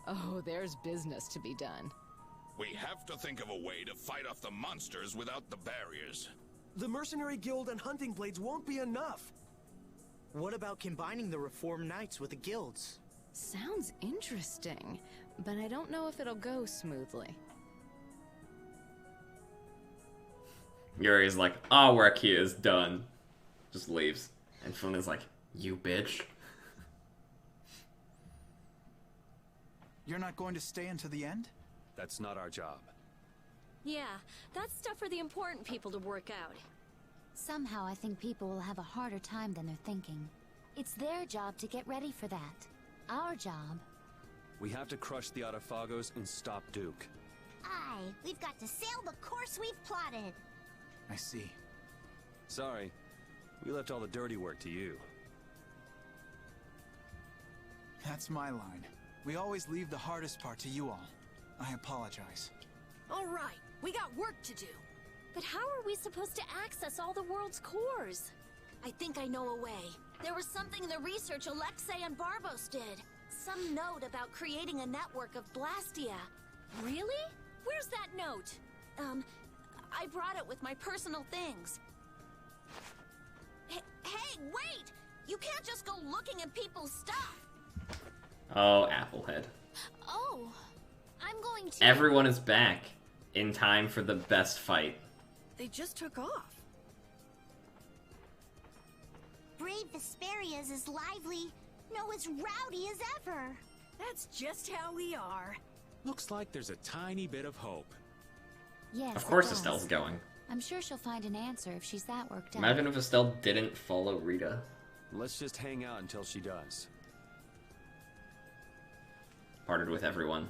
Oh, there's business to be done. We have to think of a way to fight off the monsters without the barriers. The Mercenary Guild and Hunting Blades won't be enough. What about combining the Reformed Knights with the guilds? Sounds interesting, but I don't know if it'll go smoothly. Yuri's like, our work here is done. Just leaves. And Funa's like, you bitch. You're not going to stay until the end? That's not our job. Yeah, that's stuff for the important people to work out. Somehow I think people will have a harder time than they're thinking. It's their job to get ready for that. Our job... We have to crush the Adefagos and stop Duke. Aye, we've got to sail the course we've plotted. I see. Sorry, we left all the dirty work to you. That's my line. We always leave the hardest part to you all. I apologize. All right, we got work to do. But how are we supposed to access all the world's cores? I think I know a way. There was something in the research Alexei and Barbos did. Some note about creating a network of Blastia. Really? Where's that note? I brought it with my personal things. Hey, wait! You can't just go looking at people's stuff! Oh, Applehead. Oh, I'm going to... Everyone is back in time for the best fight. They just took off. Brave Vesperia is as lively, no, as rowdy as ever. That's just how we are. Looks like there's a tiny bit of hope. Yes, Of course it does. Estelle's going. I'm sure she'll find an answer if she's that worked out. Imagine if Estelle didn't follow Rita. Let's just hang out until she does. Parted with everyone.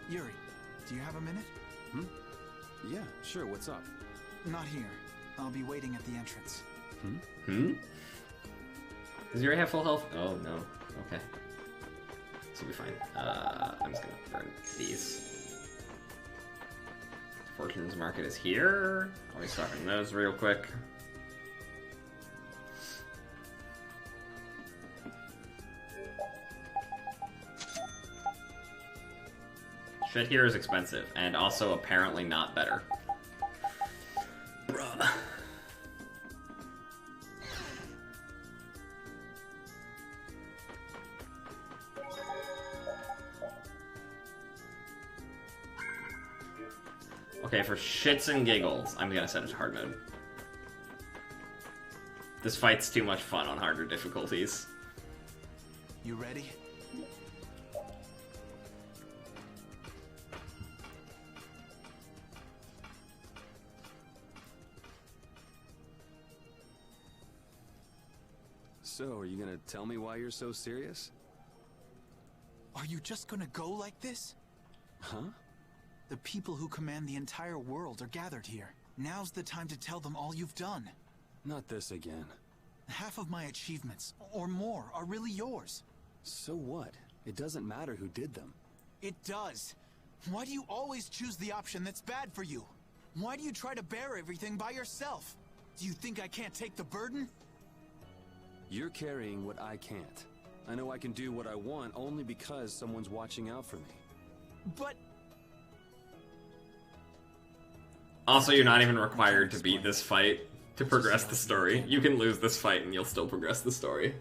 Yuri, do you have a minute? Yeah, sure, what's up? Not here. I'll be waiting at the entrance. Does Yuri have full health? Oh, no. Okay. This will be fine. I'm just gonna burn these. Fortune's Market is here. I'll be stocking those real quick. Shit here is expensive, and also apparently not better. Bruh. Okay, for shits and giggles, I'm gonna set it to hard mode. This fight's too much fun on harder difficulties. You ready? So, are you gonna tell me why you're so serious? Are you just gonna go like this? Huh? The people who command the entire world are gathered here. Now's the time to tell them all you've done. Not this again. Half of my achievements, or more, are really yours. So what? It doesn't matter who did them. It does. Why do you always choose the option that's bad for you? Why do you try to bear everything by yourself? Do you think I can't take the burden? You're carrying what I can't. I know I can do what I want only because someone's watching out for me. But... Also, you're not even required to beat this fight to progress the story. You can lose this fight and you'll still progress the story.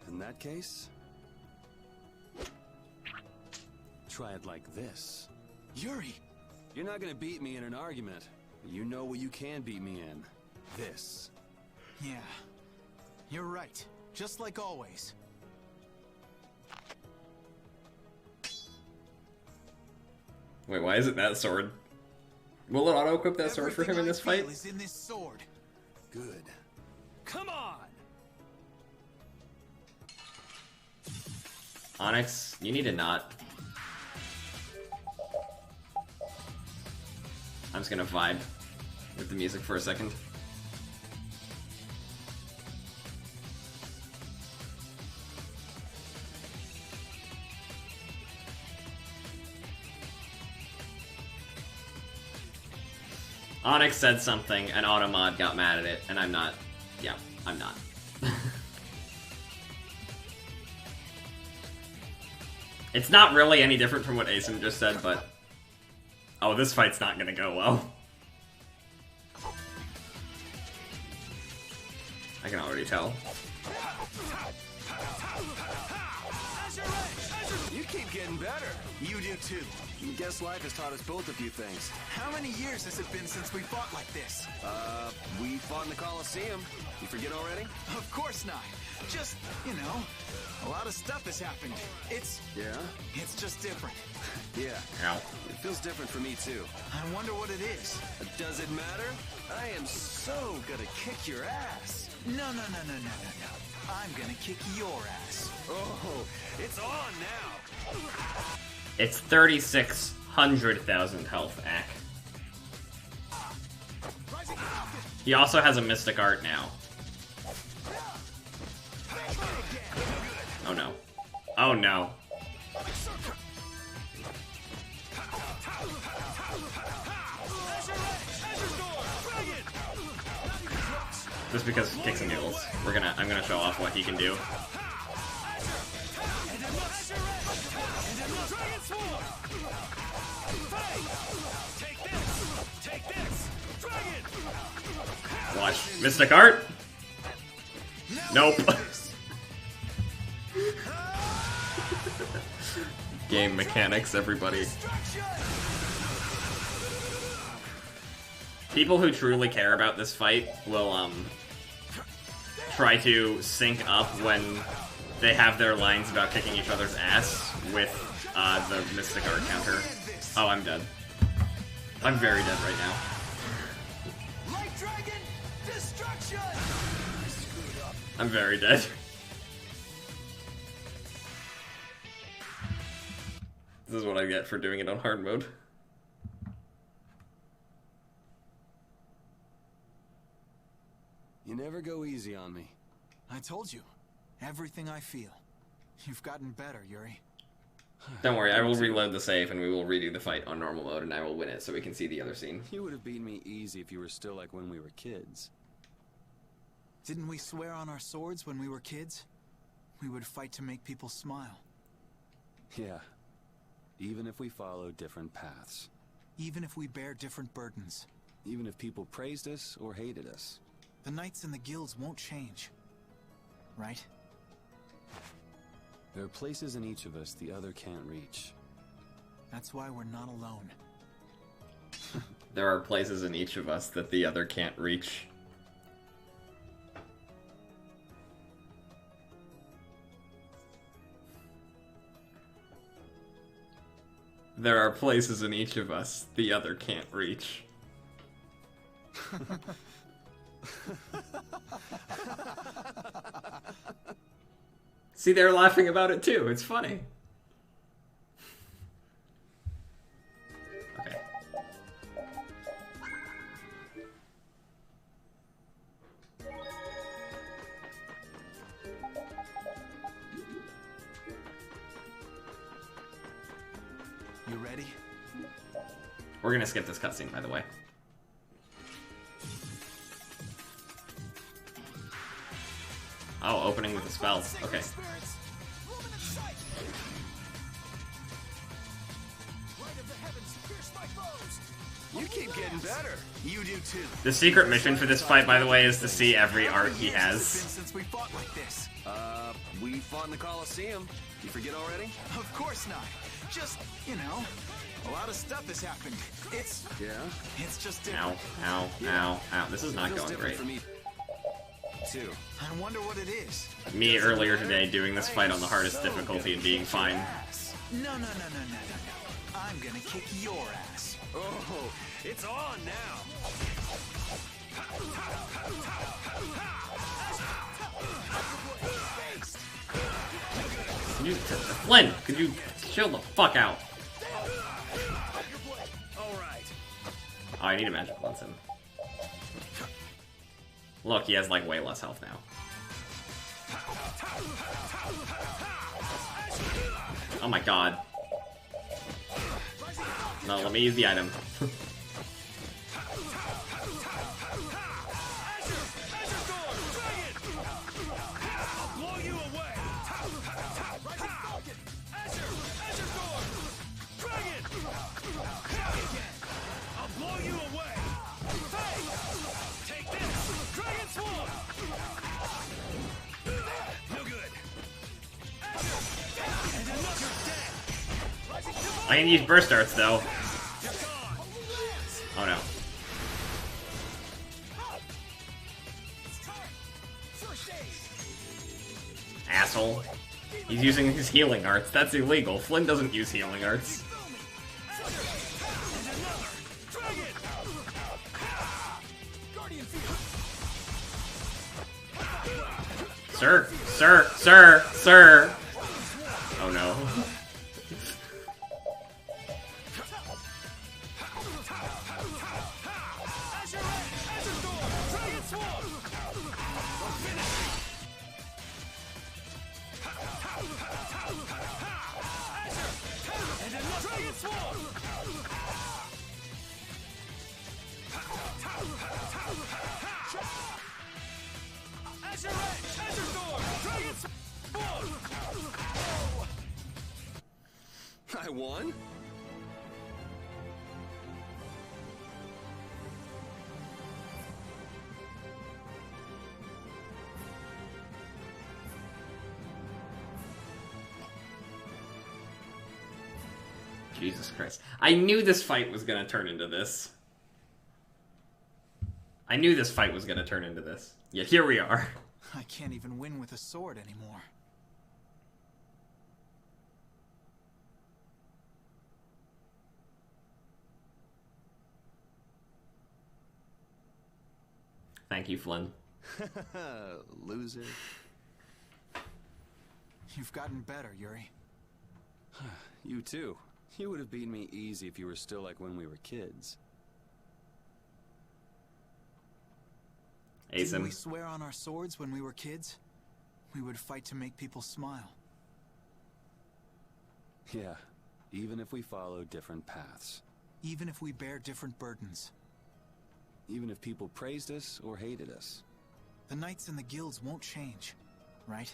In that case... try it like this. Yuri! You're not gonna beat me in an argument. But you know what you can beat me in. This. Yeah. You're right. Just like always. Wait, why is it that sword? Will it auto-equip that sword for him in this fight? Is in this sword. Good. Come on! Onyx, you need to not. I'm just gonna vibe with the music for a second. Onyx said something, and Automod got mad at it, and I'm not. Yeah, I'm not. It's not really any different from what Asim just said, but... Oh, this fight's not gonna go well. I can already tell. You You keep getting better. You do too. Guess life has taught us both a few things. How many years has it been since we fought like this? We fought in the Coliseum. You forget already? Of course not. Just, you know, a lot of stuff has happened. It's just different. Yeah. Ow. It feels different for me too. I wonder what it is. Does it matter? I am so gonna kick your ass. No. I'm gonna kick your ass. Oh, it's on now. It's 36,000 health, Ack. He also has a Mystic Art now. Oh no. Oh no. Just because kicks and noodles. I'm gonna show off what he can do. Watch. Mystic Art? Nope. Game mechanics, everybody. People who truly care about this fight will, try to sync up when they have their lines about kicking each other's ass with, the Mystic Art counter. Oh, I'm dead. I'm very dead right now. Light Dragon Destruction! I'm very dead. This is what I get for doing it on hard mode. You never go easy on me. I told you. Everything I feel. You've gotten better, Yuri. Don't worry, I will reload the save and we will redo the fight on normal mode and I will win it so we can see the other scene. You would have beaten me easy if you were still like when we were kids. Didn't we swear on our swords when we were kids? We would fight to make people smile. Yeah. Even if we follow different paths. Even if we bear different burdens. Even if people praised us or hated us. The knights and the guilds won't change. Right? There are places in each of us the other can't reach. That's why we're not alone. There are places in each of us that the other can't reach. There are places in each of us the other can't reach. See, they're laughing about it too. It's funny. Okay. You ready? We're gonna skip this cutscene, by the way. Oh, opening with a spell. Okay. You keep getting better. You do too. The secret mission for this fight, by the way, is to see every art he has. Since we fought like this. We fought in the Coliseum. You forget already? Of course not. Just, you know, a lot of stuff has happened. It's just different. Ow, ow, ow, ow. This is not going great. For me too. I wonder what it is. Me earlier today doing this fight on the hardest difficulty and being fine. No. I'm gonna kick your ass. Oh, it's on now. Can you, Flynn, could you chill the fuck out? Alright. Oh, I need a magic lance him. Look, he has like way less health now. Oh my god. No, let me use the item. I can use burst darts though. Oh no. Asshole. He's using his healing arts. That's illegal. Flynn doesn't use healing arts. Sir! Sir! Sir! Sir! Oh no. I won? Jesus Christ. I knew this fight was gonna turn into this. I knew this fight was gonna turn into this. Yet here we are. I can't even win with a sword anymore. Thank you, Flynn. Loser. You've gotten better, Yuri. You too. You would have beaten me easy if you were still like when we were kids. Didn't we swear on our swords when we were kids? We would fight to make people smile. Yeah, even if we follow different paths. Even if we bear different burdens. Even if people praised us or hated us. The knights and the guilds won't change, right?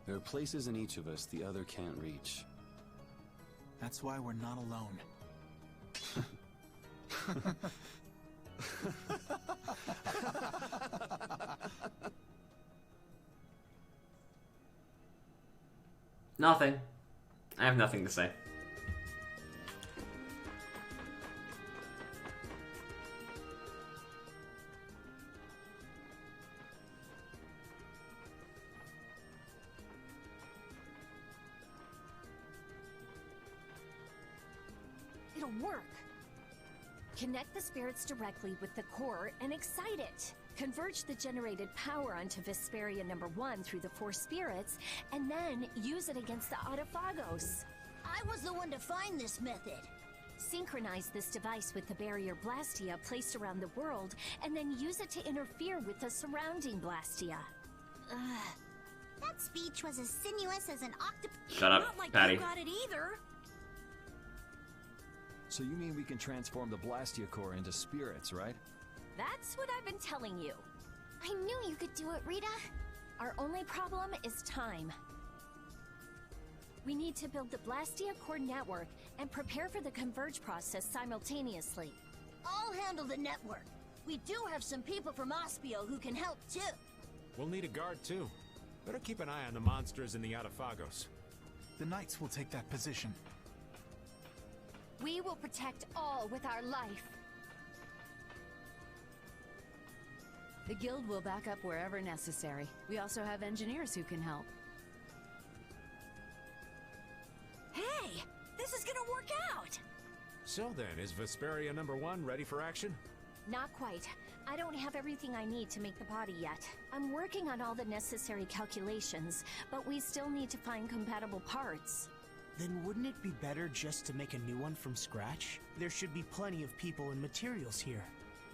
There are places in each of us the other can't reach. That's why we're not alone. Nothing. I have nothing to say. It'll work. Connect the spirits directly with the core and excite it. Converge the generated power onto Vesperia #1 through the 4 spirits, and then use it against the Autophagos. I was the one to find this method. Synchronize this device with the barrier Blastia placed around the world, and then use it to interfere with the surrounding Blastia. That speech was as sinuous as an octopus. Shut up, Not like Patty. you got it either. So you mean we can transform the Blastia core into spirits, right? That's what I've been telling you. I knew you could do it, Rita. Our only problem is time. We need to build the Blastia core network and prepare for the converge process simultaneously. I'll handle the network. We do have some people from Ospio who can help too. We'll need a guard too. Better keep an eye on the monsters in the Autophagos. The knights will take that position. We will protect all with our life. The guild will back up wherever necessary. We also have engineers who can help. Hey! This is gonna work out! So then, is Vesperia #1 ready for action? Not quite. I don't have everything I need to make the body yet. I'm working on all the necessary calculations, but we still need to find compatible parts. Then wouldn't it be better just to make a new one from scratch? There should be plenty of people and materials here.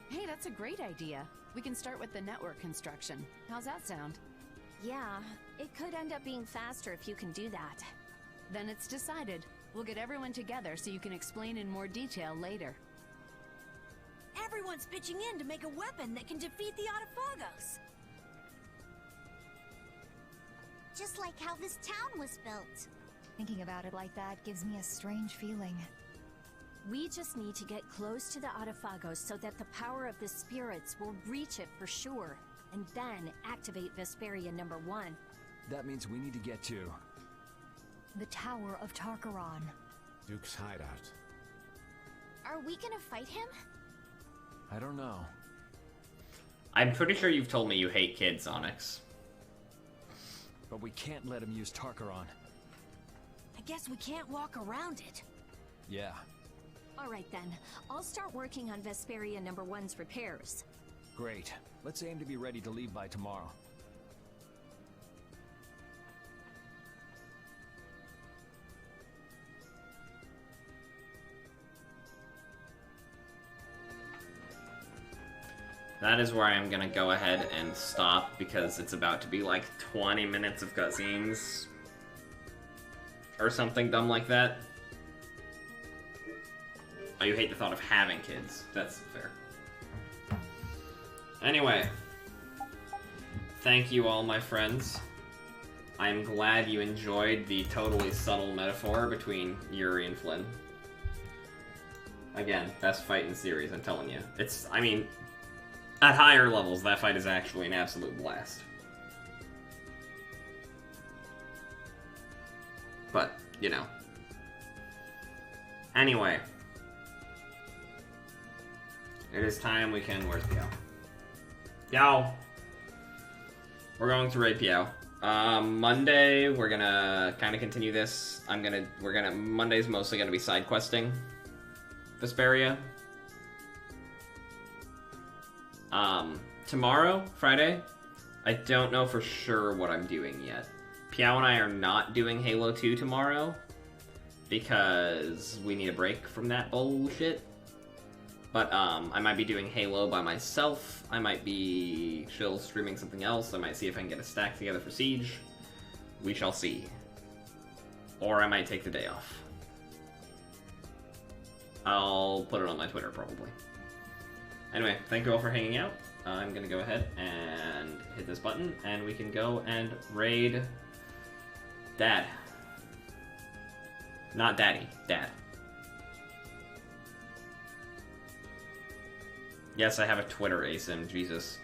Hey, that's a great idea. We can start with the network construction. How's that sound? Yeah, it could end up being faster if you can do that. Then it's decided. We'll get everyone together so you can explain in more detail later. Everyone's pitching in to make a weapon that can defeat the Autophagos. Just like how this town was built. Thinking about it like that gives me a strange feeling. We just need to get close to the Autophagos so that the power of the spirits will reach it for sure, and then activate Vesperia #1. That means we need to get to... The Tower of Tarkaron. Duke's hideout. Are we gonna fight him? I don't know. I'm pretty sure you've told me you hate kids, Onyx. But we can't let him use Tarkaron. I guess we can't walk around it. Yeah. Alright then, I'll start working on Vesperia No. 1's repairs. Great. Let's aim to be ready to leave by tomorrow. That is where I am gonna go ahead and stop, because it's about to be like 20 minutes of cutscenes. Or something dumb like that. Oh, you hate the thought of having kids. That's fair. Anyway. Thank you all, my friends. I'm glad you enjoyed the totally subtle metaphor between Yuri and Flynn. Again, best fight in the series, I'm telling you. It's, I mean, at higher levels, that fight is actually an absolute blast. But, you know. Anyway. It is time we can... Where's Piao? Piao! We're going to raid Piao. Monday, we're gonna kind of continue this. Monday's mostly gonna be side questing Vesperia. Tomorrow, Friday, I don't know for sure what I'm doing yet. Piao and I are not doing Halo 2 tomorrow because we need a break from that bullshit. But, I might be doing Halo by myself. I might be chill streaming something else. I might see if I can get a stack together for Siege. We shall see. Or I might take the day off. I'll put it on my Twitter, probably. Anyway, thank you all for hanging out. I'm gonna go ahead and hit this button, and we can go and raid Dad. Not Daddy, Dad. Yes, I have a Twitter ASIM, Jesus.